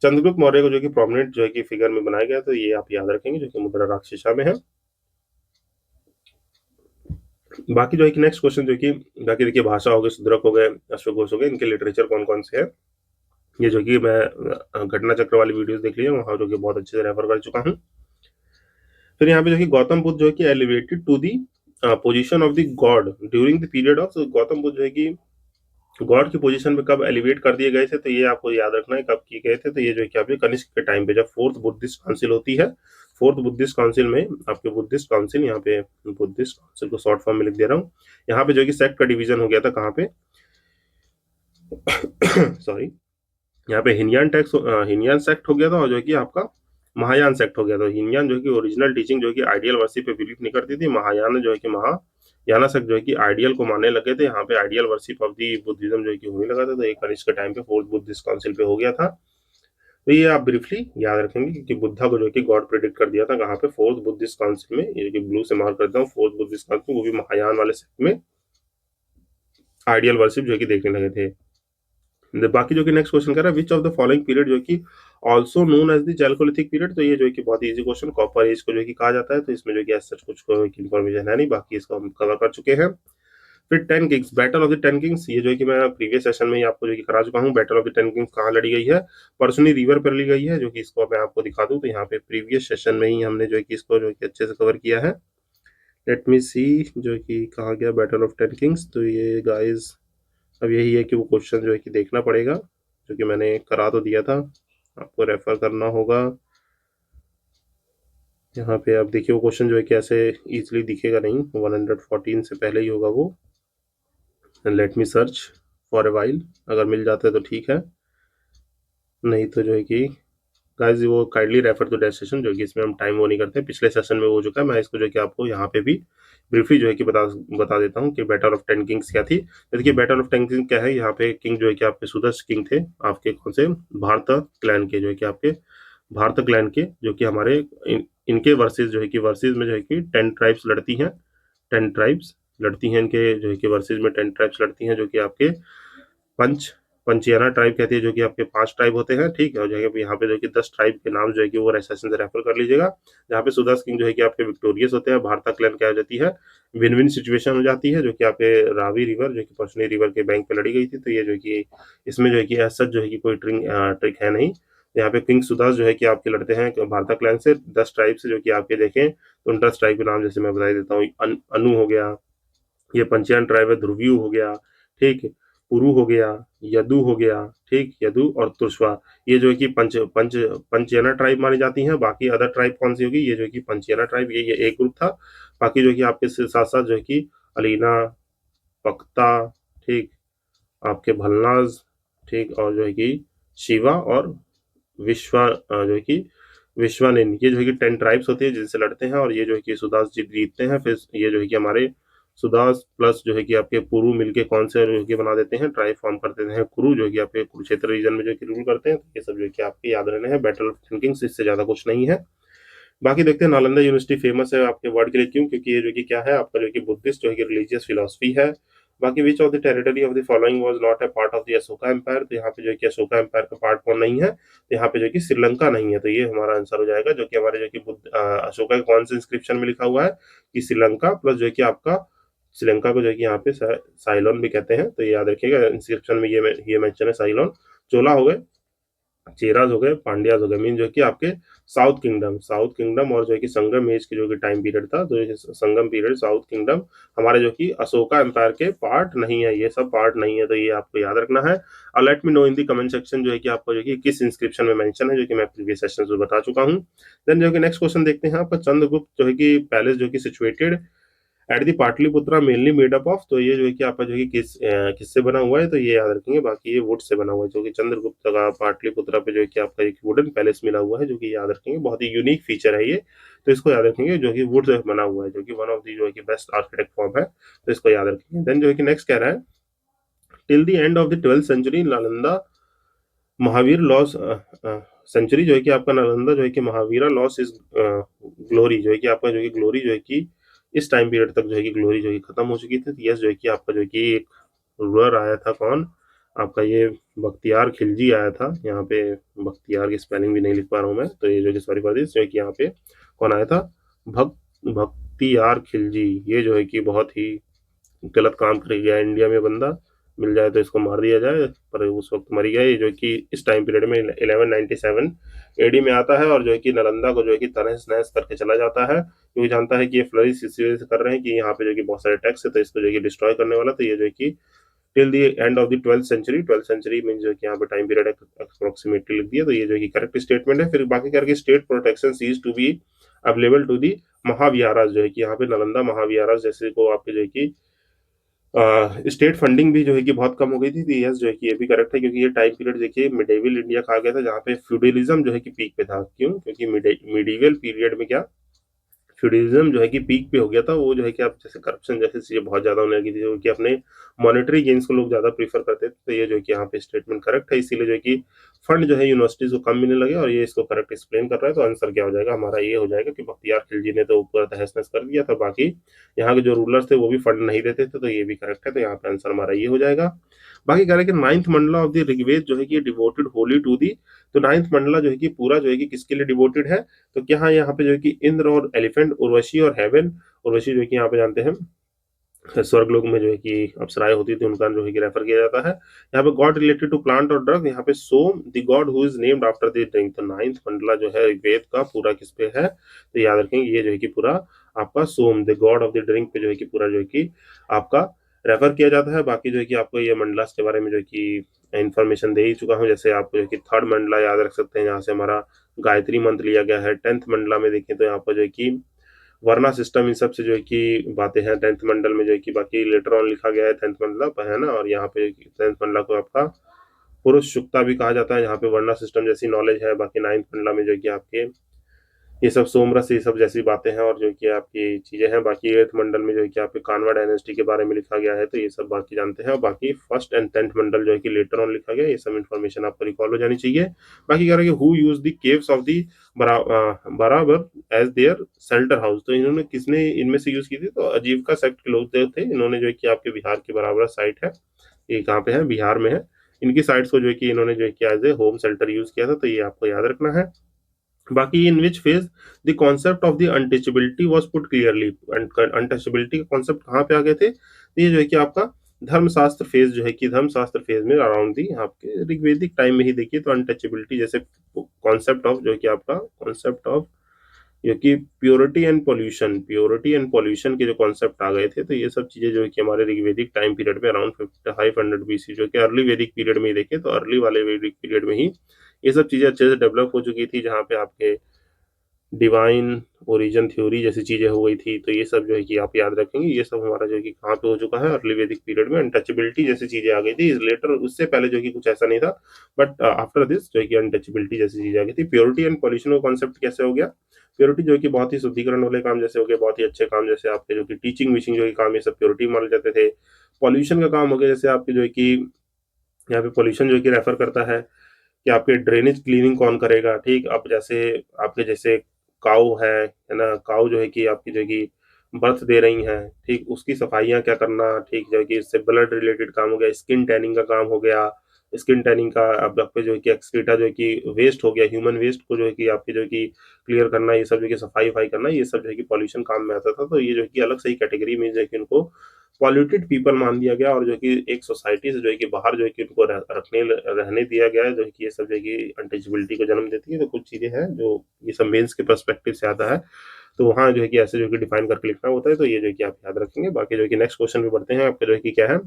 चंद्रगुप्त मौर्य को जो कि प्रोमिनेंट जो है कि फिगर में बनाया गया, तो ये आप याद रखेंगे, जो कि मुद्रा राक्षसा में है। बाकी जो है कि नेक्स्ट क्वेश्चन जो कि बाकी देखिए भाषा हो गए, शुद्रक हो गए, अश्वघोष हो गए, इनके लिटरेचर कौन कौन से हैं। ये जो कि मैं घटना चक्र वाली वीडियोस देख ली है, वहाँ जो कि बहुत अच्छे से रेफर कर चुका हूँ। फिर यहाँ पे जो कि गौतम बुद्ध जो है कि elevated to the position of the god during the period of, Gautam Buddha जो है कि गॉड की पोजीशन पे कब एलिवेट कर दिए गए थे, तो ये आपको याद रखना है कब किए गए थे। तो ये जो है कि आपके कनिष्क के टाइम पे, जब फोर्थ बुद्धिस्ट काउंसिल होती है, फोर्थ बुद्धिस्ट काउंसिल में आपके बुद्धिस्ट काउंसिल, यहाँ पे बुद्धिस्ट काउंसिल को शॉर्ट फॉर्म में लिख दे रहा हूँ। यहाँ पे जो है कि सेक्ट का डिवीजन हो गया था, कहाँ पे सॉरी, यहाँ पे हिनयान सेक्ट हो गया था, और जो है कि आपका महायान सेक्ट हो गया था। हिनयान जो है कि ओरिजिनल टीचिंग जो है कि आइडियल वर्शिप पे बिलीव नहीं करती थी, महायान जो है कि महायाना सेक्ट जो है कि आइडियल को मानने लगे थे। यहाँ पे ideal worship of the Buddhism जो है कि होने लगा था, तो एक कनिष्क के टाइम पे फोर्थ बुद्धिस्ट काउंसिल पे हो गया था। तो ये आप ब्रीफली याद रखेंगे, क्योंकि बुद्धा को जो है कि गॉड प्रेडिक्ट कर दिया था कहाँ पे, फोर्थ बुद्धिस्ट काउंसिल में। ये ब्लू से मार्क करता हूँ, फोर्थ बुद्धिस्ट काउंसिल, वो भी महायान वाले सेक्ट में आइडियल वर्शिप जो है कि देखने लगे थे। बाकी जो कि नेक्स्ट क्वेश्चन कर रहा है, which of the following period जो कि also known as the chalcolithic period. तो ये जो है कि बहुत इजी क्वेश्चन, कॉपर एज को जो कि कहा जाता है। तो इसमें जो कि सच कुछ इन्फॉर्मेशन है नहीं, बाकी इसको हम कवर कर चुके हैं। फिर 10 Kings, battle of the 10 Kings, ये जो है कि मैं प्रीवियस सेशन में ही आपको जो कि करा चुका हूँ। बैटल ऑफ द 10 किंग्स कहाँ लड़ी गई है, परसुनी रिवर पर ली गई है, जो कि इसको मैं आपको दिखा दूं। तो यहाँ पे प्रीवियस सेशन में ही हमने जो है कि इसको जो है कि अच्छे से कवर किया है। लेट मी सी जो है कि कहाँ गया बैटल ऑफ 10 किंग्स। तो ये गाइस अब यही है कि वो क्वेश्चन जो है कि देखना पड़ेगा, जो कि मैंने करा तो दिया था, आपको रेफर करना होगा। यहाँ पे आप देखिए वो क्वेश्चन जो है कि ऐसे इजीली दिखेगा नहीं, 114 से पहले ही होगा वो। Let me search for a while, अगर मिल जाता है तो ठीक है, नहीं तो जो है कि गाइस वो kindly refer to that session, जो कि इसमें हम टाइम वो नहीं करते। पिछले सेशन में हो चुका है, मैं इसको जो है कि आपको यहाँ पे भी ब्रीफली जो है कि बता देता हूँ कि बैटल ऑफ 10 किंग्स क्या थी। तो देखिए बैटल ऑफ 10 किंग्स क्या है, यहाँ पे किंग जो है कि आपके सुदर्श किंग थे, आपके कौन से, भारत क्लैन के, जो है कि आपके भारत क्लैन के, जो कि हमारे इनके वर्सेस जो है कि वर्सेस में जो है कि 10 ट्राइब्स लड़ती हैं, 10 ट्राइब्स लड़ती हैं इनके जो है कि वर्सेस में 10 ट्राइब्स लड़ती हैं, जो कि आपके पंच पंचियाना ट्राइब कहती है, जो कि आपके 5 ट्राइब होते हैं, ठीक है। और जो है यहाँ पे जो कि 10 ट्राइब के नाम जो है कि वो सेशन से रेफर कर लीजिएगा। जहाँ पे सुदास किंग जो है कि आपके विक्टोरियस होते हैं, भारता क्लैन क्या हो जाती है, विन विन सिचुएशन हो जाती है, जो कि आपके रावी रिवर जो कि परसुनी रिवर के बैंक पे लड़ी गई थी। तो ये जो है कि इसमें जो है कि सच जो है कि कोई ट्रिक है नहीं। यहाँ पे किंग सुदास जो है कि आपके लड़ते हैं भारता क्लैन से 10 ट्राइब से, जो कि आपके देखें तो उन 10 ट्राइब के नाम जैसे मैं बता देता हूँ, अनु हो गया, ये पंचियान ट्राइब है, ध्रुवीय हो गया, ठीक, पुरु हो गया, यदु हो गया, ठीक, यदु और तुर्शवा, ये जो है कि पंच पंच पंचियाना ट्राइब मानी जाती हैं। बाकी अदर ट्राइब कौन सी होगी, ये जो है कि पंचियाना ट्राइब, ये एक ग्रुप था। बाकी जो है कि आपके साथ साथ जो है कि अलीना, पख्ता, ठीक, आपके भलनाज, ठीक, और जो है कि शिवा और विश्वा जो है कि विश्वानिन, ये जो है कि 10 ट्राइब्स होती है जिनसे लड़ते हैं, और ये जो है कि सुदास जी जीतते हैं। फिर ये जो है कि हमारे सुदास प्लस जो है कि आपके कुरु मिलके कौन से जो है कि बना देते हैं, ट्राइब फॉर्म कर देते हैं कुरु, जो है कि आपके कुरुक्षेत्र रीजन में जो है कि रूल करते हैं। तो ये सब जो है कि आपके याद रहने हैं बैटल ऑफ थिंकिंग, इससे ज्यादा कुछ नहीं है। बाकी देखते हैं नालंदा यूनिवर्सिटी फेमस है आपके वर्ड के लिए क्यों, क्योंकि ये जो कि क्या है आपका जो कि बुद्धिस्ट जो है कि रिलीजियस फिलोसफी है। बाकी which of the territory of the following was not a part of the Ashoka empire. तो यहाँ पे जो है कि अशोका एम्पायर का पार्ट कौन नहीं है, तो यहाँ पे जो है कि श्रीलंका नहीं है। तो ये हमारा आंसर हो जाएगा, जो कि हमारे जो कि अशोका के कौन से इंस्क्रिप्शन में लिखा हुआ है कि श्रीलंका प्लस जो है कि आपका श्रीलंका को जो है कि यहाँ पे साइलोन भी कहते हैं। तो ये याद रखिएगा, इंस्क्रिप्शन में ये मेंशन है साइलोन। चोला हो गए, चेराज हो गए, पांड्याज हो गए, मीन जो कि आपके साउथ किंगडम और जो है कि संगम एज के जो कि टाइम पीरियड था। तो ये संगम पीरियड साउथ किंगडम हमारे जो कि अशोका एम्पायर के पार्ट नहीं है, ये सब पार्ट नहीं है। तो ये आपको याद रखना है। और late me know in the comment section जो है कि आपको जो कि किस इंस्क्रिप्शन में मेंशन है, जो कि मैं प्रीवियस सेशन में बता चुका हूँ। देन जो कि नेक्स्ट क्वेश्चन देखते हैं, आपका चंद्रगुप्त जो है कि पैलेस जो कि situated at the Pataliputra mainly made up of. तो ये जो है कि आपका जो है किससे बना हुआ है, तो ये याद रखेंगे। बाकी ये वुड से बना हुआ है, जो कि चंद्रगुप्त का पाटलिपुत्रा पे जो है कि आपका एक वुडन पैलेस मिला हुआ है, जो कि याद रखेंगे, बहुत ही यूनिक फीचर है ये। तो इसको याद रखेंगे, जो कि वुड से बना हुआ है, जो कि वन ऑफ दी जो है कि बेस्ट आर्किटेक्ट फॉर्म है। तो इसको याद रखेंगे। देन जो है कि नेक्स्ट कह रहा है, till the end of the 12th century Nalanda Mahavir loss century जो है कि आपका नालंदा जो है कि महावीरा लॉस इज ग्लोरी, जो है कि आपका जो है ग्लोरी जो है कि इस टाइम पीरियड तक जो है कि ग्लोरी जो है खत्म हो चुकी थी। यस जो है कि आपका जो है कि एक रूलर आया था, कौन, आपका ये बख्तियार खिलजी आया था। यहाँ पे बख्तियार की स्पेलिंग भी नहीं लिख पा रहा हूँ मैं, तो ये जो कि सॉरी फॉर दिस, जो है कि यहाँ पे कौन आया था, भक्तियार खिलजी। ये जो है कि बहुत ही गलत काम कर गया इंडिया में बंदा, मिल जाए तो इसको मार दिया जाए, पर उस वक्त मरी गया। ये जो है कि इस टाइम पीरियड में 1197 एडी में आता है, और जो है कि नालंदा को जो है कि तहस नहस करके चला जाता है, क्योंकि जानता है कि ये फ्लरिश इस वजह से कर रहे हैं कि यहाँ पे जो है कि बहुत सारे टैक्स है, तो इसको जो है कि डिस्ट्रॉय करने वाला। तो ये जो है कि till the end of the 12th century, 12th century mean जो है कि यहाँ पे टाइम पीरियड अप्रोक्सीमेटली लिख दिया। तो ये जो है कि करेक्ट स्टेटमेंट है। फिर बाकी करके state protection ceased to be available to the Mahaviharas, जो है कि यहाँ पे नालंदा महाविहारास जैसे को आपके जो है कि स्टेट फंडिंग भी जो है कि बहुत कम हो गई थी। तो यस जो है कि ये भी करेक्ट है, क्योंकि ये टाइम पीरियड देखिए मिडेवल इंडिया कहा गया था, जहाँ पे फ्यूडलिज्म जो है कि पीक पे था। क्यों? क्योंकि मिडेवल पीरियड में क्या फ्यूडलिज्म जो है कि पीक पे हो गया था। वो जो है कि आप जैसे करप्शन जैसी चीजें बहुत ज्यादा होने लगी थी, जो कि अपने मॉनेटरी गेन्स को लोग ज्यादा प्रीफर करते थे। तो ये जो है कि यहाँ पे स्टेटमेंट करेक्ट है, इसीलिए जो है कि फंड जो है यूनिवर्सिटीज को कम मिलने लगे, और ये इसको करेक्ट एक्सप्लेन कर रहा है। तो आंसर क्या हो जाएगा हमारा? ये हो जाएगा कि बख्तियार खिलजी ने तो ऊपर तहस नहस कर दिया था, बाकी यहाँ के जो रूलर्स थे वो भी फंड नहीं देते थे। तो ये भी करेक्ट है, तो यहाँ पे आंसर हमारा ये हो जाएगा। बाकी कह रहे हैं कि ninth mandala of the Rigveda जो है कि डिवोटेड होली टू दी। तो नाइन्थ मंडला जो है कि पूरा जो है कि किसके लिए डिवोटेड है? तो क्या है यहाँ पे जो है कि इंद्र और एलिफेंट, उर्वशी और हेवन। उर्वशी जो है कि यहाँ पे जानते हैं स्वर्गलोक में जो है कि अप्सराएं होती थी, उनका जो है कि रेफर किया जाता है। यहाँ पे गॉड रिलेटेड टू प्लांट और ड्रग, यहाँ पे Soma the god who is named after the drink. तो नाइन्थ मंडला जो है वेद का पूरा किस पे है? तो याद रखेंगे ये जो है कि पूरा आपका Soma the god of the drink पे जो है कि पूरा जो है कि आपका रेफर किया जाता है। बाकी जो है कि आपको ये मंडलास के बारे में जो है कि इन्फॉर्मेशन दे ही चुका हूँ। जैसे आपको जो है कि थर्ड मंडला याद रख सकते हैं, यहाँ से हमारा गायत्री मंत्र लिया गया है। 10th मंडला में देखें तो यहाँ पर जो है कि वर्ना सिस्टम, इन सब से जो है कि बातें हैं 10th मंडल में जो है कि। बाकी लेटर ऑन लिखा गया है 10th मंडला पर, है ना। और यहाँ पे 10th मंडला को आपका पुरुष शुक्ता भी कहा जाता है, यहाँ पे वर्ना सिस्टम जैसी नॉलेज है। बाकी 9th मंडला में जो है कि आपके ये सब सोमरस ये सब जैसी बातें हैं, और जो कि आपकी चीजें हैं। बाकी 8th मंडल में जो है कि आपके कानवा डायनेस्टी के बारे में लिखा गया है, तो ये सब बाकी जानते हैं। और बाकी 1st एंड 10th मंडल जो है कि लेटर ऑन लिखा गया है, ये सब इन्फॉर्मेशन आपको रिकॉल हो जानी चाहिए। बाकी कह रहे हैं कि who use the caves of the बराबर एज देयर शेल्टर हाउस। तो इन्होंने किसने इनमें से यूज की थी? तो आजीविका सेक्ट के लोग जो थे, इन्होंने जो है कि आपके बिहार के बराबर साइट है, ये कहाँ पे है? बिहार में है। इनकी साइट्स को जो है कि इन्होंने जो है कि as a home shelter use किया था, तो ये आपको याद रखना है। बाकी in which phase the concept of the untouchability was put clearly. Untouchability का कॉन्सेप्ट कहाँ पे आ गए थे? तो ये जो है कि आपका धर्मशास्त्र फेज जो है कि धर्मशास्त्र फेज में अराउंड दी आपके ऋग्वेदिक टाइम में ही देखिए। तो अनटचेबिलिटी जैसे कॉन्सेप्ट ऑफ जो है कि आपका कॉन्सेप्ट ऑफ जो कि प्योरिटी एंड पॉल्यूशन के जो कॉन्सेप्ट आ गए थे, तो ये सब चीजें जो है कि हमारे ऋग्वेदिक टाइम पीरियड में अराउंड 500 बीसी जो कि अर्ली वैदिक पीरियड में ही देखें, तो अर्ली वाले वैदिक पीरियड में ही ये सब चीजें अच्छे से डेवलप हो चुकी थी, जहाँ पे आपके डिवाइन ओरिजिन थ्योरी जैसी चीजें हो गई थी। तो ये सब जो है कि आप याद रखेंगे, ये सब हमारा जो है कि कहाँ पे हो चुका है? अर्ली वैदिक पीरियड में अनटचेबिलिटी जैसी चीजें आ गई थी। लेटर उससे पहले जो है कि कुछ ऐसा नहीं था, बट आफ्टर दिस जो है कि अनटचेबिलिटी जैसी चीजें आ गई थी। प्योरिटी एंड पॉल्यूशन का कॉन्सेप्ट कैसे हो गया? प्योरिटी जो है कि बहुत ही शुद्धिकरण वाले काम जैसे हो गए, बहुत ही अच्छे काम जैसे आपके जो कि टीचिंग विचिंग जो है काम, ये सब प्योरिटी माने जाते थे। पॉल्यूशन का काम हो गया जैसे आपके जो है कि यहाँ पे पॉल्यूशन जो है कि रेफर करता है कि आपके ड्रेनेज क्लीनिंग कौन करेगा। ठीक, अब जैसे आपके जैसे काऊ है ना, काऊ जो है कि आपकी जो है कि बर्थ दे रही हैं, ठीक, उसकी सफाइयाँ क्या करना, ठीक, जो है कि इससे ब्लड रिलेटेड काम हो गया। स्किन टैनिंग का काम हो गया। स्किन टैनिंग का अब आपके जो है कि एक्सक्रीटा जो है कि वेस्ट हो गया, ह्यूमन वेस्ट को जो है कि आपके जो है कि क्लियर करना, ये सब जो है कि सफाई वफाई करना, ये सब जो है कि पॉल्यूशन काम में आता था। तो ये जो है कि अलग से ही कैटेगरी में जो है कि उनको पॉल्यूटेड पीपल मान दिया गया, और जो कि एक सोसाइटी से जो है कि बाहर जो है कि उनको रहने दिया गया है, जो है कि ये सब जो है कि अनटचेबिलिटी को जन्म देती है। तो कुछ चीजें हैं जो ये सब मेंस के पर्सपेक्टिव से आता है, तो वहाँ जो है कि ऐसे जो है कि डिफाइन करके लिखना होता है। तो ये जो है कि आप याद रखेंगे। बाकी जो है कि नेक्स्ट क्वेश्चन पे बढ़ते हैं। आपका जो है कि क्या है?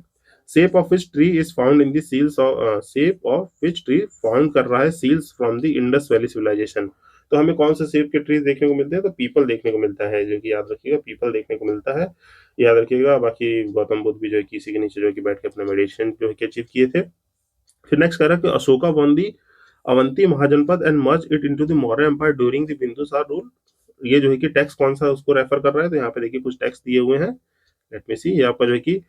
Shape of which tree is found in the seals of shape of which tree found कर रहा है seals from the Indus valley civilization. तो हमें कौन से शेप के ट्रीज देखने को मिलते हैं? तो पीपल देखने को मिलता है, जो कि याद रखिएगा, पीपल देखने को मिलता है, याद रखिएगा। बाकी गौतम बुद्ध भी जो है कि इसी के नीचे जो है कि बैठ के अपना मेडिटेशन जो है कि अचीव किए थे। फिर नेक्स्ट कह रहा है कि Ashoka won the Avanti Mahajanapada and merge it into the Maurya empire during the Bindusara rule. ये जो है कि टेक्स्ट कौन सा उसको रेफर कर रहा है? तो यहाँ पे देखिए कुछ टेक्स्ट दिए हुए हैं। लेट मी सी। ये आपका जो है कि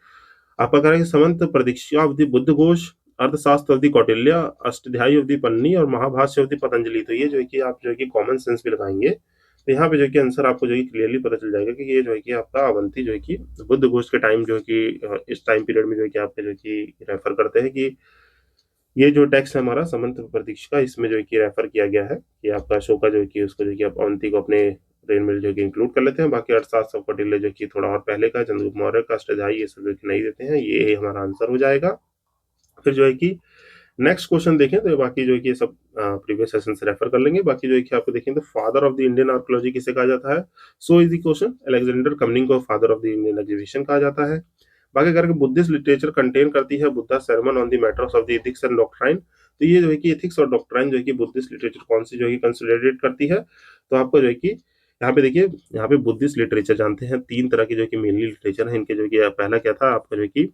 आपका कह रहा है कि समंत प्रदीक्षा ऑफ द बुद्ध घोष, अर्थशास्त्र of the Kautilya, Ashtadhyayi of the पन्नी और महाभाष्य ऑफ द पतंजलि। तो ये जो है कि आप जो है कि कॉमन सेंस भी लगाएंगे, तो यहाँ पे जो है कि आंसर आपको जो है क्लियरली पता चल जाएगा कि ये जो है कि आपका अवंती जो है कि बुद्ध घोष के टाइम जो है कि इस टाइम पीरियड में जो है कि आपके जो है कि रेफर करते हैं कि ये जो टेक्स्ट है हमारा समंत प्रतीक्षा, इसमें जो है कि रेफर किया गया है कि आपका अशोका जो है कि उसको जो है कि आप अवंती को अपने रेन में जो है कि इंक्लूड कर लेते हैं। बाकी अर्थशास्त्र सब कौटिल्य जो कि थोड़ा और पहले का, चंद्रगुप्त मौर्य का, अष्टाध्यायी, ये सब जो है कि नहीं देते हैं। ये हमारा आंसर हो जाएगा। फिर जो है कि नेक्स्ट क्वेश्चन देखें तो बाकी जो है कि ये सब प्रीवियस सेशन से रेफर कर लेंगे। बाकी जो है कि आपको देखें तो father of the Indian archaeology किसे कहा जाता है, so is the question. Alexander Cunningham को father of the Indian exhibition कहा जाता है। बाकी करके बुद्धिस्ट लिटरेचर कंटेन करती है Buddha sermon on the matters of the ethics and doctrine. तो ये जो है कि एथिक्स और डॉक्ट्राइन जो है कि बुद्धिस्ट लिटरेचर कौन सी जो है कि कंसिडरेट करती है, तो आपको जो है कि यहाँ पे देखिए, यहाँ पे बुद्धिस्ट लिटरेचर जानते हैं तीन तरह की जो है कि मेनली लिटरेचर है इनके, जो है कि पहला क्या था आपका जो है कि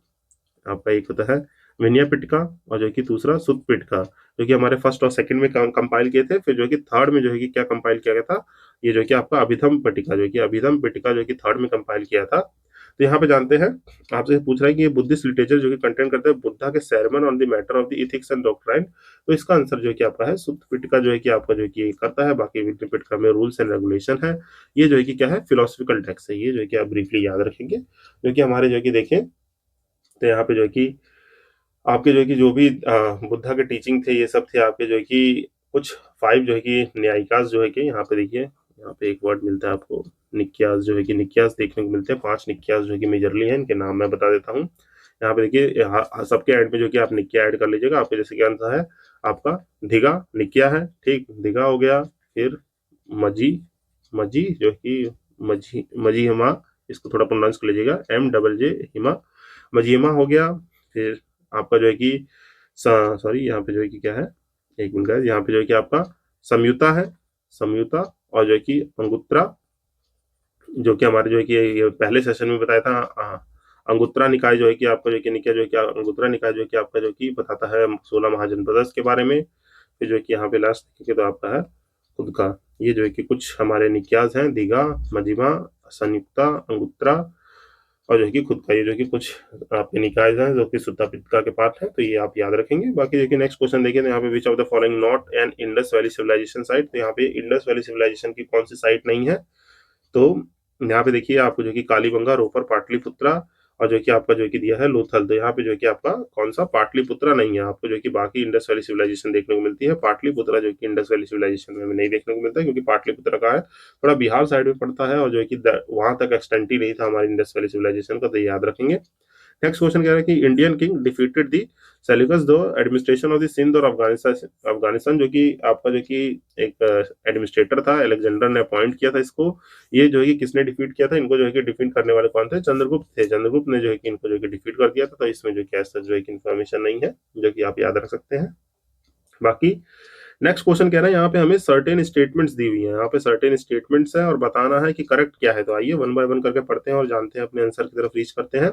आपका एक होता है विनय पिटका, और जो है कि दूसरा सुत पिटका, जो कि हमारे फर्स्ट और सेकंड में कंपाइल किए थे। फिर जो है कि थर्ड में जो है कि क्या कंपाइल किया गया था, ये जो है कि आपका अभिधम पिटका, जो है कि अभिधम पिटका जो है कि थर्ड में कंपाइल किया था। तो यहाँ पे जानते हैं, आपसे पूछ रहा है कि ये बुद्धिस्ट लिटरेचर जो कि कंटेंट करता है बुद्धा के sermon on the matter of the ethics and doctrine, तो इसका आंसर जो है कि आपका है सुत पिटका, जो है कि आपका जो है कि करता है। बाकी विनय पिटका में रूल्स एंड रेगुलेशन है। ये जो है कि क्या है, फिलोसफिकल टेक्स्ट है, ये जो है कि आप ब्रीफली याद रखेंगे। जो कि हमारे जो है कि देखें तो यहाँ पे जो है कि आपके जो है कि जो भी बुद्धा के टीचिंग थे ये सब थे आपके जो है कि कुछ 5 जो है कि न्यायिकास, जो है कि यहाँ पे देखिए, यहाँ पे एक वर्ड मिलता है आपको निक्यास, जो है कि निक्यास देखने को मिलते हैं। 5 निक्यास जो है कि मेजरली हैं, इनके नाम मैं बता देता हूँ। यहाँ पे देखिए सबके एंड में जो कि आप निक्या ऐड कर लीजिएगा। आपके जैसे क्या आंसर है आपका धिगा निक्या है, ठीक, धिगा हो गया। फिर मजी, मजी जो है कि मजी मजी हिमा, इसको थोड़ा प्रोनाउंस कर लीजिएगा, MJJ हिमा, मजीमा हो गया। फिर आपका जो है कि सॉरी यहाँ पे जो है कि क्या है, एक मिनट गाइस, यहाँ पे जो है कि आपका समयुता है, समयुता, और जो है कि अंगुत्रा, जो कि हमारे जो है कि ये पहले सेशन में बताया था। अंगुत्रा निकाय जो है कि आपका जो है कि निकाय जो है कि अंगुत्रा निकाय जो है कि आपका जो कि बताता है 16 महाजनपद के बारे में। फिर जो है कि यहाँ पे लास्ट देखिए तो आपका है खुद का, ये जो है कि कुछ हमारे निक्याज हैं, दीघा, मजिमा, संयुक्ता, अंगुत्रा, और जो है कि खुद का, ये जो कि कुछ आपके निकाय हैं जो कि सुत्ता पिटका के पार्ट है। तो ये आप याद रखेंगे। बाकी देखिए नेक्स्ट क्वेश्चन देखिए तो यहाँ पे which of the following not an Indus valley civilization site, तो यहाँ पे इंडस वैली सिविलाइजेशन की कौन सी साइट नहीं है, तो यहाँ पे देखिए आपको जो कि कालीबंगा, रोपर, पाटलिपुत्रा, और जो कि आपका जो कि दिया है लोथल। तो यहाँ पे जो कि आपका कौन सा पाटलिपुत्रा नहीं है, आपको जो कि बाकी इंडस वैली सिविलाइजेशन देखने को मिलती है। पाटलिपुत्रा जो कि इंडस वैली सिविलाइजेशन में नहीं देखने को मिलता है, क्योंकि पाटलिपुत्रा का है थोड़ा बिहार साइड में पड़ता है, और जो है कि वहां तक एक्सटेंट ही नहीं था हमारी इंडस वैली सिविलाइजेशन का, तो ये याद रखेंगे। नेक्स्ट क्वेश्चन कह रहा है कि इंडियन किंग डिफीटेड दी सेल्यूकस दो एडमिनिस्ट्रेशन ऑफ द सिंध और अफगानिस्तान, अफगानिस्तान जो कि आपका जो कि एक एडमिनिस्ट्रेटर था, अलेक्जेंडर ने अपॉइंट किया था इसको। ये जो है कि किसने डिफीट किया था इनको, जो है कि डिफीट करने वाले कौन थे, चंद्रगुप्त थे। चंद्रगुप्त ने जो है कि इनको जो है कि डिफीट कर दिया था। तो इसमें जो कि ऐसा जो है कि इन्फॉर्मेशन नहीं है, जो कि आप याद रख सकते हैं। बाकी नेक्स्ट क्वेश्चन कह रहा है यहाँ पे हमें सर्टेन स्टेटमेंट्स दी हुई है, यहाँ पे सर्टेन स्टेटमेंट्स है और बताना है कि करेक्ट क्या है। तो आइए वन बाय वन करके पढ़ते हैं और जानते हैं, अपने आंसर की तरफ रीच करते हैं।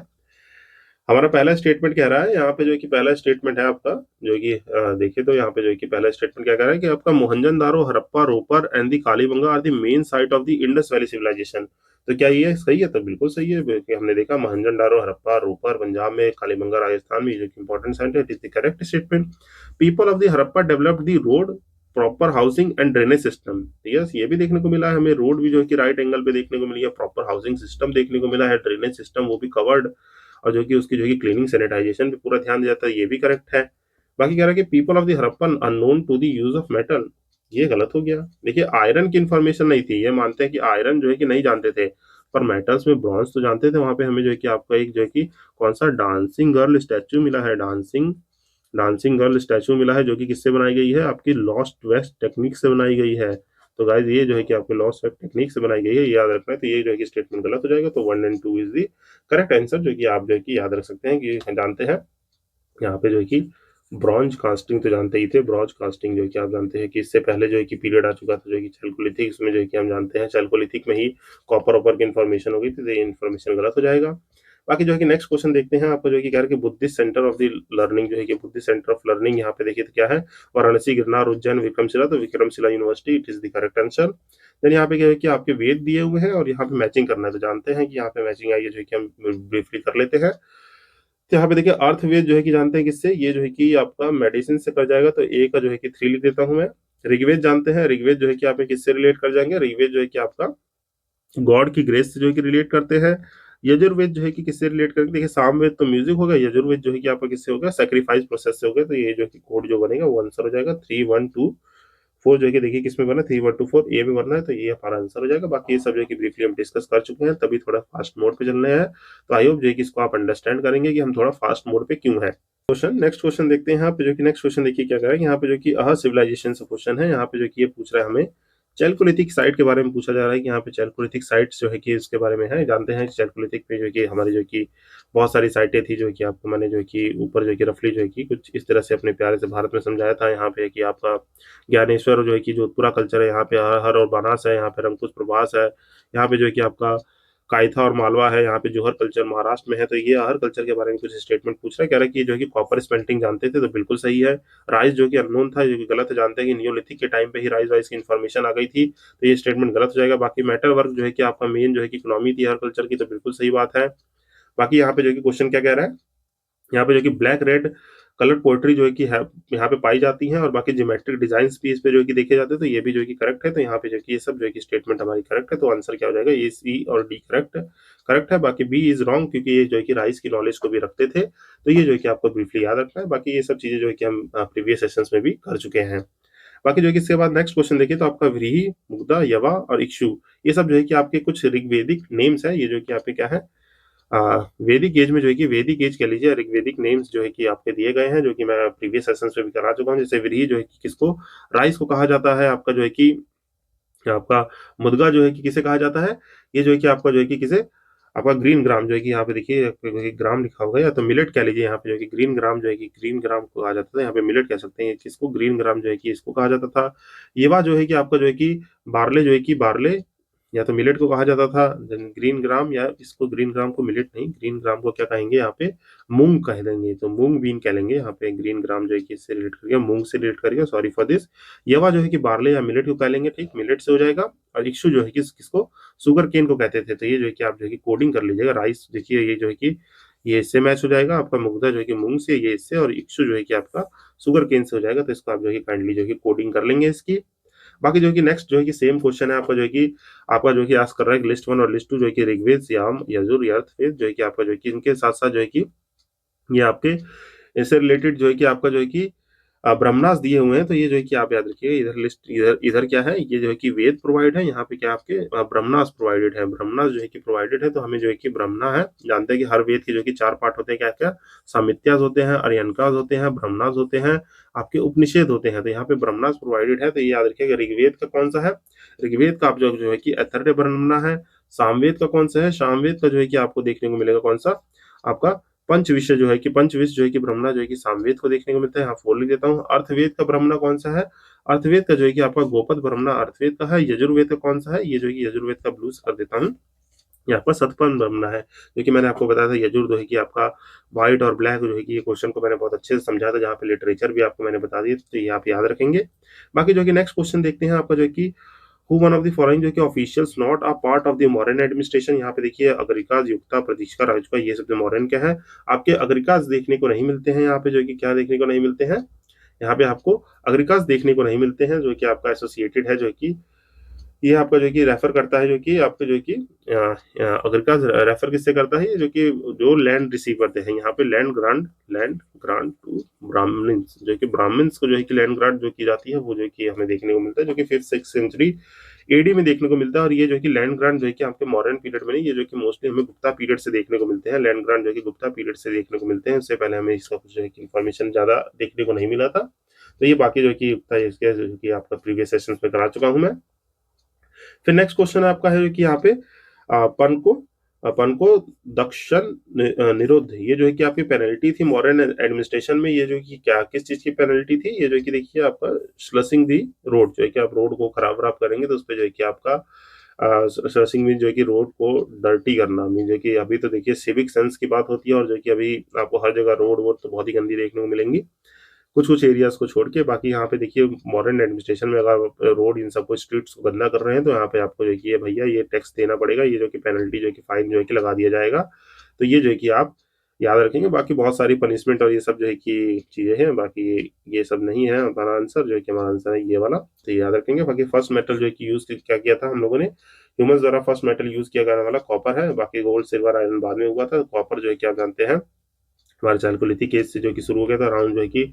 हमारा पहला स्टेटमेंट कह रहा है यहाँ पे जो है कि पहला स्टेटमेंट है आपका जो कि देखिए तो यहाँ पे जो है कि पहला स्टेटमेंट क्या कह रहा है कि आपका Mohenjodaro, Harappa, Ropar and the Kalibanga are the main site of the Indus valley civilization. तो क्या ये सही है, तो बिल्कुल सही है। कि हमने देखा मोहनजोदड़ो, हड़प्पा, रोपर पंजाब में, कालीबंगा राजस्थान में, जो कि इंपॉर्टेंट साइट है। It is the correct statement. People of the Harappa developed the road, proper housing and drainage system. Yes, ये भी देखने को मिला है हमें, रोड भी जो है कि राइट एंगल पे देखने को मिली है, प्रॉपर हाउसिंग सिस्टम देखने को मिला है, ड्रेनेज सिस्टम वो भी कवर्ड, और जो कि उसकी जो है क्लीनिंग सैनिटाइजेशन पे पूरा ध्यान दिया जाता है, ये भी करेक्ट है। बाकी कह रहा है कि people of the Harappan unknown to the use of metal, ये गलत हो गया। देखिए आयरन की इन्फॉर्मेशन नहीं थी, ये मानते हैं कि आयरन जो है कि नहीं जानते थे, पर मेटल्स में ब्रॉन्ज तो जानते थे। वहां पे हमें जो है कि आपका एक जो है कि कौन सा डांसिंग गर्ल स्टैचू मिला है, डांसिंग डांसिंग गर्ल स्टैचू मिला है, जो कि किससे बनाई गई है, आपकी लॉस्ट वेस्ट टेक्निक से बनाई गई है। तो गाइज ये जो है कि आपके लॉस्ट वेस्ट टेक्निक से बनाई गई है, ये याद रखना है। तो ये जो है कि स्टेटमेंट गलत हो जाएगा। तो 1 and 2 is the correct answer, जो कि आप जो है कि याद रख सकते हैं कि जानते हैं। यहाँ पे जो है कि ब्रॉन्ज कास्टिंग तो जानते ही थे, ब्रॉन्ज कास्टिंग जो है कि आप जानते हैं कि इससे पहले जो है कि पीरियड आ चुका था जो है कि चैल्कोलिथिक, उसमें जो है कि हम जानते हैं चैल्कोलिथिक में ही कॉपर ऑपर की इन्फॉर्मेशन हो गई थी, तो ये इन्फॉर्मेशन गलत हो जाएगा। बाकी जो है कि नेक्स्ट क्वेश्चन देखते हैं। आपको जो है कि कह रहे हैं कि Buddhist centre of the learning, जो है कि बुद्धिस्ट सेंटर ऑफ लर्निंग यहाँ पे देखिए तो क्या है, वाराणसी, गिरनार, उज्जैन, विक्रमशिला। तो Vikramshila university it is the correct answer. Then यहाँ पे क्या है कि आपके वेद दिए हुए हैं और यहाँ पे मैचिंग करना है, तो जानते हैं कि यहाँ पे मैचिंग आई है, जो है कि हम ब्रीफली कर लेते हैं। तो यहाँ पे देखिए अर्थवेद जो है कि जानते हैं किससे, ये जो है कि आपका मेडिसिन से कर जाएगा, तो ए का जो है कि 3 लिख देता हूं मैं। ऋग्वेद जानते हैं, ऋग्वेद जो है कि आप किससे रिलेट कर जाएंगे, ऋग्वेद जो है कि आपका गॉड की ग्रेस से जो है कि रिलेट करते हैं। यजुर्वेद जो है कि किससे रिलेट करेंगे, देखिए सामवेद तो म्यूजिक होगा, यजुर्वेद जो है कि आपका किससे होगा, सेक्रीफाइस प्रोसेस से होगा। तो ये जो है कि कोड जो बनेगा वो आंसर हो जाएगा 3 1 2 4 जो है कि देखिए किसमें बना, 3124 ए में बनना है, तो ये हमारा आंसर हो जाएगा। बाकी ये सब जो है कि ब्रीफली हम डिस्कस कर चुके हैं, तभी थोड़ा फास्ट मोड पे चल रहे हैं। तो आई होप जो है कि इसको आप अंडरस्टैंड करेंगे कि हम थोड़ा फास्ट मोड पे क्यों है। नेक्स्ट क्वेश्चन देखते हैं यहाँ पे, जो कि नेक्स्ट क्वेश्चन देखिए क्या कह रहा है। यहाँ पे जो कि सिविलाइजेशन से क्वेश्चन है। यहाँ पे जो कि ये पूछ रहा है हमें चैल्कोलिथिक साइट के बारे में पूछा जा रहा है कि यहाँ पे चैल्कोलिथिक साइट्स जो है कि इसके बारे में है। जानते हैं चैल्कोलिथिक पे जो है कि हमारी जो कि बहुत सारी साइटें थी, जो है कि आपको मैंने जो है कि ऊपर जो है कि रफली जो है कि कुछ इस तरह से अपने प्यारे से भारत में समझाया था। यहाँ पे कि आपका ज्ञानेश्वर जो है कि जोधपुरा कल्चर है, यहाँ पे हर और बानास है, यहाँ पे रंगकुश प्रभास है, यहाँ पे जो है कि आपका कायथा और मालवा है, यहाँ पे जोहर कल्चर महाराष्ट्र में है। तो ये हर कल्चर के बारे में कुछ स्टेटमेंट पूछ रहा है, कह रहा है कि जो है कि कॉपर स्मेल्टिंग जानते थे, तो बिल्कुल सही है। राइस जो कि अननोन था, जो कि गलत है। जानते हैं कि नियोलिथिक के टाइम पे ही राइस वाइस की इन्फॉर्मेशन आ गई थी, तो ये स्टेटमेंट गलत हो जाएगा। बाकी मेटल वर्क जो है कि आपका मेन जो है कि इकोनॉमी थी हर कल्चर की, तो बिल्कुल सही बात है। बाकी यहाँ पे जो कि क्वेश्चन क्या कह रहा है, यहाँ पे जो कि ब्लैक रेड कलर पोएट्री जो है कि है यहाँ पे पाई जाती है, और बाकी ज्योमेट्रिक डिजाइन भी इस पे जो है कि देखे जाते हैं, तो ये भी जो है कि करेक्ट है। तो यहाँ पे जो कि ये सब जो है कि स्टेटमेंट हमारी करेक्ट है। तो आंसर क्या हो जाएगा, ए सी और डी करेक्ट करेक्ट है। बाकी बी इज रॉन्ग, क्योंकि ये जो है कि राइस की नॉलेज को भी रखते थे, तो ये जो है कि आपको ब्रीफली याद रखना है। बाकी ये सब चीजें जो है कि हम प्रीवियस सेशंस में भी कर चुके हैं। बाकी जो है कि इसके बाद नेक्स्ट क्वेश्चन देखिए, तो आपका व्रीहि, मुग्धा, यवा और इक्षु, ये सब जो है कि आपके कुछ ऋग्वेदिक नेम्स है। ये जो है कि आपके क्या है, वैदिक एज में जो है कि वैदिक एज कह लीजिए, ऋग्वेदिक नेम्स जो है कि आपके दिए गए हैं, जो कि मैं प्रीवियस सेशंस में भी करा चुका हूँ। जैसे व्रीहि जो है कि किसको, राइस को कहा जाता है। आपका जो है कि आपका मुद्गा जो है कि किसे कहा जाता है, ये जो है कि आपका जो है कि किसे, आपका ग्रीन ग्राम जो है कि यहाँ पे देखिए ग्राम लिखा होगा, या तो मिलेट कह लीजिए। यहाँ पे जो है कि ग्रीन ग्राम जो है कि ग्रीन ग्राम को कहा जाता था, यहाँ पे मिलेट कह सकते हैं किसको, ग्रीन ग्राम जो है कि इसको कहा जाता था। येवा जो है कि आपका जो है कि बार्ले जो है कि बार्ले या तो मिलेट को कहा जाता था, ग्रीन ग्राम, या इसको ग्रीन ग्राम को मिलेट नहीं, ग्रीन ग्राम को क्या कहेंगे यहाँ पे, मूंग कह देंगे, तो मूंग बीन कह लेंगे यहाँ पे। ग्रीन ग्राम जो है कि इससे रिलेट करिए, मूंग से रिलेट करिए, सॉरी फॉर दिस। यवा जो है कि बार्ले या मिलेट को कह लेंगे, ठीक, मिलेट से हो जाएगा। और इक्षु जो है कि किसको, सुगर केन को कहते थे। तो ये जो है कि आप जो है कि कोडिंग कर लीजिएगा। राइस देखिए ये जो है कि ये इससे मैच हो जाएगा आपका, मुग्धा जो है कि मूंग से, ये इससे, और इक्षु जो है कि आपका सुगर केन से हो जाएगा। तो इसको आप जो है कि काइंडली जो है कि कोडिंग कर लेंगे इसकी। बाकी जो है कि नेक्स्ट जो है कि सेम क्वेश्चन है आपका, जो है कि आपका जो है कि आस्क कर रहा है लिस्ट 1 और लिस्ट 2 जो है कि ऋग्वेद, याम, यजुर, अर्थवेद जो है कि आपका जो है कि इनके साथ साथ जो है कि ये आपके इससे रिलेटेड जो है कि आपका जो है कि ब्रह्मणास दिए हुए हैं। तो ये जो है कि आप याद रखिए, इधर लिस्ट, इधर इधर क्या है, ये जो है कि वेद प्रोवाइड है, यहाँ पे क्या आपके ब्रह्मणास प्रोवाइडेड है। ब्रह्मणास जो है कि प्रोवाइडेड है, तो हमें जो है कि ब्रह्मणा है, जानते हैं कि हर वेद के जो कि 4 पार्ट होते हैं, क्या क्या, सामित्यास होते हैं, अर्यनकास होते हैं, ब्रह्मणास होते हैं, आपके उपनिषेद होते हैं। तो यहाँ पे ब्रह्मणास प्रोवाइडेड है, तो ये याद रखिएगा। ऋग्वेद का कौन सा है, ऋग्वेद का आप जो है कि अथर्व ब्रह्मणा है। सामवेद का कौन सा है, सामवेद का जो है कि आपको देखने को मिलेगा कौन सा, आपका पंचविश्व जो है कि पंचविश्व जो है कि ब्रह्मणा जो है कि सामवेद को देखने को मिलता है। यहाँ फोर लिख देता हूँ। अर्थवेद का ब्रह्मणा कौन सा है, अर्थवेद का जो है कि आपका गोपद ब्रह्मणा अर्थवेद का है। यजुर्वेद का कौन सा है, ये जो है कि यजुर्वेद का ब्लू कर देता हूँ, यहाँ पर सतपन ब्रह्मणा है। जो कि मैंने आपको बताया था, यजुर जो है कि आपका व्हाइट और ब्लैक जो है कि ये क्वेश्चन को मैंने बहुत अच्छे से समझा था, जहाँ पे लिटरेचर भी आपको मैंने बता दिया, तो ये आप याद रखेंगे। बाकी जो कि नेक्स्ट क्वेश्चन देखते हैं आपका, जो है कि who one of the following जो कि officials not a part of the modern administration. यहाँ पे देखिए अग्रिकाज, युक्ता, प्रतीक्षा, राजका, ये सब मॉडर्न क्या है, आपके अग्रिकाज देखने को नहीं मिलते हैं। यहाँ पे जो कि क्या देखने को नहीं मिलते हैं, यहाँ पे आपको अग्रिकाज देखने को नहीं मिलते हैं, जो कि आपका एसोसिएटेड है, जो कि ये आपका जो कि रेफर करता है, जो कि आपका जो कि अग्रिकाज रेफर किससे करता है, जो कि जो लैंड रिसीव करते हैं। यहाँ पे लैंड ग्रांट टू ब्राह्मण्स, जो कि ब्राह्मण्स को जो है कि लैंड ग्रांट जो की जाती है, वो जो कि हमें देखने को मिलता है, जो कि 5th-6th सेंचुरी एडी में देखने को मिलता है। और ये जो कि लैंड ग्रांट जो है कि आपके मॉडर्न पीरियड में नहीं, ये जो कि मोस्टली हमें गुप्ता पीरियड से देखने को मिलते हैं। लैंड ग्रांट जो कि गुप्ता पीरियड से देखने को मिलते हैं, उससे पहले हमें इसका कुछ जो है कि इन्फॉर्मेशन ज्यादा देखने को नहीं मिला था। तो ये बाकी जो कि गुप्ता इसके जो कि आपका प्रीवियस सेशंस में करा चुका हूं मैं। फिर नेक्स्ट क्वेश्चन आपका है कि यहाँ पे पन को दक्षण निरुद्ध, ये जो है कि आपकी पेनल्टी थी मॉडर्न एडमिनिस्ट्रेशन में। ये जो कि क्या किस चीज की पेनल्टी थी, ये जो कि देखिए आपका स्लसिंग दी रोड, जो है कि आप रोड को खराब खराब करेंगे, तो उस पर जो है कि आपका स्लसिंग मीन जो है कि रोड को डर्टी करना, मीन जो कि अभी तो देखिए सिविक सेंस की बात होती है, और जो कि अभी आपको हर जगह रोड वोड तो बहुत ही गंदी देखने को मिलेंगी, कुछ कुछ एरियाज को छोड़ के। बाकी यहाँ पे देखिए मॉडर्न एडमिनिस्ट्रेशन में अगर रोड इन सबको स्ट्रीट्स को गंदा कर रहे हैं, तो यहाँ पे आपको जो कि भैया ये टैक्स देना पड़ेगा, ये जो कि पेनल्टी जो कि फाइन जो है कि लगा दिया जाएगा। तो ये जो है कि आप याद रखेंगे। बाकी बहुत सारी पनिशमेंट और ये सब जो है कि चीजें हैं, बाकी ये सब नहीं है हमारा आंसर, जो है कि हमारा आंसर है ये वाला, तो याद रखेंगे। बाकी फर्स्ट मेटल जो है कि यूज क्या किया था हम लोगों ने, ह्यूमंस द्वारा फर्स्ट मेटल यूज किया जाने वाला कॉपर है। बाकी गोल्ड सिल्वर आयरन बाद में हुआ था। कॉपर जो है कि आप जानते हैं हमारे चालकोलिथिक एज से जो कि शुरू हो गया था, अराउंड जो है कि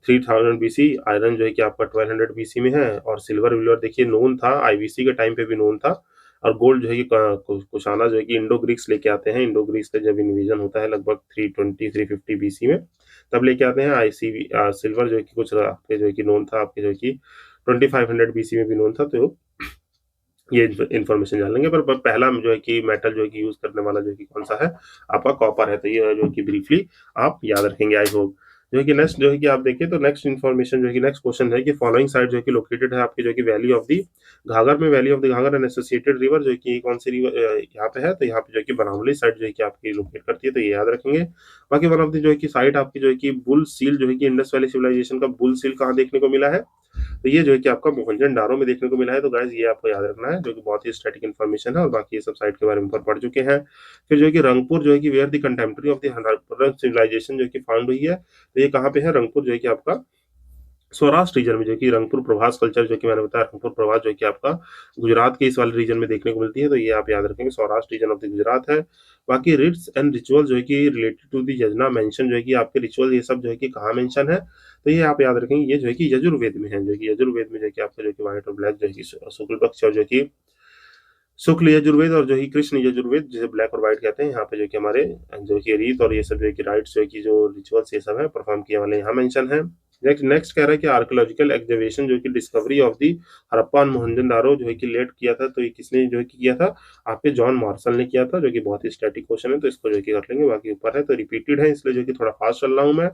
3000 बीसी, आयरन जो है कि आपका 1200 बीसी में है, और सिल्वर विल्वर देखिए नोन था, आईबीसी के टाइम पे भी नोन था, और गोल्ड जो है कि कुशाना जो है कि इंडो ग्रीक्स लेके आते हैं। इंडो ग्रीक्स का जब इन्वेजन होता है लगभग 320-350 बीसी में, तब लेके आते हैं। आईसीवी सिल्वर जो है कि कुछ आपके जो है कि नोन था, आपके जो है कि 2500 बीसी में भी नोन था। तो ये इन्फॉर्मेशन जान लेंगे, पर पहला जो है कि मेटल जो है कि यूज करने वाला जो है कि कौन सा है, आपका कॉपर है। तो ये जो है कि ब्रीफली आप याद रखेंगे, आई होप। जो है कि नेक्स्ट जो है कि आप देखिए, तो नेक्स्ट इन्फॉर्मेशन जो है कि नेक्स्ट क्वेश्चन है कि फॉलोइंग साइट जो है कि लोकेटेड है आपकी जो है कि वैली ऑफ दी घाघर में, valley of the घाघर and associated river जो है कि कौन सी रिवर यहाँ पे है, तो यहाँ पे जो है कि बनावली साइट जो है कि आपकी लोकेट करती है, तो ये याद रखेंगे। बाकी वन ऑफ द जो है कि साइट आपकी जो है कि बुल सील जो है कि इंडस वैली सिविलाइजेशन का बुल सील कहाँ देखने को मिला है, तो ये जो है कि आपका मोहनजोदड़ो में देखने को मिला है। तो गाइस ये आपको याद रखना है, जो कि बहुत ही स्टैटिक इन्फॉर्मेशन है, और बाकी ये सब साइट के बारे में ऊपर पढ़ चुके हैं। फिर जो है कि रंगपुर जो है कि where the contemporary of the Harappan civilization जो है कि फाउंड हुई है, तो ये कहाँ पे है, रंगपुर जो है कि आपका सौराष्ट्र रीजन में, जो कि रंगपुर प्रभास कल्चर जो कि मैंने बताया, रंगपुर प्रभास जो कि आपका गुजरात के इस वाले रीजन में देखने को मिलती है। तो ये आप याद रखेंगे, Saurashtra region of the Gujarat है। बाकी रिट्स एंड रिचुअल जो है कि related to the yajna mention जो है कि आपके रिचुअल ये सब जो है कि कहाँ मेंशन है, तो ये आप याद रखेंगे, ये जो है कि यजुर्वेद में है। जो कि यजुर्वेद में जो है कि आपका जो कि व्हाइट और ब्लैक जो है कि शुक्ल पक्ष और जो कि शुक्ल यजुर्वेद और जो ही कृष्ण यजुर्वेद, जिसे ब्लैक और व्हाइट कहते हैं, यहाँ पे जो कि हमारे जो कि रीत और ये सब जो है कि राइट्स जो है कि जो रिचुअल्स ये सब है परफॉर्म किए वाले यहाँ मेंशन है। नेक्स्ट नेक्स्ट कह रहा है कि आर्कियोलॉजिकल एक्सकवेशन जो कि discovery of the Harappa and Mohenjodaro जो है कि लेट किया था, तो ये किसने जो है कि किया था, आपके जॉन मार्शल ने किया था, जो कि बहुत ही स्टैटिक क्वेश्चन है, तो इसको जो है कि कर लेंगे। बाकी ऊपर है तो रिपीटेड है, इसलिए जो कि थोड़ा फास्ट चल रहा हूँ मैं।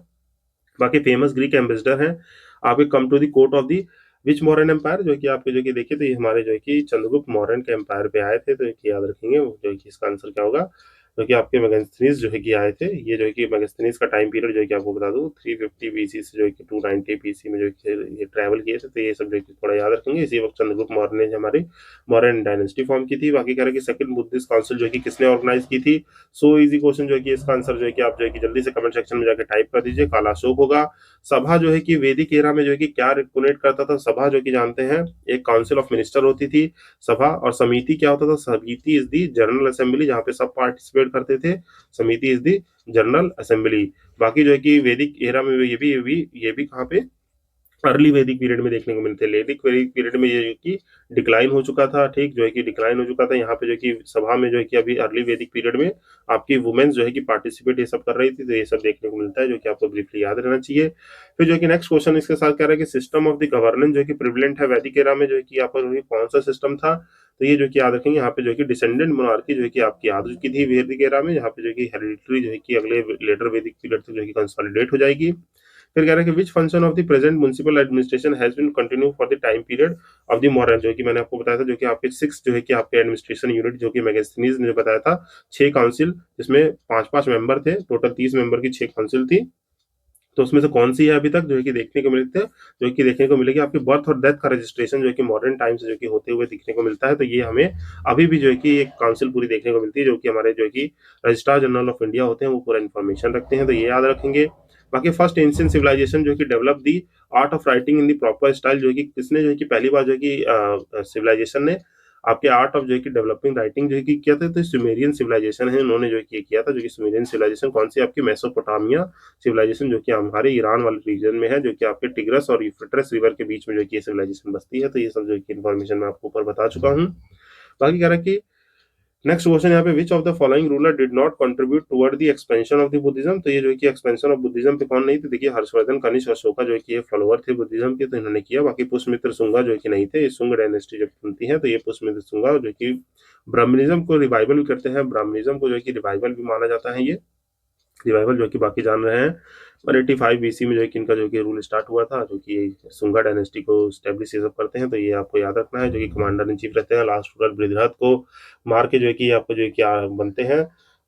बाकी फेमस ग्रीक एम्बेसडर हैं आपके, come to the court of the which Mauryan empire, जो कि आपके जो कि देखिए, तो ये हमारे जो है कि चंद्रगुप्त मौर्यन के एम्पायर पे आए थे, तो एक याद रखेंगे वो जो है कि इसका आंसर क्या होगा, जो कि आपके मेगास्थनीज जो है कि आए थे। ये जो है कि मेगास्थनीज का टाइम पीरियड जो है कि आपको बता दूं 350 बीसी से जो है कि 290 बीसी में जो है कि ये ट्रैवल किए थे, तो ये सब जो है कि थोड़ा याद रखेंगे। इसी वक्त चंद्रगुप्त मौर्य ने हमारी मौर्यन डायनेस्टी फॉर्म की थी। बाकी कह रहे हैं कि सेकंड बुद्धिस्ट काउंसिल जो है कि किसने ऑर्गेनाइज की थी, सो इजी क्वेश्चन जो है कि इसका आंसर जो है कि आप जो है कि जल्दी से कमेंट सेक्शन में जाकर टाइप कर दीजिए, काला अशोक होगा। सभा जो है कि वैदिक एरा में जो है कि क्या रिपोनेट करता था, सभा जो कि जानते हैं एक काउंसिल ऑफ मिनिस्टर होती थी सभा, और समिति क्या होता था, समिति इज दी जनरल असेंबली जहाँ पे सब पार्टिसिपेट करते थे, समिति इज दी जनरल असेंबली। बाकी जो है कि वैदिक एरा में ये भी कहाँ पे अर्ली वैदिक पीरियड में देखने को मिलते हैं। वैदिक वैदिक पीरियड में ये जो कि डिक्लाइन हो चुका था, ठीक, जो है कि डिक्लाइन हो चुका था। यहाँ पे जो कि सभा में जो है कि अभी अर्ली वैदिक पीरियड में आपकी वुमेन्स जो है कि पार्टिसिपेट ये सब कर रही थी, तो ये सब देखने को मिलता है, जो कि आपको ब्रीफली याद रहना चाहिए। फिर जो है कि नेक्स्ट क्वेश्चन इसके साथ कह रहा है कि सिस्टम ऑफ द गवर्नेंस जो है कि प्रिवलेंट है वैदिक एरा में, जो है कि यहाँ पर कौन सा सिस्टम था, तो ये जो कि याद रखेंगे, यहाँ पे जो है कि डिसेंडेंट मोनार्की जो है कि आपकी आ चुकी थी वैदिक एरा में, यहाँ पे जो है कि हेरिडिटरी जो है कि अगले लेटर वैदिक पीरियड तक जो है कि कंसोलिडेट हो जाएगी। फिर कह रहे हैं कि which function of the present municipal administration has been continue for the time period of the modern, जो कि मैंने आपको बताया था, जो कि आपके 6 जो है कि आपके एडमिनिस्ट्रेशन यूनिट जो कि मैगस्थनीज ने बताया था, 6 काउंसिल, जिसमें 5-5 मेंबर थे, टोटल 30 मेंबर की 6 काउंसिल थी। तो उसमें से कौन सी है अभी तक जो है कि देखने को मिलते हैं, जो कि देखने को मिलेगी आपकी बर्थ और डेथ का रजिस्ट्रेशन जो है कि मॉडर्न टाइम से जो कि होते हुए देखने को मिलता है। तो ये हमें अभी भी जो है कि एक काउंसिल पूरी देखने को मिलती है, जो कि हमारे जो है कि रजिस्ट्रार जनरल ऑफ इंडिया होते हैं, वो पूरा इन्फॉर्मेशन रखते हैं, तो ये याद रखेंगे। बाकी फर्स्ट एंशिएंट सिविलाइजेशन जो कि develop the art of writing in the proper style, जो है कि किसने जो है कि पहली बार जो है कि सिविलाइजेशन ने आपके आर्ट ऑफ जो है कि डेवलपिंग राइटिंग जो है कि किया था, तो सुमेरियन सिविलाइजेशन है, उन्होंने जो है कि किया था। जो कि सुमेरियन सिविलाइजेशन कौन सी, आपकी मेसोपोटामिया सिविलाइजेशन, जो कि हमारे ईरान वाले रीजन में है, जो कि आपके टिग्रस और यूफ्रेटिस रिवर के बीच में जो कि ये सिविलाइजेशन बसती है। तो ये सब जो कि इन्फॉर्मेशन मैं आपको ऊपर बता चुका हूँ। बाकी कह रहा है कि नेक्स्ट क्वेश्चन यहाँ पे which of the following ruler did not contribute toward the expansion of the Buddhism, तो ये जो है कि एक्सपेंशन ऑफ बुद्धिज्म पे कौन नहीं थे, देखिए हर्षवर्धन, कनिष्क, अशोका जो है कि ये फॉलोअर थे बुद्धिज्म के, तो इन्होंने किया। बाकी पुष्यमित्र शुंगा जो है कि नहीं थे, ये शुंग डायनेस्टी जब बनती है, तो ये पुष्यमित्र शुंगा जो कि ब्राह्मणिज्म को रिवाइवल भी करते हैं, ब्राह्मणिज्म को जो है कि रिवाइवल भी माना जाता है। ये रिवाइवल जो कि बाकी जान रहे हैं 185 बीसी में जो है कि इनका जो कि रूल स्टार्ट हुआ था, जो कि सुंगा डायनेस्टी को स्टेब्लिश ये सब करते हैं, तो ये आपको याद रखना है। जो कि कमांडर इन चीफ रहते हैं, लास्ट रूलर बृहद्रथ को मार के जो है कि आपको जो है कि बनते हैं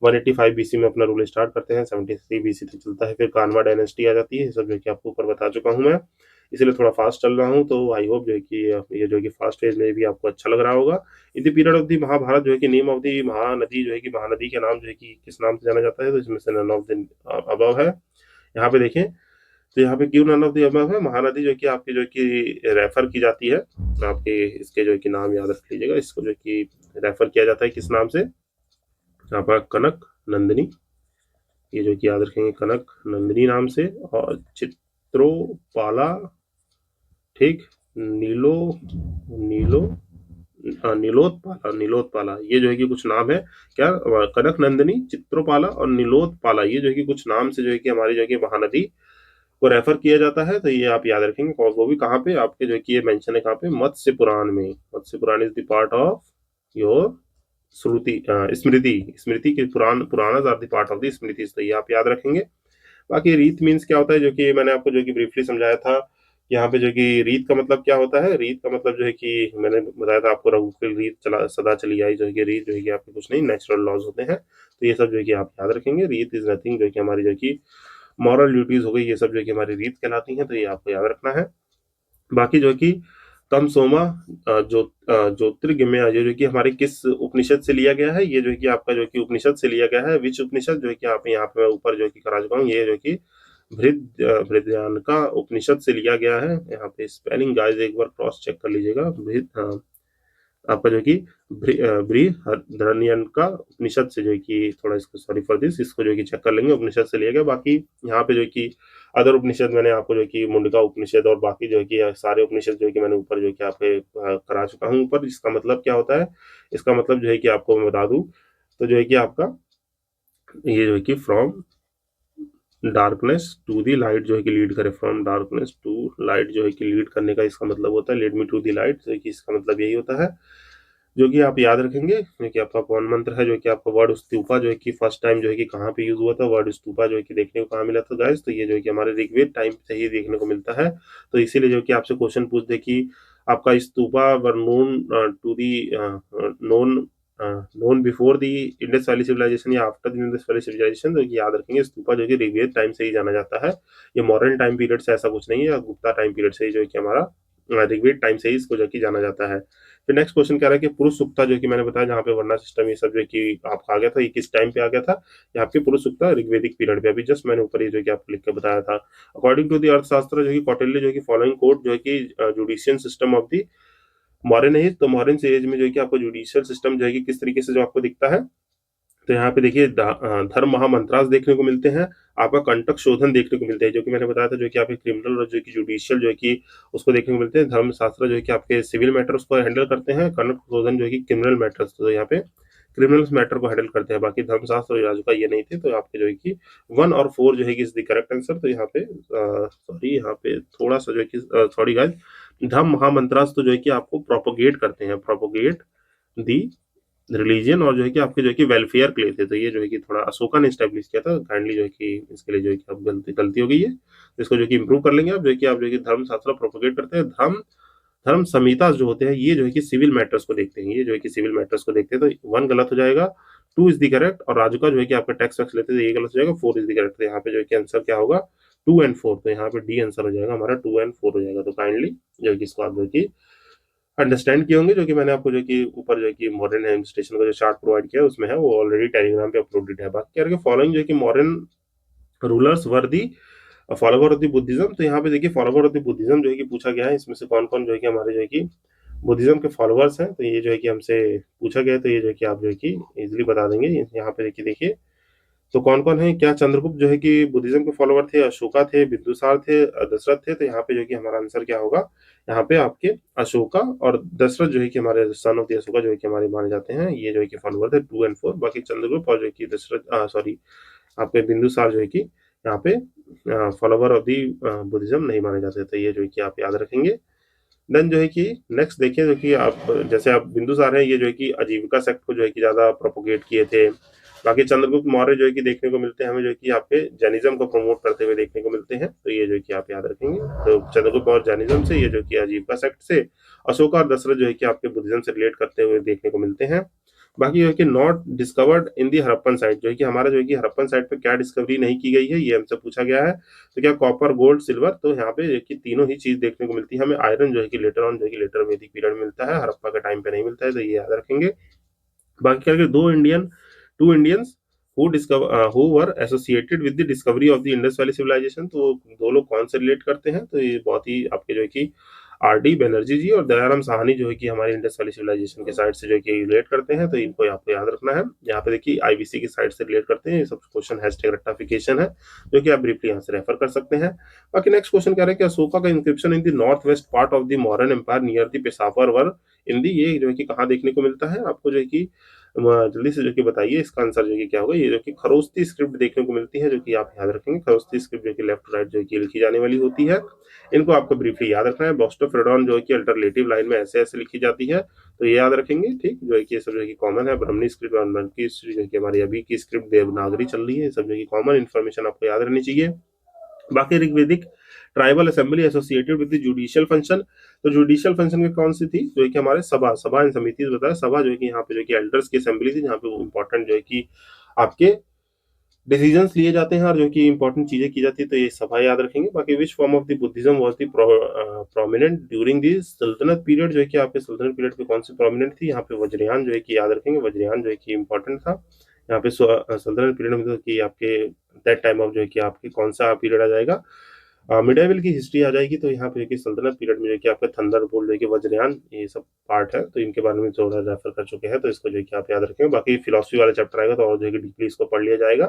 185 बीसी में अपना रूल स्टार्ट करते हैं, 73 बीसी तक चलता है। फिर कानवा डायनेस्टी आ जाती है, ये सब जो है कि आपको ऊपर बता चुका हूँ मैं, इसलिए थोड़ा फास्ट चल रहा हूँ। तो आई होप जो है कि ये जो है कि फास्ट फेज में भी आपको अच्छा लग रहा होगा। In the period of the Mahabharata जो है कि नेम ऑफ द महानदी जो है कि महानदी के नाम जो है कि किस नाम से जाना जाता है, तो इसमें से नन ऑफ द अबव है। यहाँ पे देखें, तो यहाँ पे क्यों नन ऑफ द अबव है, महानदी जो है कि आपकी जो है कि रेफर की जाती है, आपके इसके जो है कि नाम याद रख लीजिएगा, इसको जो है कि रेफर किया जाता है किस नाम से, यहाँ पर कनक नंदिनी, ये जो कि याद रखेंगे कनक नंदिनी नाम से, और चित्रोपाला, ठीक, नीलो नीलो नीलोत्पाला, नीलोत्पाला, ये जो है कि कुछ नाम है क्या, कनक नंदिनी, चित्रोपाला और नीलोत्पाला, ये जो है कि कुछ नाम से जो है कि हमारी जो है कि महानदी को रेफर किया जाता है। तो ये आप याद रखेंगे। और वो भी कहाँ पे आपके जो है कि ये मेंशन है कहाँ पे, मत्स्य पुराण में। Matsya Purana is the part of your Shruti, Smriti, Smriti के Purana, Purana are the part of the Smriti, तो ये आप याद रखेंगे। बाकी रीत मीन्स क्या होता है, जो कि मैंने आपको जो कि ब्रीफली समझाया था। यहाँ पे जो कि रीत का मतलब क्या होता है, रीत का मतलब जो है कि मैंने बताया था आपको, रघुकुल रीत चला सदा चली आई, जो है कि रीत जो है कि आपके कुछ नहीं, नेचुरल लॉज होते हैं। तो ये सब जो है कि आप याद रखेंगे। रीत इज नथिंग, जो कि हमारी जो कि मॉरल ड्यूटीज हो गई, ये सब जो कि हमारी रीत कहलाती हैं, तो ये आपको याद रखना है। बाकी जो है कि तम सोमा ज्योतिर्गमय, ये जो कि हमारे किस उपनिषद से लिया गया है, ये जो है कि आपका जो कि उपनिषद से लिया गया है। विच उपनिषद, जो है कि आप यहाँ पे ऊपर जो है कि करा चुका हूँ, ये जो कि बृहदारण्यक उपनिषद से लिया गया है। यहाँ पे स्पेलिंग गाइस एक बार क्रॉस चेक कर लीजिएगा। आपका जो कि बृहदारण्यक उपनिषद से जो है कि, थोड़ा इसको सॉरी फॉर दिस, इसको जो है कि चेक कर लेंगे, उपनिषद से लिया गया। बाकी यहाँ पे जो है कि अदर उपनिषद मैंने आपको जो है कि मुंडका उपनिषद और बाकी जो है कि सारे उपनिषद जो है कि मैंने ऊपर जो है कि आपके करा चुका हूँ ऊपर। इसका मतलब क्या होता है, इसका मतलब जो है कि आपको मैं बता दूं, तो जो है कि आपका ये जो है कि from darkness to the light जो है कि लीड करे, फ्रॉम डार्कनेस टू लाइट जो है कि लीड करने का इसका मतलब होता है, lead me to the light, जो कि इसका मतलब यही होता है, जो कि आप याद रखेंगे। जो कि आपका कौन मंत्र है, जो कि आपका वर्ड स्तूपा जो है कि फर्स्ट टाइम जो है कि कहाँ पे यूज हुआ था, वर्ड स्तूपा जो है कि देखने को कहाँ मिला था गाइस, तो ये जो है कि हमारे ऋग्वेद टाइम से ही देखने को मिलता है। तो इसीलिए जो कि आपसे क्वेश्चन पूछ दे कि आपका stupa were known to the known known before the Indus valley civilisation या after the Indus valley civilisation, जो कि याद रखेंगे स्तूपा जो कि ऋग्वेद टाइम से ही जाना जाता है। ये मॉडर्न टाइम पीरियड से ऐसा कुछ नहीं है, या गुप्ता टाइम पीरियड से ही जो है कि हमारा ऋग्वेद टाइम से ही इसको जो कि जाना जाता है। फिर नेक्स्ट क्वेश्चन कह रहा है कि पुरुष सुक्ता, जो कि मैंने बताया जहाँ पे वर्णा सिस्टम ये सब जो कि आपका आ गया था, ये किस टाइम पे आ गया था, ये आपके पुरुष सुक्ता ऋग्वेदिक पीरियड पे, अभी जस्ट मैंने ऊपर ये जो कि आपको लिख के बताया था। अकॉर्डिंग टू द अर्थशास्त्र, जो कि कौटिल्य जो कि फॉलोइंग कोड जो है कि judicial system of the modern age, तो मॉडर्न एज में जो है कि आपको जुडिशियल सिस्टम जो है कि किस तरीके से जो आपको दिखता है, तो यहाँ पे देखिए धर्म महामंत्रास देखने को मिलते हैं, आपका कंटक शोधन देखने को मिलते हैं, जो कि मैंने बताया था, जो कि आपके क्रिमिनल और जो कि जुडिशियल जो है कि उसको देखने को मिलते हैं। धर्म शास्त्र जो है कि आपके सिविल मैटर्स को हैंडल करते हैं, कंटक शोधन जो है कि क्रिमिनल मैटर्स, तो यहाँ पे क्रिमिनल्स मैटर को हैंडल करते हैं। बाकी धर्मशास्त्र और राजुका ये नहीं थे, तो आपके जो है कि 1 और 4 जो है कि इज द करेक्ट आंसर। तो यहाँ पे सॉरी, यहाँ पे थोड़ा सा जो है कि सॉरी गाइस, धर्म महामंत्रास तो जो है कि आपको प्रोपोगेट करते हैं, प्रोपोगेट दी रिलीजन, और जो है कि आपके जो है कि वेलफेयर के लिए थे। तो ये जो है कि थोड़ा अशोका ने स्टैब्लिश किया था, काइंडली जो है कि इसके लिए जो है कि अब गलती हो गई है, तो इसको जो है कि इंप्रूव कर लेंगे। आप जो है कि आप जो है कि धर्म शास्त्र प्रोपोगेट करते हैं। धर्म संहिता जो होते हैं, ये जो है कि सिविल मैटर्स को देखते हैं, ये जो है कि सिविल मैटर्स को देखते हैं। तो 1 गलत हो जाएगा, 2 इज द करेक्ट, और राजू का जो है कि आपका टैक्स वैक्स लेते हैं, तो ये गलत हो जाएगा, 4 इज द करेक्ट। तो यहाँ पे जो है कि आंसर क्या होगा, 2 और 4, तो यहाँ पे डी आंसर हो जाएगा हमारा, 2 और 4 हो जाएगा। तो काइंडली जो है कि इसको आप जो है कि अंडरस्टैंड किए होंगे, जो कि मैंने आपको जो कि ऊपर जो है कि मॉडर्न एडमिनिस्ट्रेशन का जो चार्ट प्रोवाइड किया है उसमें है, वो ऑलरेडी टेलीग्राम पे अपलोडेड है। बाकी क्या फॉलोइंग जो है कि modern rulers were the follower of the Buddhism, तो यहाँ पे देखिए फॉलोवर ऑफ द बुद्धिज्म जो है कि पूछा गया है, इसमें से कौन कौन जो है कि हमारे जो है कि बुद्धिज्म के फॉलोअर्स हैं, तो ये जो है कि हमसे पूछा गया है, तो ये जो है कि आप जो है कि इजिली बता देंगे। यहाँ पे देखिए तो कौन कौन है, क्या चंद्रगुप्त जो है कि बुद्धिज्म के फॉलोवर थे, अशोका थे, बिंदुसार थे, दशरथ थे, तो यहाँ पे जो है कि हमारा आंसर क्या होगा, यहाँ पे आपके अशोका और दशरथ जो है कि हमारे सन ऑफ द अशोका जो है कि हमारे माने जाते हैं, ये जो है कि फॉलोवर थे 2 और 4। बाकी चंद्रगुप्त और जो है कि दशरथ सॉरी आपके बिंदुसार जो है कि यहाँ पे फॉलोवर ऑफ दी बुद्धिज्म नहीं माने जाते, तो ये जो है कि आप याद रखेंगे। देन जो है कि नेक्स्ट देखिए, जो कि आप जैसे आप बिंदुसार है, ये जो है कि आजीविका सेक्ट को जो है कि ज्यादा प्रोपोगेट किए थे। बाकी चंद्रगुप्त मौर्य जो है कि देखने को मिलते हैं हमें, जो है कि आपके जैनिज्म को प्रमोट करते हुए देखने को मिलते हैं, तो ये जो है कि आप याद रखेंगे। तो चंद्रगुप्त मौर्य जैनिज्म से, ये जो कि आजीविका सेक्ट से, अशोका और दशरथ जो है कि आपके बुद्धिज्म से रिलेट करते हुए देखने को मिलते हैं। बाकी जो है कि not discovered in the Harappan site, जो है कि हमारा जो है कि हड़प्पन साइट पे क्या डिस्कवरी नहीं की गई है, ये हमसे पूछा गया है। तो क्या कॉपर, गोल्ड, सिल्वर, तो यहाँ पे कि तीनों ही चीज देखने को मिलती है हमें। आयरन जो है कि लेटर ऑन जो है कि लेटर वैदिक पीरियड में मिलता है, हड़प्पा के टाइम पे नहीं मिलता है, तो ये याद रखेंगे। बाकी क्या, two Indians who were associated with the discovery of the Indus valley civilization, तो 2 लोग कौन से रिलेट करते हैं, तो ये बहुत ही आपके जो है कि आर.डी. बनर्जी जी और दयाराम साहनी जो है कि हमारे इंडस वैली सिविलाइजेशन के साइड से जो है कि रिलेट करते हैं, तो इनको आपको याद रखना है। यहाँ पे देखिए आईबीसी की साइड से रिलेट करते हैं, ये सब क्वेश्चन हैशटैग रट्टाफिकेशन है, जो कि आप ब्रीफली यहाँ से रेफर कर सकते हैं। बाकी नेक्स्ट क्वेश्चन कह रहे हैं कि अशोका का inscription in the north west part of the Mauryan empire near the Peshawar were in the, ये जो है कि कहाँ देखने को मिलता है आपको, जो है कि जल्दी से जो कि बताइए इसका आंसर जो कि क्या होगा। ये जो कि खरोस्ती स्क्रिप्ट देखने को मिलती है, जो कि आप याद रखेंगे। खरोस्ती स्क्रिप्ट जो कि लेफ्ट राइट जो कि लिखी जाने वाली होती है, इनको आपको ब्रीफली याद रखना है। बॉस्टोफ्रेडॉन जो है कि अल्टरनेटिव लाइन में ऐसे ऐसे लिखी जाती है, तो ये याद रखेंगे। ठीक, जो है कि ये सब जो है कि कॉमन है। ब्राह्मणी स्क्रिप्ट और मनकी जो है कि हमारी अभी की स्क्रिप्ट देवनागरी चल रही है, ये सब जो कि कॉमन इन्फॉर्मेशन आपको याद रहनी चाहिए। बाकी Rigvedic tribal assembly associated with the judicial function, तो जुडिशियल फंक्शन में कौन सी थी, जो है कि हमारे सभा सभा एंड समिति बताया। सभा जो है कि यहाँ पे जो कि एल्डर्स की असेंबली थी, जहाँ पे वो इंपॉर्टेंट जो है कि आपके डिसीजंस लिए जाते हैं और जो कि इंपॉर्टेंट चीजें की जाती है, तो ये सभा याद रखेंगे। बाकी which form of the Buddhism was the prominent during the सल्तनत पीरियड, जो है कि आपके सल्तनत पीरियड पे कौन सी प्रोमिनेंट थी, यहाँ पे वज्रयान जो है कि याद रखेंगे। वज्रयान जो है कि इंपॉर्टेंट था यहाँ पे सल्तनत पीरियड में, तो कि आपके दैट टाइम ऑफ जो है कि आपके कौन सा पीरियड आ जाएगा, मिडाइवल की हिस्ट्री आ जाएगी। तो यहाँ पे कि सल्तनत पीरियड में जो कि आपका थंडरबोल्ट जो कि वज्रयान, ये सब पार्ट है, तो इनके बारे में थोड़ा रेफर कर चुके हैं, तो इसको जो कि आप याद रखेंगे। बाकी फिलोसफी वाला चैप्टर आएगा तो और जो है कि डीपली इसको पढ़ लिया जाएगा।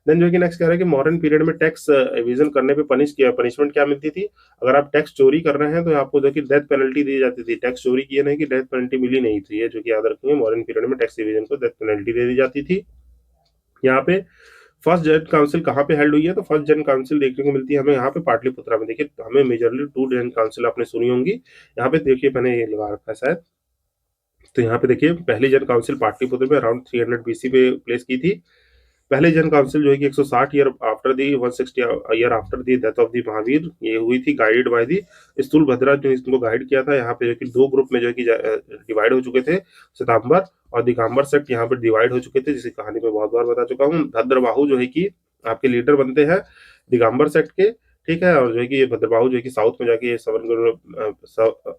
देन जो है कि नेक्स्ट कह रहा है कि मॉडर्न पीरियड में टैक्स एविजन करने पे पनिशमेंट क्या मिलती थी। अगर आप टैक्स चोरी कर रहे हैं तो आपको जो कि डेथ पेनल्टी दी जाती थी। टैक्स चोरी किए नहीं कि डेथ पेनल्टी मिली नहीं थी, ये जो कि याद रखेंगे। मॉडर्न पीरियड में टैक्स एविजन को डेथ पेनल्टी दे दी जाती थी। यहाँ पे फर्स्ट जन काउंसिल कहाँ पे हेल्ड हुई है, तो फर्स्ट जन काउंसिल देखने को मिलती है हमें यहाँ पे पाटलिपुत्रा में। देखिए हमें मेजरली 2 जन काउंसिल आपने सुनी होंगी। यहाँ पे देखिए मैंने ये लगा रखा है शायद, तो यहाँ पे देखिए पहली जन काउंसिल पाटलिपुत्र में अराउंड 300 बीसी पे प्लेस की थी। पहली जन काउंसिल जो है कि 160 year after the 160 year after the death of the Mahavir, ये हुई थी गाइडेड बाय दी स्थूलभद्रा, जो इसको गाइड किया था। यहाँ पे जो कि 2 ग्रुप में जो है कि डिवाइड हो चुके थे, श्वेतांबर और दिगंबर सेक्ट यहाँ पे डिवाइड हो चुके थे, जिसकी कहानी मैं बहुत बार बता चुका हूँ। भद्रबाहु जो है कि आपके लीडर बनते हैं दिगंबर सेक्ट के, ठीक है। और जो है कि ये भद्रबाहु जो है कि साउथ में जाके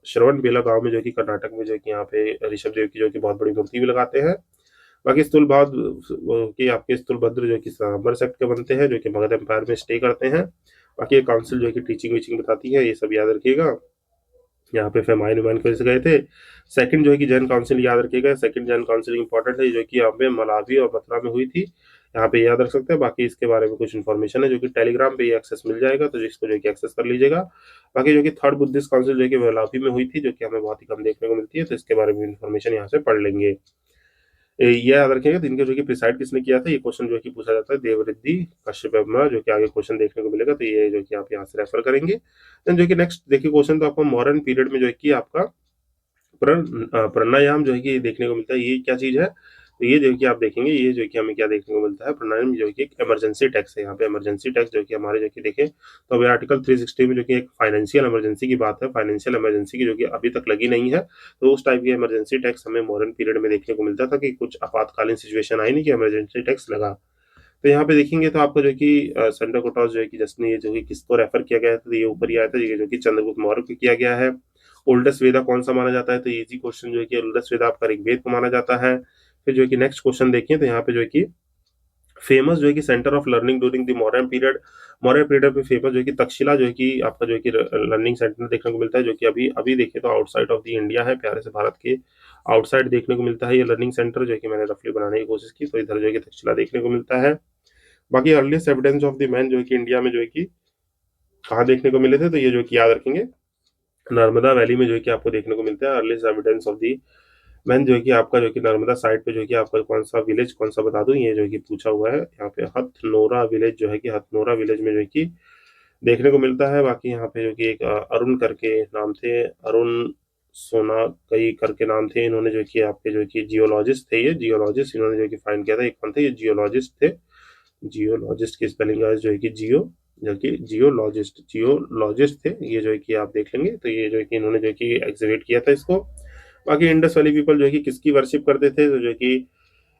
श्रवण बेला गांव में जो है कि कर्नाटक में जो है कि यहाँ पे ऋषभ देव की जो कि बहुत बड़ी मूर्ति भी लगाते हैं। बाकी स्थूलभद्र की आपके स्थूलभद्र जो कि सांबर सेक्ट के बनते हैं, जो कि मगध एम्पायर में स्टे करते हैं। बाकी ये काउंसिल जो है कि टीचिंग वीचिंग बताती है, ये सब याद रखिएगा। यहाँ पे फेमाइन उमाइन कैसे गए थे। सेकंड जो है कि जैन काउंसिल याद रखिएगा, सेकंड जैन काउंसिल इंपॉर्टेंट है, जो कि यहाँ पे मलावी और मथुरा में हुई थी, यहाँ पे याद रख सकते हैं। बाकी इसके बारे में कुछ इन्फॉर्मेशन है जो कि टेलीग्राम पे एक्सेस मिल जाएगा, तो जिसको जो कि एक्सेस कर लीजिएगा। बाकी जो कि थर्ड बुद्धिस्ट काउंसिल जो कि मलावी में हुई थी, जो कि हमें बहुत ही कम देखने को मिलती है, तो इसके बारे में इन्फॉर्मेशन यहाँ से पढ़ लेंगे। ये याद रखिएगा। दिन के जो कि प्रिसाइड किसने किया था, ये क्वेश्चन जो कि पूछा जाता है देवरिद्धि कश्यप ब्रह्मा, जो कि आगे क्वेश्चन देखने को मिलेगा, तो ये जो कि आप यहाँ से रेफर करेंगे। देन जो कि नेक्स्ट देखिए क्वेश्चन, तो आपको मॉडर्न पीरियड में जो है कि आपका प्राणायाम जो है कि देखने को मिलता है, ये क्या चीज है, तो ये जो कि आप देखेंगे, ये जो कि हमें क्या देखने को मिलता है, प्राणायाम जो कि एक इमरजेंसी टैक्स है। यहाँ पे इमरजेंसी टैक्स जो कि हमारे जो कि देखें तो अभी आर्टिकल 360 में जो कि एक फाइनेंशियल इमरजेंसी की बात है, फाइनेंशियल इमरजेंसी की जो कि अभी तक लगी नहीं है, तो उस टाइप की इमरजेंसी टैक्स हमें मॉडर्न पीरियड में देखने को मिलता था कि कुछ आपातकालीन सिचुएशन आई नहीं कि इमरजेंसी टैक्स लगा। तो यहाँ पे देखेंगे तो आपको जो कि सेंटर कोटॉस जो है कि जिसने ये जो कि किसको रेफर किया गया है, तो ये ऊपर ही आया था, ये जो कि चंद्रगुप्त मौर्य को किया गया है। ओल्डेस्ट वेदा कौन सा माना जाता है, तो इजी क्वेश्चन जो है कि ओल्डेस्ट वेदा आपका ऋग्वेद को माना जाता है। फिर जो है कि नेक्स्ट क्वेश्चन देखिए, तो यहाँ पे जो है कि फेमस जो है कि centre of learning during the Maurya period पे फेमस जो है कि तक्षशिला जो है कि आपका जो है कि लर्निंग सेंटर देखने को मिलता है, जो कि अभी अभी देखे तो आउटसाइड ऑफ द इंडिया है, प्यारे से भारत के आउटसाइड देखने को मिलता है ये लर्निंग सेंटर, जो है कि मैंने रफली बनाने की कोशिश की, तो इधर जो है कि तक्षशिला देखने को मिलता है। बाकी earliest evidence of the man जो है कि इंडिया में जो है कि कहाँ देखने को मिले थे, तो ये जो कि याद रखेंगे नर्मदा वैली में जो है कि आपको देखने को मिलता है earliest evidence of the man, जो है कि आपका जो कि नर्मदा साइड पे जो है कि आपका कौन सा विलेज कौन सा बता दूं, ये जो है कि पूछा हुआ है यहाँ पे हथनोरा विलेज जो है कि हथनोरा विलेज में जो है कि देखने को मिलता है। बाकी यहाँ पे जो कि एक अरुण करके नाम थे, अरुण सोना कई करके नाम थे, इन्होंने जो कि आपके जो कि जियोलॉजिस्ट थे, ये जियोलॉजिस्ट इन्होंने जो कि फाइंड किया था, एक कौन थे ये जियोलॉजिस्ट थे। जियोलॉजिस्ट की स्पेलिंग जो है कि जियोलॉजिस्ट थे, ये जो है कि आप देख लेंगे, तो ये जो है कि इन्होंने जो है कि एग्जिबिट किया था इसको। बाकी इंडस वैली पीपल जो है कि किसकी वर्शिप करते थे, तो जो है कि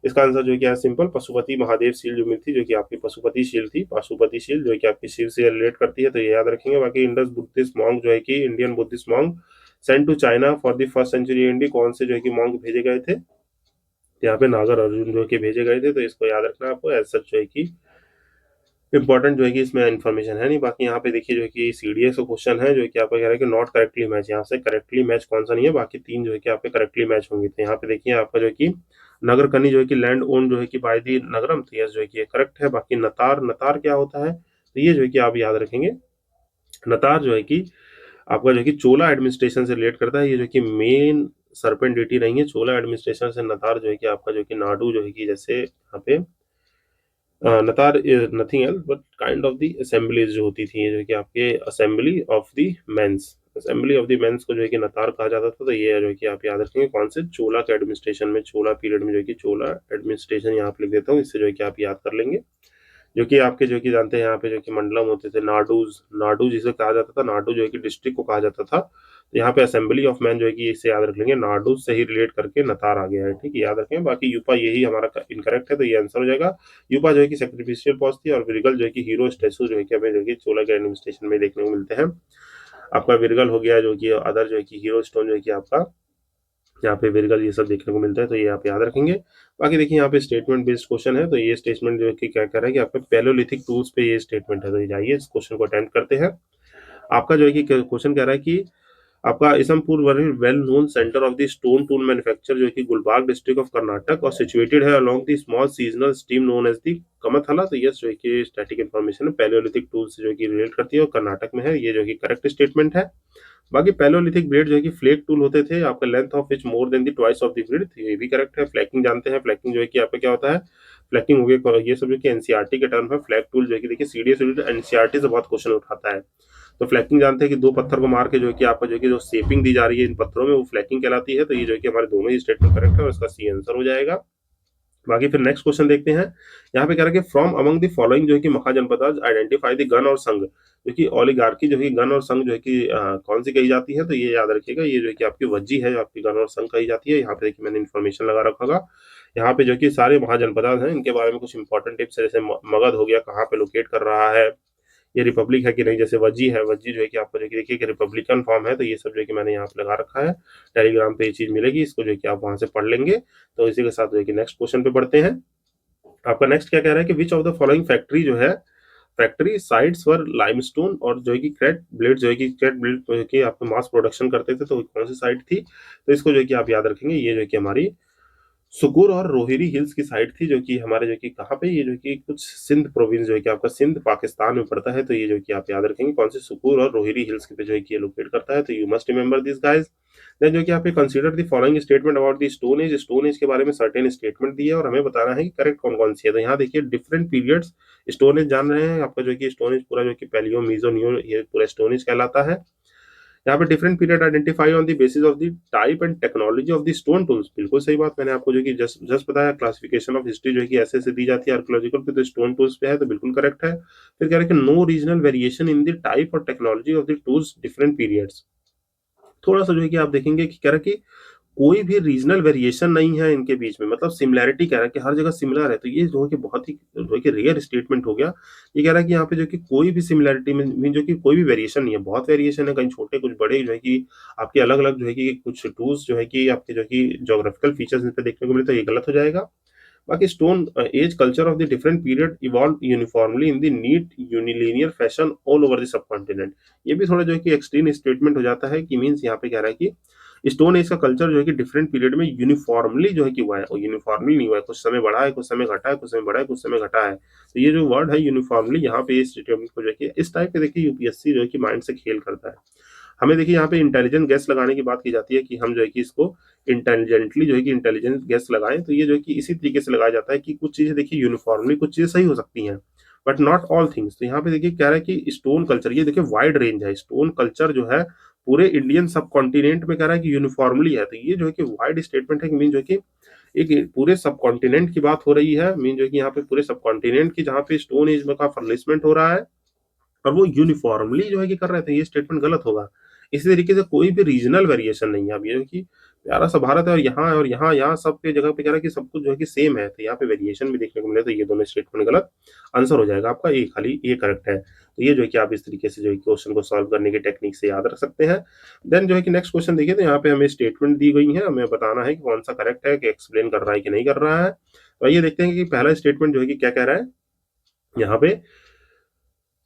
इसका आंसर जो है कि है सिंपल, पशुपति महादेव शील जो मिलती जो कि आपकी पशुपति शील थी, पशुपति शील जो है कि आपकी शिव से रिलेट करती है, तो ये याद रखेंगे। बाकी इंडस बुद्धिस्ट मॉन्ग जो है कि Indian Buddhist monk sent to China for the first century AD, कौन से जो है कि मॉन्ग भेजे गए थे, तो यहाँ पे नागर अर्जुन जो है कि भेजे गए थे, तो इसको याद रखना आपको। एज सच जो है कि इंपॉर्टेंट जो है कि इसमें इन्फॉर्मेशन है नहीं। बाकी यहाँ पे देखिए जो है कि सीडीएस का क्वेश्चन है जो कि आपका कह रहा है कि नॉट करेक्टली मैच, यहाँ से करेक्टली मैच कौन सा नहीं है, बाकी तीन जो है कि आपके करेक्टली मैच होंगे। तो यहाँ पे देखिए आपका जो है कि नगर कनी जो है कि लैंड ओन जो है कि बाय दी नगरम, तो यस जो है कि ये करेक्ट है। बाकी नतार, नतार क्या होता है, तो ये जो है कि आप याद रखेंगे, नतार जो है कि आपका जो है कि चोला एडमिनिस्ट्रेशन से रिलेट करता है। ये जो कि मेन सर्पेंडिटी नहीं है, चोला एडमिनिस्ट्रेशन से नतार जो है कि आपका जो कि नाडू जो है कि जैसे यहाँ पे नतार is nothing else but kind of the assemblies जो होती थी, जो कि आपके assembly of the mens, assembly of the mens को जो है कि नतार कहा जाता था। तो ये जो है कि आप याद रखेंगे कौन से चोला के एडमिनिस्ट्रेशन में, चोला पीरियड में जो है कि चोला एडमिनिस्ट्रेशन यहाँ पे लिख देता हूँ, इससे जो है कि आप याद कर लेंगे। जो कि आपके जो कि जानते हैं यहाँ पे जो कि मंडलम होते थे, नाडूज, नाडू जिसे कहा जाता था, नाडू जो है कि डिस्ट्रिक्ट को कहा जाता था। तो यहाँ पे असेंबली ऑफ मैन जो है कि इसे याद रख लेंगे, नाडू से ही रिलेट करके नतार आ गया है, ठीक है, याद रखें। बाकी यूपा यही हमारा इनकरेक्ट है, तो ये आंसर हो जाएगा। यूपा जो है कि सेक्रिफिशियल पॉज थी, और विरगल जो है कि हीरो स्टेचू जो है कि हमें जो है कि चोला के एडमिनिस्ट्रेशन में देखने को मिलते हैं। आपका विरगल हो गया जो कि अदर जो है कि हीरो स्टोन जो है कि आपका यहाँ पे विरगल ये सब देखने को मिलता है, तो ये आप याद रखेंगे। बाकी देखिए यहाँ पे स्टेटमेंट बेस्ड क्वेश्चन है, तो ये स्टेटमेंट जो है कि क्या कह रहा है कि आपका पैलोलिथिक टूल्स पे ये स्टेटमेंट है, तो ये जाइए इस क्वेश्चन को अटेम्प्ट करते हैं। आपका जो है कि क्वेश्चन कह रहा है कि आपका Isampur very well known centre of the stone tool manufacture जो है कि गुलबाग डिस्ट्रिक्ट ऑफ कर्नाटक और सिचुएटेड है along the small seasonal stream known as the Kamathala. तो यस जो है कि स्टैटिक इन्फॉर्मेशन है, पैलियोलिथिक टूल से जो है कि रिलेट करती है और कर्नाटक में है, ये जो है कि करेक्ट स्टेटमेंट है। बाकी पैलोलिथिक ब्लेड जो है कि फ्लेक टूल होते थे, आपका length of which more than the twice of the blade, ये भी करेक्ट है। फ्लैकिंग जानते हैं, फ्लैकिंग जो है कि आपका क्या होता है, फ्लैकिंग हो गया, ये सब जो कि एनसीईआरटी के टर्म है। फ्लैग टूल जो है कि देखिए सीडीएस एनसीईआरटी से बहुत क्वेश्चन उठाता है। तो फ्लैकिंग जानते हैं कि दो पत्थर को मार के जो है कि आपको जो है कि जो शेपिंग दी जा रही है इन पत्थरों में, वो फ्लैकिंग कहलाती है। तो ये जो है कि हमारे दोनों ही स्टेटमेंट करेक्ट है और इसका सी आंसर हो जाएगा। बाकी फिर नेक्स्ट क्वेश्चन देखते हैं। यहाँ पे कह रहा है कि फ्रॉम अमंग द फॉलोइंग जो है कि महाजनपद आइडेंटिफाई द गन और संघ, जो कि ओलिगार्की जो है गन और संघ जो है कि कौन सी कही जाती है, तो ये याद रखिएगा, ये जो है कि आपकी वज्जी है जो आपकी गन और संघ कही जाती है। यहाँ पे देखिए मैंने इन्फॉर्मेशन लगा रखा होगा। यहाँ पे जो कि सारे महाजनपद हैं, इनके बारे में कुछ इंपॉर्टेंट टिप्स है, जैसे मगध हो गया, कहाँ पे लोकेट कर रहा है, ये रिपब्लिक है कि नहीं, जैसे वज्जी है, वज्जी जो है कि आपको जो है कि देखिए कि रिपब्लिकन फॉर्म है, तो ये सब जो है कि मैंने यहाँ पे लगा रखा है। टेलीग्राम पे ये चीज मिलेगी, इसको जो है कि आप वहां से पढ़ लेंगे। तो इसी के साथ जो है कि नेक्स्ट क्वेश्चन पे बढ़ते हैं। आपका नेक्स्ट क्या कह रहा है कि विच ऑफ द फॉलोइंग फैक्ट्री जो है, फैक्ट्री साइट्स फॉर लाइमस्टोन और जो है कि क्रेट ब्लेड जो है कि क्रेट ब्लेड जो है कि आपको मास प्रोडक्शन करते थे, तो कौन सी साइट थी, तो इसको जो है कि आप याद रखेंगे, ये जो है कि हमारी सुकूर और रोहिरी हिल्स की साइड थी, जो कि हमारे जो कि कहाँ पे, ये जो कि कुछ सिंध प्रोविंस जो है कि आपका सिंध पाकिस्तान में पड़ता है। तो ये जो कि आप याद रखेंगे कौन से सुकूर और रोहिरी हिल्स पे जो है कि ये लोकेट करता है, तो you must remember this guys. Then जो कि आप consider the following statement about the stone age, stone age के बारे में सर्टेन स्टेटमेंट दिया है और हमें बताना है कि करेक्ट कौन कौन सी है। तो यहाँ देखिए डिफरेंट पीरियड्स स्टोन एज जान रहे हैं, आपका जो कि स्टोन एज पूरा जो कि पैलियो मीजो नियो ये पूरा स्टोन एज कहलाता है। यहाँ पे different period identify on the basis of the type and technology of the stone tools, बिल्कुल सही बात, मैंने आपको जो कि जस्ट जस्ट बताया। क्लासिफिकेशन ऑफ हिस्ट्री जो है कि ऐसे ऐसे दी जाती है आर्कोलॉजिकल पे, तो स्टोन टूल्स पे है, तो बिल्कुल करेक्ट है। फिर कह रहे हैं कि no regional variation in the type और technology of the tools different periods. थोड़ा सा जो है कि आप देखेंगे कि कह रहा है कि कोई भी रीजनल वेरिएशन नहीं है इनके बीच में, मतलब सिमिलैरिटी कह रहा है कि हर जगह सिमिलर है, तो ये जो है कि बहुत ही जो है कि रेयर स्टेटमेंट हो गया। ये कह रहा है कि यहाँ पे जो कि कोई भी सिमिलैरिटी में जो कि कोई भी वेरिएशन नहीं है, बहुत वेरिएशन है, कहीं छोटे कुछ बड़े जो है कि आपके अलग अलग जो है कि कुछ टूल्स जो है कि आपके जो है कि जोग्राफिकल फीचर्स इन पे देखने को मिले, तो ये गलत हो जाएगा। बाकी stone age culture of the different period evolve uniformly in the neat unilinear fashion all over the subcontinent, ये भी थोड़ा जो है कि एक्सट्रीम स्टेटमेंट हो जाता है, कि मीन्स यहाँ पे कह रहा है कि स्टोन एज का कल्चर जो है कि डिफरेंट पीरियड में यूनिफॉर्मली जो है कि हुआ है, और यूनिफॉर्मली नहीं हुआ है, कुछ समय बढ़ा है, कुछ समय घटा है, कुछ समय बढ़ा है, कुछ समय घटा है। तो ये जो वर्ड है यूनिफॉर्मली, यहाँ पे इस स्टेटमेंट को जो है कि इस टाइप के देखिए यूपीएससी जो है कि माइंड से खेल करता है। हमें देखिए यहाँ पे इंटेलिजेंट गेस लगाने की बात की जाती है, कि हम जो है कि इसको इंटेलिजेंटली जो है कि इंटेलिजेंट गेस लगाएं, तो ये जो है कि इसी तरीके से लगाया जाता है कि कुछ चीजें देखिए यूनिफॉर्मली कुछ चीजें सही हो सकती हैं, बट नॉट ऑल थिंग्स। तो यहाँ पे देखिए कह रहा है कि स्टोन कल्चर, ये देखिए वाइड रेंज है, स्टोन कल्चर जो है पूरे इंडियन सब कॉन्टिनेंट में कह रहा है कि यूनिफॉर्मली है, तो ये जो है कि वाइड स्टेटमेंट है, कि मीन जो है कि एक पूरे सब कॉन्टिनेंट की बात हो रही है, मीन जो है कि यहाँ पे पूरे सब कॉन्टिनेंट की जहाँ पे स्टोन एज में का फर्निशमेंट हो रहा है और वो यूनिफॉर्मली जो है कि कर रहे थे, ये स्टेटमेंट गलत होगा। इसी तरीके से कोई भी रीजनल वेरिएशन नहीं है। अब ये है कि प्यारा सा भारत है, और यहाँ यहाँ सब पे जगह पे कह रहा है कि सब कुछ जो है कि सेम है, तो यहाँ पे वेरिएशन भी देखने को मिले, तो ये दोनों स्टेटमेंट गलत। आंसर हो जाएगा आपका ये, खाली ये करेक्ट है। तो ये जो है कि आप इस तरीके से जो है क्वेश्चन को सॉल्व करने की टेक्निक से याद रख सकते हैं। देन जो है कि नेक्स्ट क्वेश्चन देखिए, तो यहाँ पे हमें स्टेटमेंट दी गई है, हमें बताना है कि कौन सा करेक्ट है, कि एक्सप्लेन कर रहा है कि नहीं कर रहा है। तो ये देखते हैं कि पहला स्टेटमेंट जो है कि क्या कह रहा है यहाँ पे,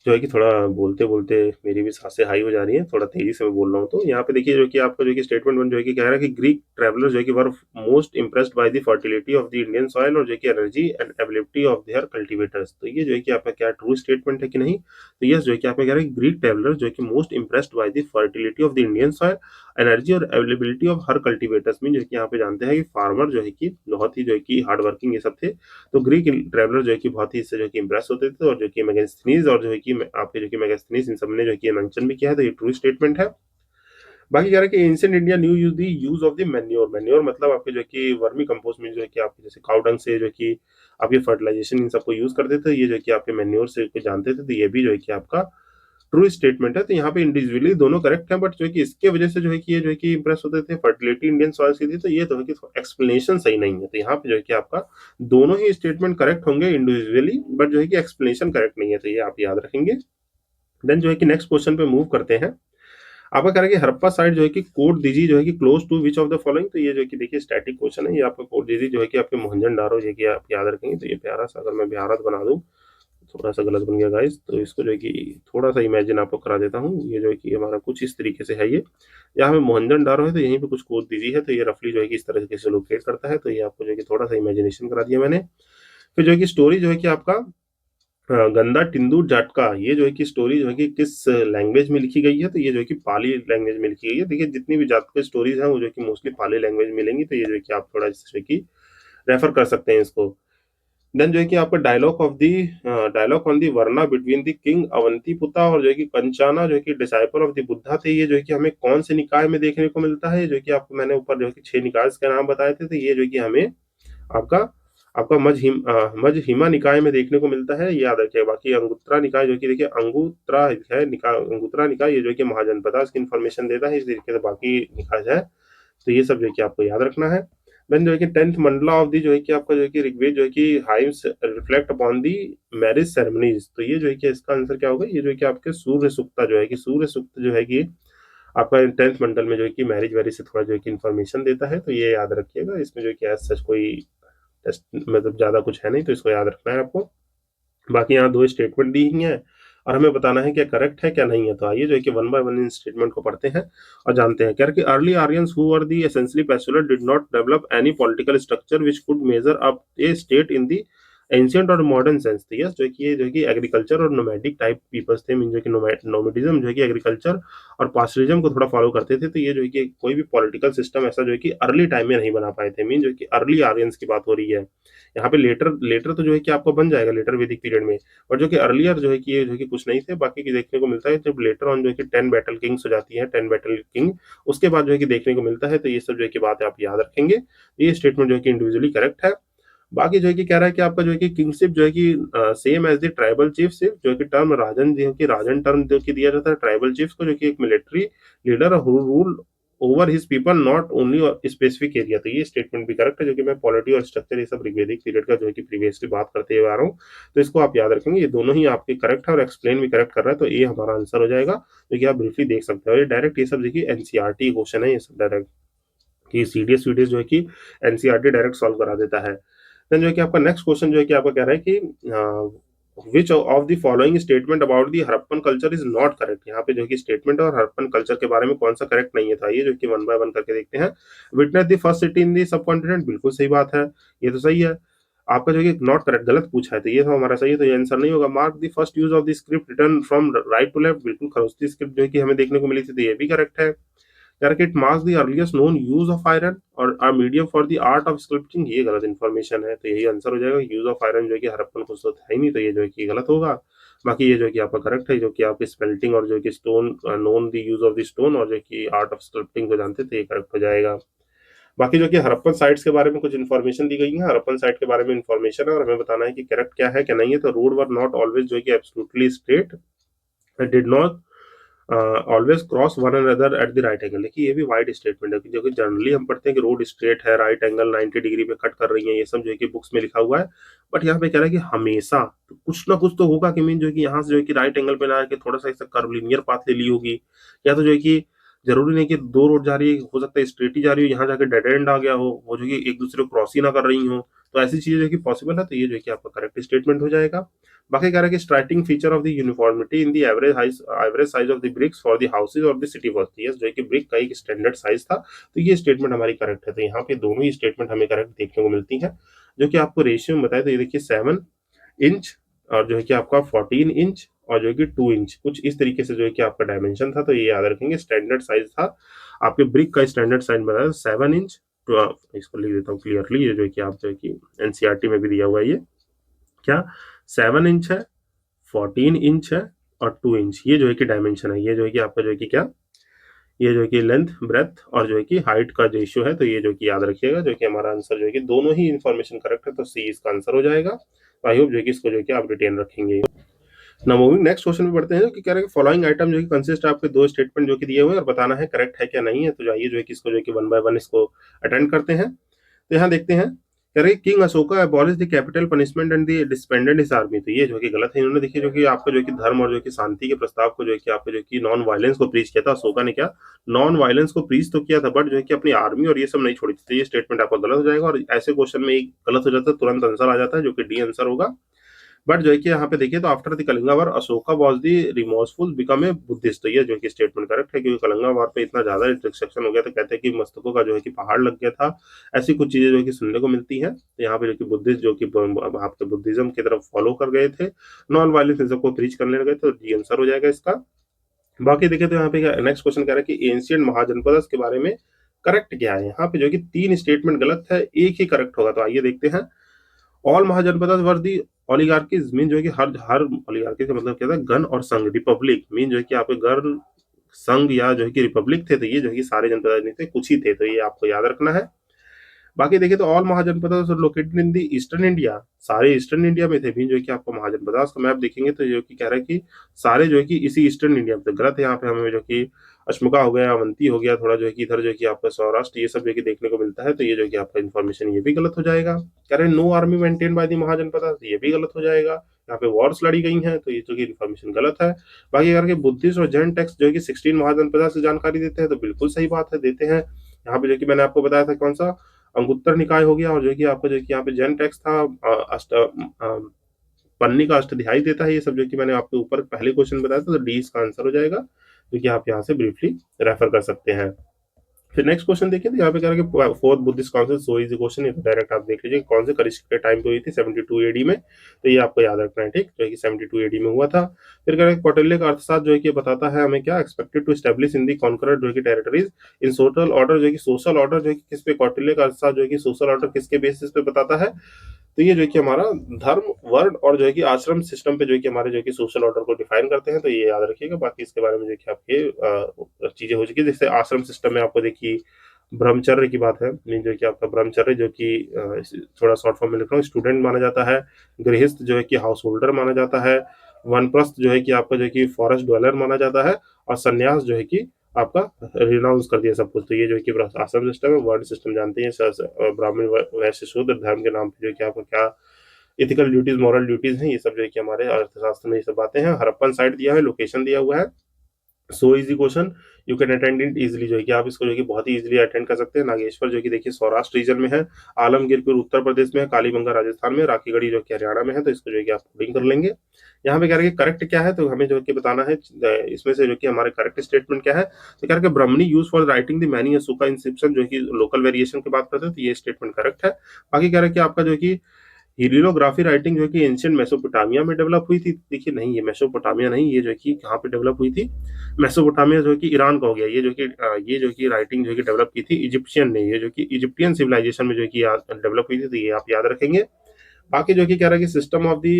जो है कि थोड़ा बोलते-बोलते मेरी भी साँसें हाई हो जा रही हैं, थोड़ा तेज़ी से मैं बोल रहा हूँ। तो यहाँ पे देखिए जो कि आपका जो कि स्टेटमेंट 1 जो है कि कह रहा है कि ग्रीक ट्रैवलर्स जो है कि वर most impressed by the fertility of the Indian soil और जो कि energy and ability of their cultivators. तो ये जो है कि आपका क्या ट्रू स्टेटमेंट है कि नहीं? तो यस जो है कि आपका कह रहा है कि ग्रीक ट्रैवलर्स जो है कि most impressed by the fertility of the Indian soil, energy और availability of her cultivators mean जो है कि यहाँ पे जानते हैं कि फार्मर जो है कि बहुत ही जो है कि हार्ड वर्किंग ये सब थे। तो ग्रीक ट्रैवलर जो है कि बहुत ही इससे जो है कि इम्प्रेस होते थे और जो कि मेगास्थनीज और जो है कि आपके जो कि मेगास्थनीज इन सब ने जो है कि मेंशन भी किया है, तो ये ट्रू स्टेटमेंट है। बाकी कह रहा है कि ancient India new use the use of the manure. Manure मतलब आपके जो है कि वर्मी कंपोस्ट में जो है कि आपके जैसे काउ डंग से जो है कि आपके फर्टिलाइजेशन इन सबको यूज करते थे, ये जो है कि आपके मैन्योर से जानते थे, तो ये भी जो है कि आपका ट्रू स्टेटमेंट है। तो यहाँ पे इंडिविजुअली दोनों करेक्ट है, बट जो है कि इसके वजह से जो है कि ये जो है कि इंप्रेस होते थे फर्टिलिटी इंडियन सॉइल्स की थी, तो ये तो है कि एक्सप्लेनेशन सही नहीं है। तो यहाँ पे जो है कि आपका दोनों ही स्टेटमेंट करेक्ट होंगे इंडिविजुअली, बट जो है कि एक्सप्लेनेशन करेक्ट नहीं है, तो ये आप याद रखेंगे। देन जो है कि नेक्स्ट क्वेश्चन पे मूव करते हैं। आपका कह रहा है कि हड़प्पा साइट जो है कि कोड दीजिए जो है कि close to which of the following. तो ये जो है कि देखिए स्टैटिक क्वेश्चन है, ये आपका कोड दीजिए जो है कि आपके मोहनजोदड़ो जो है कि आप याद रखेंगे। तो ये प्यारा सा अगर मैं भारत बना दूं, थोड़ा सा गलत बन गया गाइस, तो इसको जो है कि थोड़ा सा इमेजिन आपको करा देता हूँ। ये जो है कि हमारा कुछ इस तरीके से है, ये यहाँ पे मोहनजोदड़ो है, तो यहीं पे कुछ कोड दीजिए है, तो ये रफली जो है कि इस तरह से लोकेट करता है। तो ये आपको जो है कि थोड़ा सा इमेजिनेशन करा दिया मैंने। फिर जो है कि स्टोरी जो है कि आपका गंदा टिंदू जाटका, ये जो है कि स्टोरी जो है कि किस लैंग्वेज में लिखी गई है? तो ये जो है कि पाली लैंग्वेज में लिखी गई है। देखिए जितनी भी जाटका स्टोरीज हैं वो जो है कि मोस्टली पाली लैंग्वेज में मिलेंगी, तो ये जो है कि आप थोड़ा जो है कि रेफर कर सकते हैं इसको। देन जो है कि आपका डायलॉग ऑन दी वरना बिटवीन द किंग अवंतीपुता और जो है कि कंचाना जो है कि डिसाइपल ऑफ द बुद्धा थे, ये जो है कि हमें कौन से निकाय में देखने को मिलता है? जो है कि आपको मैंने ऊपर जो है कि 6 निकाय के नाम बताए थे, तो ये जो है कि हमें आपका आपका मजहिमा निकाय में देखने को मिलता है, ये याद रखिएगा। बाकी अंगुत्रा निकाय जो कि देखिए अंगुत्रा निकाय ये जो है कि महाजनपदा इसकी इन्फॉर्मेशन देता है, इस तरीके से बाकी निकाय है, तो ये सब जो है कि आपको याद रखना है। देन जो है कि 10th मंडला ऑफ दी जो है कि आपका जो है कि ऋग्वेद जो है कि hymns reflect upon the marriage ceremonies. तो ये जो है कि इसका आंसर क्या होगा? ये जो है कि आपके सूर्य सुक्ता जो है कि सूर्य सुक्त जो है कि आपका 10th मंडल में जो है कि मैरिज वेरिज से थोड़ा जो है कि इन्फॉर्मेशन देता है, तो ये याद रखिएगा। इसमें जो है कि एज सच कोई टेस्ट मतलब ज्यादा कुछ है नहीं, तो इसको याद रखना है आपको। बाकी यहाँ दो स्टेटमेंट दी ही हैं और हमें बताना है क्या करेक्ट है क्या नहीं है। तो आइए जो है कि one by one in statement को पढ़ते हैं और जानते हैं। क्या कि early Aryans who were the essentially pastoral did not develop any political structure which could measure up a state in the ancient और मॉडर्न सेंस। तो यस जो है कि ये जो है कि एग्रीकल्चर और नोमैडिक टाइप पीपल्स थे, मीन जो है कि नोमैडिज्म जो है कि एग्रीकल्चर और पास्टरिज्म को थोड़ा फॉलो करते थे। तो ये जो है कि कोई भी पॉलिटिकल सिस्टम ऐसा जो है कि अर्ली टाइम में नहीं बना पाए थे, मीन जो है कि अर्ली आर्यंस की बात हो रही है यहाँ पे। लेटर लेटर तो जो है कि आपको बन जाएगा लेटर वैदिक पीरियड में, और जो कि अर्लियर जो है कि ये जो है कि कुछ नहीं थे। बाकी की देखने को मिलता है जब लेटर ऑन जो है कि 10 बैटल किंग्स हो जाती है, 10 बैटल किंग, उसके बाद जो है कि देखने को मिलता है। तो ये सब जो है कि बात आप याद रखेंगे। ये स्टेटमेंट जो है कि इंडिविजुअली करेक्ट है। बाकी जो है कि कह रहा है कि आपका जो है कि किंगशिप जो है कि same as the tribal chief, सिर्फ जो है कि टर्म राजन जो है कि राजन टर्म जो कि दिया जाता है ट्राइबल चीफ को, जो कि एक military leader who rule over his people not only specific area. तो ये स्टेटमेंट भी करेक्ट है, जो कि मैं पॉलिटी और स्ट्रक्चर ये सब ऋग्वेदिक पीरियड का जो है कि प्रीवियसली बात करते हुए आ रहा हूँ, तो इसको आप याद रखेंगे। ये दोनों ही आपके करेक्ट है और एक्सप्लेन भी करेक्ट कर रहा है, तो ये हमारा आंसर हो जाएगा, जो कि आप ब्रीफली देख सकते हो। ये डायरेक्ट ये सब देखिए एनसीईआरटी क्वेश्चन है, ये सब डायरेक्ट कि सीडीएस वीडीएस जो है कि एनसीईआरटी डायरेक्ट सॉल्व करा देता है। देन जो है कि आपका नेक्स्ट क्वेश्चन जो है कि आपका कह रहा है कि विच of the following statement about the Harappan culture is not correct. यहाँ पे जो है कि स्टेटमेंट और हड़प्पन कल्चर के बारे में कौन सा करेक्ट नहीं है, था ये जो कि वन बाय वन करके देखते हैं। Witness the first city in the sub continent, बिल्कुल सही बात है, ये तो सही है। आपका जो है कि नॉट करेक्ट गलत पूछा है, तो ये तो हमारा सही है, तो ये आंसर नहीं होगा। Mark the first use of the script return from right to left, बिल्कुल खरोस्ती स्क्रिप्ट जो है कि हमें देखने को मिली थी, तो ये भी करेक्ट है। It marks the earliest known use of iron और are medium for the art of sculpting, ये गलत इन्फॉर्मेशन है, तो यही आंसर हो जाएगा। यूज ऑफ आयरन जो है कि हड़प्पन कुछ तो है ही नहीं, तो ये जो है कि गलत होगा। बाकी ये जो है कि आपका करेक्ट है, जो कि आपकी स्पेल्टिंग और जो है कि stone known the use of the stone और जो कि आर्ट ऑफ स्कल्पटिंग को जानते थे, ये करेक्ट हो जाएगा। बाकी जो कि हड़प्पन साइट्स के बारे में कुछ इन्फॉर्मेशन दी गई है, हड़प्पन साइट के बारे में इन्फॉर्मेशन है और हमें बताना है कि करेक्ट क्या है क्या नहीं है। तो रोड वर नॉट ऑलवेज जो है कि absolutely straight, did not always cross one another at the right angle. देखिए ये भी वाइड स्टेटमेंट है, जो कि जनरली हम पढ़ते हैं कि रोड स्ट्रेट है, राइट एंगल 90 डिग्री पे कट कर रही है, ये सब जो है कि बुक्स में लिखा हुआ है। बट यहाँ पे कह रहा है कि हमेशा तो कुछ ना कुछ तो होगा कि मीन जो है कि यहाँ से जो है कि राइट एंगल पे ना आके थोड़ा सा ऐसा कर्वलिनियर पाथ ले ली होगी, या तो जो है कि जरूरी नहीं कि दो रोड जा रही है, हो सकता है स्ट्रेट ही जा रही हो, यहाँ जाके डेड एंड आ गया हो, वो जो कि एक दूसरे को क्रॉस ही ना कर रही हो। तो ऐसी चीजें जो कि पॉसिबल है, तो ये जो कि आपका करेक्ट स्टेटमेंट हो जाएगा। बाकी कह रहा है कि striking feature of the uniformity in the average size of the bricks for the houses of the city was, yes जो है कि ब्रिक का एक स्टैंडर्ड साइज था, तो ये स्टेटमेंट हमारी करेक्ट है। तो यहाँ पे दोनों ही स्टेटमेंट हमें करेक्ट देखने को मिलती है। जो कि आपको रेशियो में बताया, तो ये देखिए 7 इंच और जो है कि आपका 14 इंच और जो है कि 2 इंच, कुछ इस तरीके से जो है कि आपका डायमेंशन था। तो ये याद रखेंगे, स्टैंडर्ड साइज था आपके ब्रिक का, स्टैंडर्ड साइज बताया 7 इंच। तो इसको लिख देता हूँ क्लियरली, ये जो है कि आप जो है कि एनसीईआरटी में भी दिया हुआ है ये क्या, 7 इंच है, 14 इंच है और 2 इंच, ये जो है कि डायमेंशन है। ये जो है कि आपका जो है कि क्या, ये जो है कि लेंथ ब्रेथ और जो है कि हाइट का रेशियो है। तो ये जो कि याद रखिएगा, जो कि हमारा आंसर जो है कि दोनों ही इन्फॉर्मेशन करेक्ट है, तो सी इसका आंसर हो जाएगा। आई होप जो है कि इसको जो है कि आप रिटेन रखेंगे। ना मूविंग नेक्स्ट क्वेश्चन में बढ़ते हैं, कि कह रहे हैं फॉलोइंग आइटम जो कि कंसिस्ट आपके दो स्टेटमेंट जो कि दिए हुए हैं और बताना है करेक्ट है क्या नहीं है। तो जाइए जो है कि इसको जो है कि वन बाय वन इसको अटेंड करते हैं। तो यहाँ देखते हैं, कह रहे king Ashoka abolish the capital punishment and the disbanded his army. तो ये जो कि गलत है। इन्होंने देखिए जो कि आपका जो कि धर्म और जो कि शांति के प्रस्ताव को जो है कि आपको जो कि नॉन वायलेंस को प्रीच किया था। अशोका ने क्या, नॉन वायलेंस को प्रीच तो किया था, बट जो है कि अपनी आर्मी और ये सब नहीं छोड़ी थी। तो ये स्टेटमेंट आपका गलत हो जाएगा। और ऐसे क्वेश्चन में एक गलत हो जाता है, तुरंत आंसर आ जाता है, जो कि डी आंसर होगा। बट जो है कि यहाँ पे देखिए, तो after the Kalinga war Ashoka was the remorseful become a Buddhist. तो ये जो है कि स्टेटमेंट करेक्ट है, क्योंकि कलिंगा वार पे इतना ज्यादा डिस्ट्रक्शन हो गया था, कहते हैं कि मस्तकों का जो है कि पहाड़ लग गया था। ऐसी कुछ चीजें जो है कि सुनने को मिलती हैं। तो यहाँ पे जो कि बुद्धिस्ट जो कि आपके बुद्धिज्म की तरफ फॉलो कर गए थे, नॉन वायलेंस इन सबको प्रीच करने लगे, तो डी आंसर हो जाएगा इसका। बाकी देखिए, तो यहाँ पे नेक्स्ट क्वेश्चन कह रहा है कि एंशियंट महाजनपद के बारे में करेक्ट क्या है। यहाँ पे जो कि 3 स्टेटमेंट गलत है, एक ही करेक्ट होगा। तो आइए देखते हैं। ऑल महाजनपदास वर दी ओलिगार्कीज, मीन जो है कि हर ओलिगार्की का मतलब क्या था, गण और संघ। रिपब्लिक मीन जो है कि आपके गण, संघ या जो है कि रिपब्लिक थे। तो ये जो है कि सारे जनपद नहीं थे, कुछ ही थे। तो ये आपको याद रखना है। बाकी देखिए, तो all Mahajanapada located in the eastern India, सारे ईस्टर्न इंडिया में थे। भी जो है कि आपको महाजनपद का मैप देखेंगे, तो जो कि कह रहा है कि सारे जो है कि इसी ईस्टर्न इंडिया में थे। गलत है। यहाँ पे हमें जो कि अश्मका हो गया, अवंती हो गया, थोड़ा जो है कि इधर जो है कि आपका सौराष्ट्र, ये सब जो है कि देखने को मिलता है। तो ये जो है कि आपका इन्फॉर्मेशन ये भी गलत हो जाएगा। कह रहे हैं no army maintain by the Mahajanapada, ये भी गलत हो जाएगा। यहाँ पे वॉर्स लड़ी गई हैं, तो ये जो कि इन्फॉर्मेशन गलत है। बाकी अगर बुद्धिस्ट और जैन टेक्स्ट जो है कि 16 महाजनपद से जानकारी देते हैं, तो बिल्कुल सही बात है, देते हैं। यहाँ पे जो कि मैंने आपको बताया था कौन सा, अंगुत्तर निकाय हो गया, और जो है कि आपका जो है कि यहाँ पे जैन टेक्स्ट था, पन्नी का अष्टाध्यायी देता है। ये सब जो कि मैंने आपके ऊपर पहले क्वेश्चन बताया था। तो डी इसका आंसर हो जाएगा, जो कि आप यहाँ से ब्रीफली रेफर कर सकते हैं। फिर नेक्स्ट क्वेश्चन देखिए, तो यहाँ पे कह रहा है कि fourth Buddhist council, so is question, ये तो डायरेक्ट आप देख लीजिए कौन से कनिष्क के टाइम पे हुई थी, 72 एडी में। तो ये आपको याद रखना है, ठीक, जो है कि 72 एडी में हुआ था। फिर कह रहा है कौटिल्य का अर्थशास्त्र जो है कि बताता है हमें क्या, expected to establish in the conqueror जो है कि टेरिटरीज इन सोशल ऑर्डर, जो है कि सोशल ऑर्डर जो है कि किस पे, कौटिल्य का अर्थशास्त्र जो है कि सोशल ऑर्डर किसके बेसिस पे बताता है। तो ये जो है कि हमारा धर्म, वर्ण और जो है कि आश्रम सिस्टम पे जो है कि हमारे जो है कि सोशल ऑर्डर को डिफाइन करते हैं। तो ये याद रखिएगा। बाकी इसके बारे में जो है कि आपके चीजें हो चुकी है। जैसे आश्रम सिस्टम में आपको देखिए ब्रह्मचर्य की बात है, जो कि आपका ब्रह्मचर्य जो कि थोड़ा शॉर्ट फॉर्म में लिख रहा हूँ, स्टूडेंट माना जाता है। गृहस्थ जो है कि हाउस होल्डर माना जाता है। वनप्रस्थ जो है कि आपका जो है कि फॉरेस्ट ड्वेलर माना जाता है। और संन्यास जो है कि आपका रिनाउंस कर दिया सब कुछ। तो ये जो है कि आश्रम सिस्टम है। वर्ण सिस्टम जानते हैं, ब्राह्मण वैश्य शूद्र धर्म के नाम पे जो कि आपका क्या इथिकल ड्यूटीज, मॉरल ड्यूटीज हैं, ये सब जो है कि हमारे अर्थशास्त्र में ये सब बातें हैं। हड़प्पन साइट दिया है, लोकेशन दिया हुआ है। So easy question, you can attend it easily, जो है कि आप इसको जो है कि बहुत ही इजीली अटेंड कर सकते हैं। नागेश्वर जो है कि देखिए सौराष्ट्र रीजन में है। आलमगीरपुर उत्तर प्रदेश में है। कालीबंगा राजस्थान में। राखीगढ़ी जो कि हरियाणा में है। तो इसको जो है कि आप कोडिंग कर लेंगे। यहाँ पे कह रहे हैं करेक्ट क्या है, तो हमें जो है कि बताना है इसमें से जो कि हमारे करेक्ट स्टेटमेंट क्या है। तो कह रहे हैं Brahmani use for writing the many Ashoka inscription, जो है कि लोकल वेरिएशन की बात करते हैं। तो ये स्टेटमेंट करेक्ट है। बाकी कह रहे हैं कि आपका जो है कि हीलियोग्राफी राइटिंग जो है कि एंशियंट मेसोपोटामिया में डेवलप हुई थी। देखिए नहीं, ये मेसोपोटामिया नहीं, ये जो है कि कहाँ पे डेवलप हुई थी, मेसोपोटामिया जो है कि ईरान का हो गया। ये जो कि राइटिंग जो है कि डेवलप की थी इजिप्शियन ने, ये जो कि इजिप्टियन सिविलाइजेशन में जो है कि डेवलप हुई थी। तो ये आप याद रखेंगे। बाकी जो है कि कह रहा है कि system of the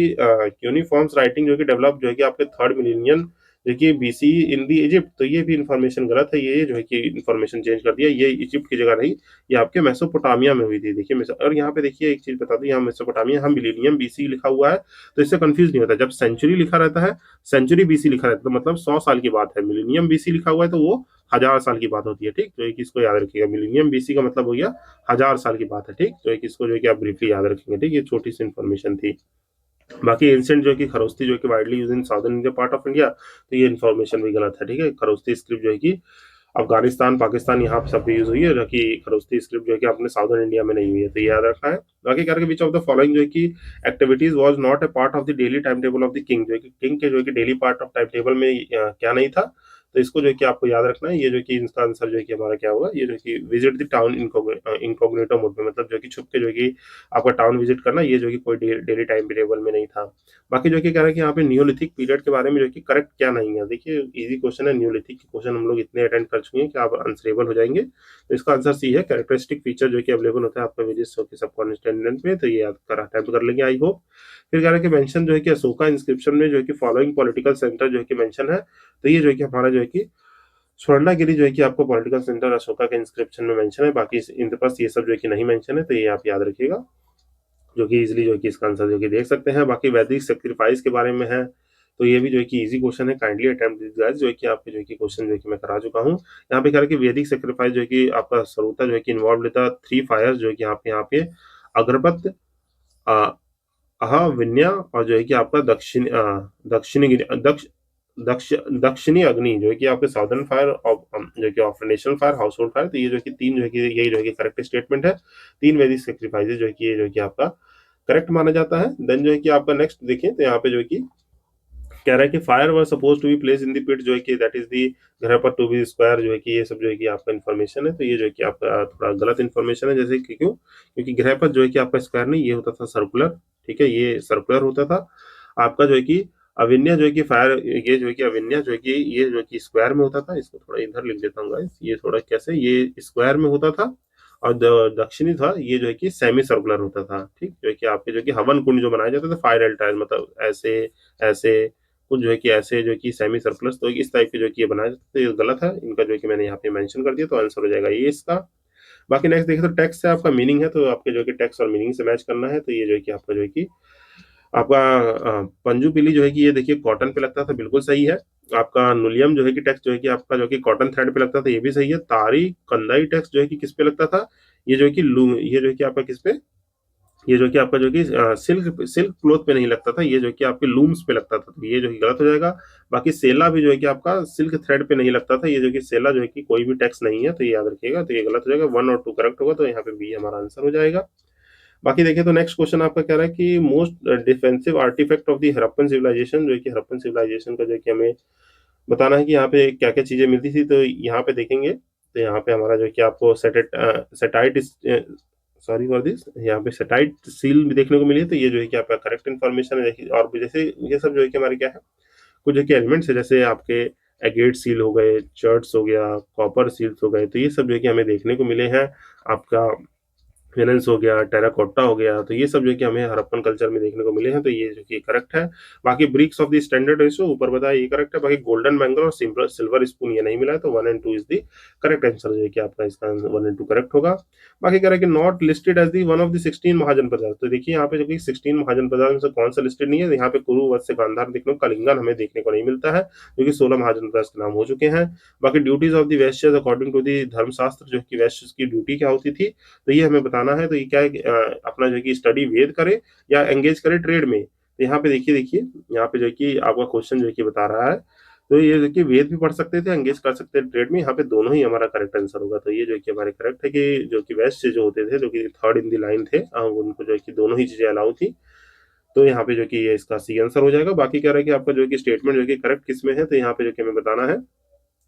uniforms writing जो है कि डेवलप जो है कि आपके थर्ड मिलीनियम जो कि बीसी इन दी इजिप्ट। तो ये भी इन्फॉर्मेशन गलत है। ये जो है कि इन्फॉर्मेशन चेंज कर दिया, ये इजिप्ट की जगह नहीं, ये आपके मेसोपोटामिया में हुई थी। देखिए और यहाँ पे देखिए एक चीज बता दूं, यहाँ मेसोपोटामिया, हम मिलीनियम बीसी लिखा हुआ है, तो इससे कंफ्यूज नहीं होता। जब सेंचुरी लिखा रहता है, सेंचुरी बीसी लिखा रहता है, तो मतलब 100 साल की बात है। मिलीनियम बीसी लिखा हुआ है तो वो 1000 साल की बात होती है, ठीक। तो एक इसको याद रखिएगा, मिलीनियम बीसी का मतलब हो गया 1000 साल की बात है, ठीक। तो एक इसको जो है कि आप ब्रीफली याद रखेंगे, ठीक। ये छोटी सी इन्फॉर्मेशन थी। बाकी एंशिएंट जो कि खरोस्ती जो कि widely use in southern India part of India, तो ये इन्फॉर्मेशन भी गलत है, ठीक है। खरोस्ती स्क्रिप्ट जो है कि अफगानिस्तान, पाकिस्तान, यहाँ पे सब यूज हुई है, जबकि खरोस्ती स्क्रिप्ट जो है कि अपने साउदर्न इंडिया में नहीं हुई है। तो ये याद रखना है। बाकी कह रहे विच ऑफ द फॉलोइंग जो है कि activities was not a part of the daily time table of the king, जो है कि किंग के जो है कि daily part of time table में क्या नहीं था। तो इसको जो है कि आपको याद रखना है, ये जो कि इसका आंसर जो है कि हमारा क्या होगा, ये जो कि visit the town incognito mode में, मतलब जो कि छुप के जो है कि आपका टाउन विजिट करना, ये जो कि कोई डेली टाइम टेबल में नहीं था। बाकी जो कि कह रहा है कि यहाँ पे न्यूलिथिक पीरियड के बारे में जो कि करेक्ट क्या नहीं है। देखिए इजी क्वेश्चन है, न्यूलिथिक के क्वेश्चन हम लोग इतने अटेंड कर चुके हैं कि आप आंसरेबल हो जाएंगे। तो इसका आंसर सी है, कैरेक्टरिस्टिक फीचर जो कि अवेलेबल होता है आपका वेरियस सबकॉन्टिनेंट में। तो ये याद कर अटेम्प्ट कर लेंगे आई होप। फिर कह रहा है कि मेंशन जो है कि अशोका इंस्क्रिप्शन में जो है कि फॉलोइंग पॉलिटिकल सेंटर जो है कि मेंशन है। तो ये जो है कि हमारा जो है कि स्वर्णागिरी जो है कि आपको पॉलिटिकल सेंटर अशोका के इंस्क्रिप्शन में मेंशन है। बाकी इनके पास ये सब जो है कि नहीं मेंशन है, तो ये आप याद रखिएगा, जो कि इजीली जो है कि इसका आंसर जो कि देख सकते हैं। बाकी वैदिक सेक्रीफाइस के बारे में है, तो ये भी जो है कि इजी क्वेश्चन है, काइंडली अटेम्प्ट दिस गाइस, जो है कि आपके जो है कि क्वेश्चन जो है कि मैं करा चुका हूँ। यहाँ पे कह रहा है कि वैदिक सेक्रीफाइस जो है कि आपका श्रोता जो है कि इन्वॉल्व लेता थ्री फायर्स, जो है कि यहाँ पे अगरबत्त, विन्या, और जो है कि आपका दक्षिणी दक्ष दक्ष दक्षिणी अग्नि, जो है कि आपके साउदर्न फायर जो कि of national fire, house hold fire. तो ये जो है कि तीन जो है कि यही जो है कि करेक्ट स्टेटमेंट है। तीन वैदिक सेक्रीफाइसेज जो है कि ये जो है कि आपका करेक्ट माना जाता है। देन जो है कि आपका नेक्स्ट देखें तो यहाँ पे जो है कि कह रहा है कि fire were suppose to be place in the pit, जो है कि दैट इज दी ग्रह पर टू बी स्क्वायर, जो है कि ये सब जो है कि आपका इन्फॉर्मेशन है। तो ये जो है कि आपका थोड़ा गलत इन्फॉर्मेशन है, जैसे कि क्यों, क्योंकि ग्रह पर जो है कि आपका स्क्वायर नहीं, ये होता था सर्कुलर। ठीक है, ये सर्कुलर होता था आपका जो है कि अविन्या जो है कि फायर, ये जो है कि अविन्या जो है कि ये जो है कि स्क्वायर में होता था। इसको थोड़ा इधर लिख देता हूँ गाइस, ये थोड़ा कैसे, ये स्क्वायर में होता था। और दक्षिणी था, ये जो है कि सेमी सर्कुलर होता था। ठीक, जो है कि आपके जो कि हवन कुंड जो बनाए जाते थे फायर एल्टायर, मतलब ऐसे ऐसे कुछ जो है कि ऐसे जो है कि सेमी सर्कुलर, तो इस टाइप के जो है कि ये बनाए जाते थे। ये गलत है इनका, जो है कि मैंने यहाँ पे मेंशन कर दिया, तो आंसर हो जाएगा ये इसका। बाकी नेक्स्ट देखें तो टेक्स्ट है आपका मीनिंग है, तो आपके जो है कि टेक्स्ट और मीनिंग से मैच करना है। तो ये जो है कि आपका जो है कि आपका पंजू पीली जो है कि ये देखिए कॉटन पे लगता था, बिल्कुल सही है। आपका नुलियम जो है कि टेक्स्ट जो है कि आपका जो है कि कॉटन थ्रेड पे लगता था, ये भी सही है। तारी कंदाई टेक्स्ट जो है कि किस पे लगता था, ये जो है कि लूम, ये जो है कि आपका किस पे, ये जो कि आपका जो कि सिल्क सिल्क क्लोथ पे नहीं लगता था, ये जो कि आपके लूम्स पे लगता था। तो ये जो कि गलत हो जाएगा। बाकी सेला भी जो है कि आपका सिल्क थ्रेड पे नहीं लगता था, ये जो कि सेला जो है कि कोई भी टैक्स नहीं है, तो ये याद रखिएगा। तो ये गलत हो जाएगा, 1 और 2 करेक्ट होगा, तो यहाँ पे बी हमारा आंसर हो जाएगा। बाकी देखिए तो नेक्स्ट क्वेश्चन आपका कह रहा है कि most defensive artifact of the Harappan civilization, जो है कि हड़प्पन सिविलाइजेशन का जो है कि हमें बताना है कि यहाँ पे क्या क्या चीजें मिलती थी। तो यहाँ पे देखेंगे तो यहाँ पे हमारा जो है कि आपको सेटाइट, सॉरी फॉर दिस, यहाँ पे सेटाइट सील भी देखने को मिली है। तो ये जो है कि आपका करेक्ट इन्फॉर्मेशन है। देखिए और भी जैसे ये सब जो है कि हमारे क्या है, कुछ जो कि एलिमेंट्स है, जैसे आपके एगेट सील हो गए, चर्ट्स हो गया, कॉपर सील्स हो गए, तो ये सब जो है कि हमें देखने को मिले हैं। आपका फेनेंस हो गया, टेराकोटा हो गया, तो ये सब जो है कि हमें हड़प्पन कल्चर में देखने को मिले हैं। तो ये जो कि करेक्ट है। बाकी bricks of the standard ratio ऊपर बताया, ये करेक्ट है। बाकी गोल्डन बैंगल और सिल्वर स्पून ये नहीं मिला है, तो 1 और 2 इज द करेक्ट आंसर, जो है कि आपका इसका 1 और 2 करेक्ट होगा। बाकी कह रहा है कि not listed as the one of the 16 mahajanapada. तो देखिए यहाँ पे जो कि 16 महाजनपद में से कौन सा लिस्टेड नहीं है। यहाँ पे कुरु, वत्स, गांधार देखने को, कलिंगन हमें देखने को नहीं मिलता है, जो कि 16 महाजनपद के नाम हो चुके हैं। बाकी duties of the Vysya according to the धर्मशास्त्र, जो कि वैश्य की ड्यूटी क्या होती थी, तो ये हमें बताना है। तो ये क्या है अपना जो है कि स्टडी वेद करे या एंगेज करे ट्रेड में। तो यहाँ पे देखिए देखिए यहाँ पे जो है कि आपका क्वेश्चन जो है कि बता रहा है, तो ये जो कि वेद भी पढ़ सकते थे, एंगेज कर सकते थे ट्रेड में, यहाँ पे दोनों ही हमारा करेक्ट आंसर होगा। तो ये जो है कि हमारे करेक्ट है कि जो कि वेस्ट से जो होते थे, जो कि थर्ड इन द लाइन थे, उनको जो है कि दोनों ही चीजें अलाउ थी। तो यहाँ पे जो कि ये इसका सी आंसर हो जाएगा। बाकी कह रहा है कि आपका जो है कि स्टेटमेंट जो है कि करेक्ट किस में है, तो यहाँ पे जो कि हमें बताना है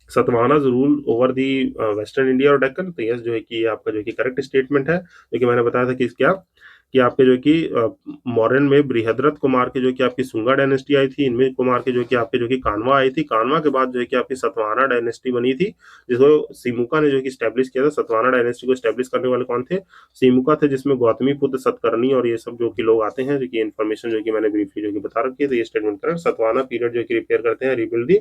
Satavahanas rule over the western India और डेक्कन। तो यस जो है कि आपका जो है कि करेक्ट स्टेटमेंट है, जो कि मैंने बताया था कि क्या कि आपके जो कि मौर्यन में बृहद्रथ कुमार के जो कि आपकी सुंगा डायनेस्टी आई थी, इनमें कुमार के जो कि आपके जो कि कानवा आई थी, कानवा के बाद जो है कि आपकी सतवाहना डायनेस्टी बनी थी, जिसको सिमुका ने जो कि स्टैब्लिश किया था। सतवाहना डायनेस्टी को स्टैब्लिश करने वाले कौन थे, सिमुका थे, जिसमें गौतमी पुत्र सतकर्णी और ये सब जो कि लोग आते हैं, जो कि इन्फॉर्मेशन जो कि मैंने ब्रीफली जो कि बता रखी है। तो ये स्टेटमेंट करेक्ट, सतवाहना पीरियड जो कि रिपेयर करते हैं, रिबिल्ड दी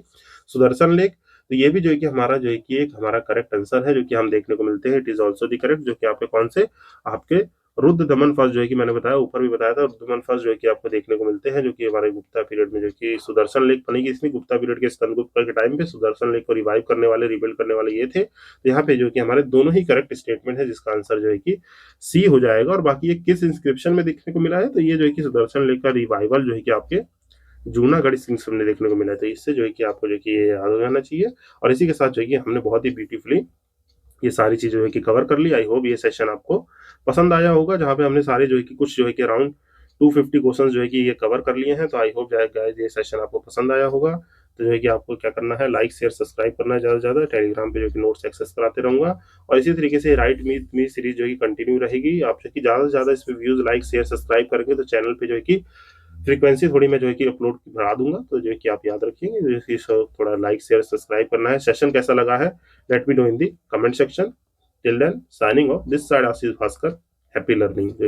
सुदर्शन लेक। तो ये भी जो है कि हमारा जो है कि एक हमारा करेक्ट आंसर है, जो कि हम देखने को मिलते हैं। It is also the correct, जो कि आपके कौन से आपके रुद्र दमन फर्स्ट जो है कि मैंने बताया, ऊपर भी बताया था, रुद्र दमन फर्स्ट जो है कि आपको देखने को मिलते हैं, जो कि हमारे गुप्ता पीरियड में जो कि सुदर्शन लेक बनेगी। इसमें गुप्ता पीरियड के स्कंदगुप्त के टाइम पे सुदर्शन लेक को रिवाइव करने वाले, रिबिल्ड करने वाले ये थे। तो यहाँ पे जो कि हमारे दोनों ही करेक्ट स्टेटमेंट है, जिसका आंसर जो है कि सी हो जाएगा। और बाकी ये किस इंस्क्रिप्शन में देखने को मिला है, तो ये जो है कि सुदर्शन लेक का रिवाइवल जो है कि आपके जूनागढ़ सिंह ने देखने को मिला। तो इससे जो है कि आपको जो है कि ये याद हो जाना चाहिए। और इसी के साथ जो है कि हमने बहुत ही ब्यूटीफुली ये सारी चीज़ें जो है कि कवर कर ली। आई होप ये सेशन आपको पसंद आया होगा, जहाँ पे हमने सारे जो है कि कुछ जो है कि अराउंड 250 क्वेश्चंस जो है कि ये कवर कर लिए हैं। तो आई होप गाइस ये सेशन आपको पसंद आया होगा। तो जो है कि आपको क्या करना है, लाइक शेयर सब्सक्राइब करना है ज़्यादा से ज़्यादा। टेलीग्राम पे जो है कि नोट्स एक्सेस कराते रहूँगा, और इसी तरीके से राइट विद मी सीरीज जो है कि कंटिन्यू रहेगी। आप जो है कि ज़्यादा से ज़्यादा इस पे व्यूज़, लाइक, शेयर, सब्सक्राइब करेंगे तो चैनल पे जो है कि फ्रीक्वेंसी थोड़ी मैं जो है कि अपलोड बढ़ा दूँगा। तो जो है कि आप याद रखिएंगे, जो है कि थोड़ा लाइक, शेयर, सब्सक्राइब करना है। सेशन कैसा लगा है, let me know in the comment section. Till then signing off, this side Ashish Bhaskar. Happy learning.